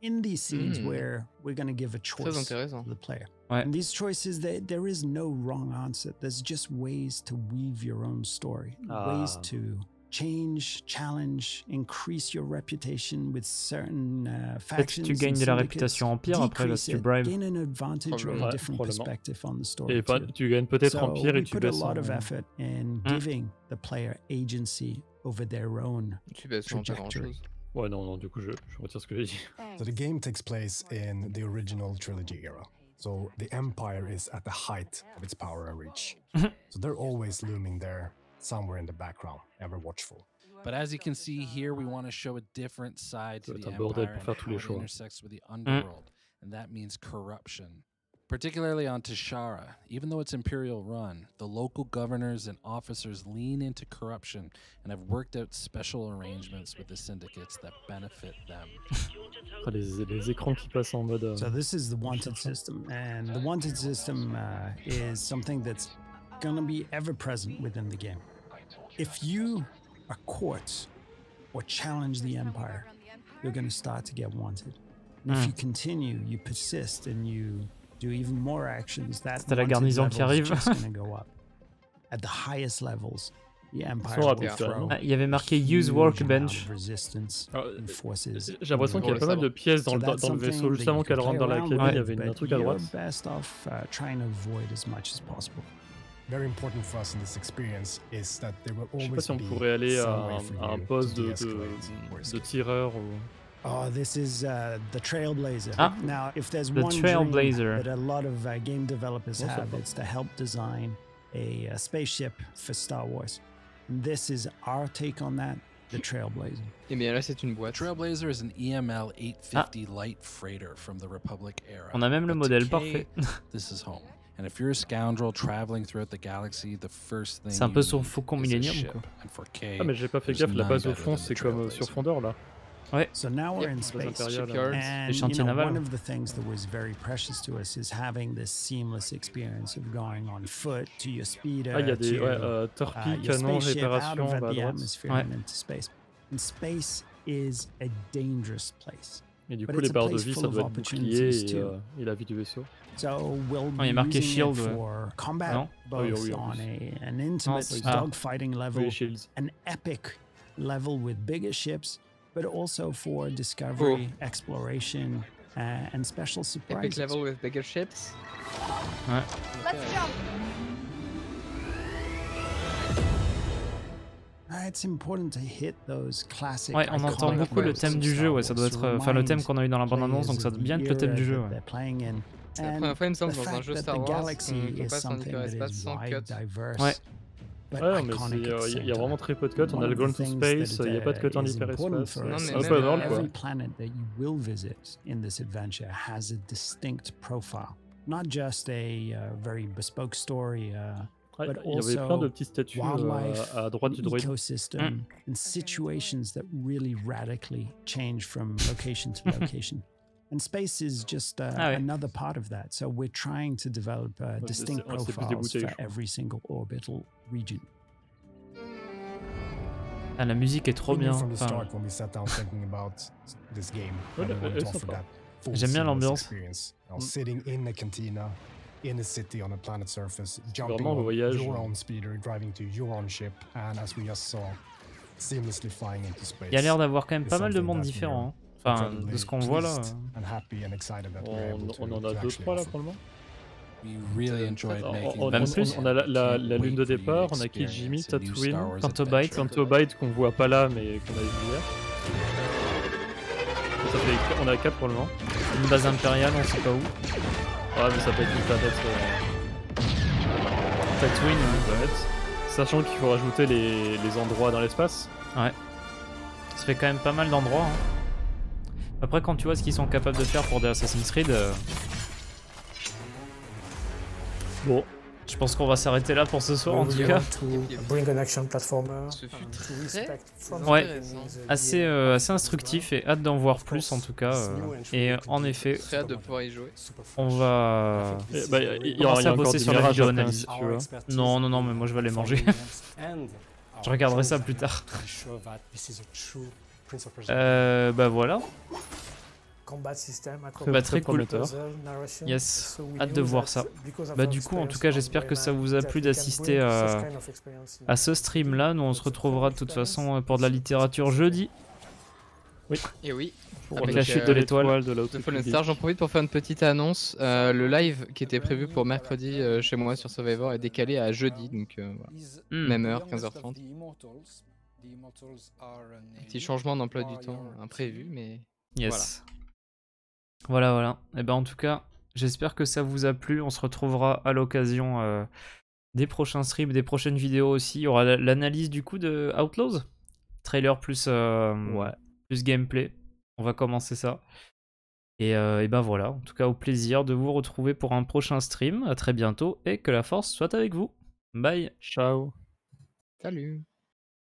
In these scenes where we're going to give a choice to the player. And these choices, there is no wrong answer. There's just ways to weave your own story, ways to change, challenge, increase your reputation with certain factions. Tu gagnes de la réputation Empire après parce que tu bribes. Gain an advantage or a different perspective on the story. Et tu gagnes peut-être Empire et tu put a lot of effort in giving the player agency over their own trajectory. Ouais, non, du coup, je retire ce que j'ai dit. So the game takes place in the original trilogy era. So the Empire is at the height of its power and reach. So they're always looming there, somewhere in the background, ever watchful. But as you can see here, we want to show a different side to the Empire and how it intersects with the underworld, and that means corruption. Particularly on Tashara, even though it's Imperial run, the local governors and officers lean into corruption and have worked out special arrangements with the syndicates that benefit them. Les écrans qui passent en mode... So this is the wanted system, and the wanted system is something that's gonna be ever present within the game. If you are caught or challenge the Empire, you're gonna start to get wanted. And if you continue, you persist, and you do even more actions, that la garnison qui arrive. Just gonna go up. At the highest levels, the Empire will throw. Il y avait marqué Use Workbench. J'ai l'impression qu'il y a pas mal de pièces dans le vaisseau. Juste avant qu'elle rentre dans la cabine, il y avait un truc à droite. Best off trying to avoid as much as possible. Very important for us in this experience is that there will Je sais pas always si on be pourrait aller à un poste de tireur ou... Oh, this is the Trailblazer. Now, if there's one Trailblazer that a lot of game developers have, it's to help design a spaceship for Star Wars. And this is our take on that, the Trailblazer. Et bien là, c'est une boîte. Trailblazer is an EML 850 light freighter from the Republic era. On a même le modèle parfait. This is home. And if you're a scoundrel traveling throughout the galaxy, the first thing c'est un peu son Faucon Millennium, quoi. Ah, mais j'ai pas fait gaffe, la base au fond, c'est comme sur fondeur, là. Ouais. So now we're in space, and one of the things that was very precious to us is having this seamless experience of going on foot to your speeder, il y a des your spaceship out of the atmosphere and into space. And space is a dangerous place. Et du coup, les barres de vie, ça doit être bouclier et la vie du vaisseau. So we'll be using it for combat, both on an intimate dogfighting level, an epic level with bigger ships, but also for discovery, exploration, and special surprises. Epic level with bigger ships. Ouais. Let's jump. It's important to hit those classic. Ouais, on entend beaucoup le thème du jeu, ouais, ça doit être, enfin le thème qu'on a eu dans la bande-annonce, donc ça doit bien être le thème du jeu. Ouais. C'est la première fois, il me semble, dans un jeu Star Wars, qu'on passe en hyperespace sans cut. Ouais. Ouais, mais il y a vraiment très peu de cuts. On a le Ground to Space, il n'y a pas de cut en hyperespace. Non, mais même every planet that you will visit in this adventure has a distinct profile, not just a very bespoke story, but also il y avait plein de petits statues à droite du droïde. Ecosystem and situations that really radically change from location to location. And space is just another part of that. So we're trying to develop distinct profiles for every single orbital region. Ah, la musique est trop bien. J'aime bien l'ambiance. Sitting in a cantina, in a city on a planet surface, jumping on your own speeder, driving to your own ship, and as we just saw, seamlessly flying into space. Il y a l'air d'avoir quand même pas mal de mondes différents. Hein. Enfin, de ce qu'on voit là. On en a 2-3 là pour le moment. Même plus. On a la lune de départ, on a Kijimi, Tatooine, Canto Bight qu'on voit pas là mais qu'on a vu hier. On a 4 pour le moment. Une base impériale, on sait pas où. Ouais, mais ça peut être une planète. Tatooine, ouais. Sachant qu'il faut rajouter les endroits dans l'espace. Ouais. Ça fait quand même pas mal d'endroits. Hein. Après, quand tu vois ce qu'ils sont capables de faire pour des Assassin's Creed... Bon, je pense qu'on va s'arrêter là pour ce soir en tout cas. Ouais, assez instructif et hâte d'en voir plus en tout cas. Et en effet, très hâte de pouvoir y jouer. On va y aura bosser sur la vidéo analyse. Non, mais moi je vais aller manger. Je regarderai ça plus tard. Bah voilà. Bah, très cool. Yes, hâte de voir ça. Bah du coup, en tout cas, j'espère que ça vous a plu d'assister à ce stream là. Nous on se retrouvera de toute façon pour de la littérature jeudi. Oui. Et oui. Avec la chute de l'étoile de Fallen Star. J'en profite pour faire une petite annonce. Le live qui était prévu pour mercredi chez moi sur Survivor est décalé à jeudi, donc voilà. Même heure, 15h30. Petit changement d'emploi du temps imprévu, mais yes. Voilà. Et ben en tout cas, j'espère que ça vous a plu. On se retrouvera à l'occasion des prochains streams, des prochaines vidéos aussi. Il y aura l'analyse du coup de Outlaws, trailer plus plus gameplay. On va commencer ça. Et ben voilà, en tout cas au plaisir de vous retrouver pour un prochain stream. À très bientôt et que la force soit avec vous. Bye. Ciao. Salut.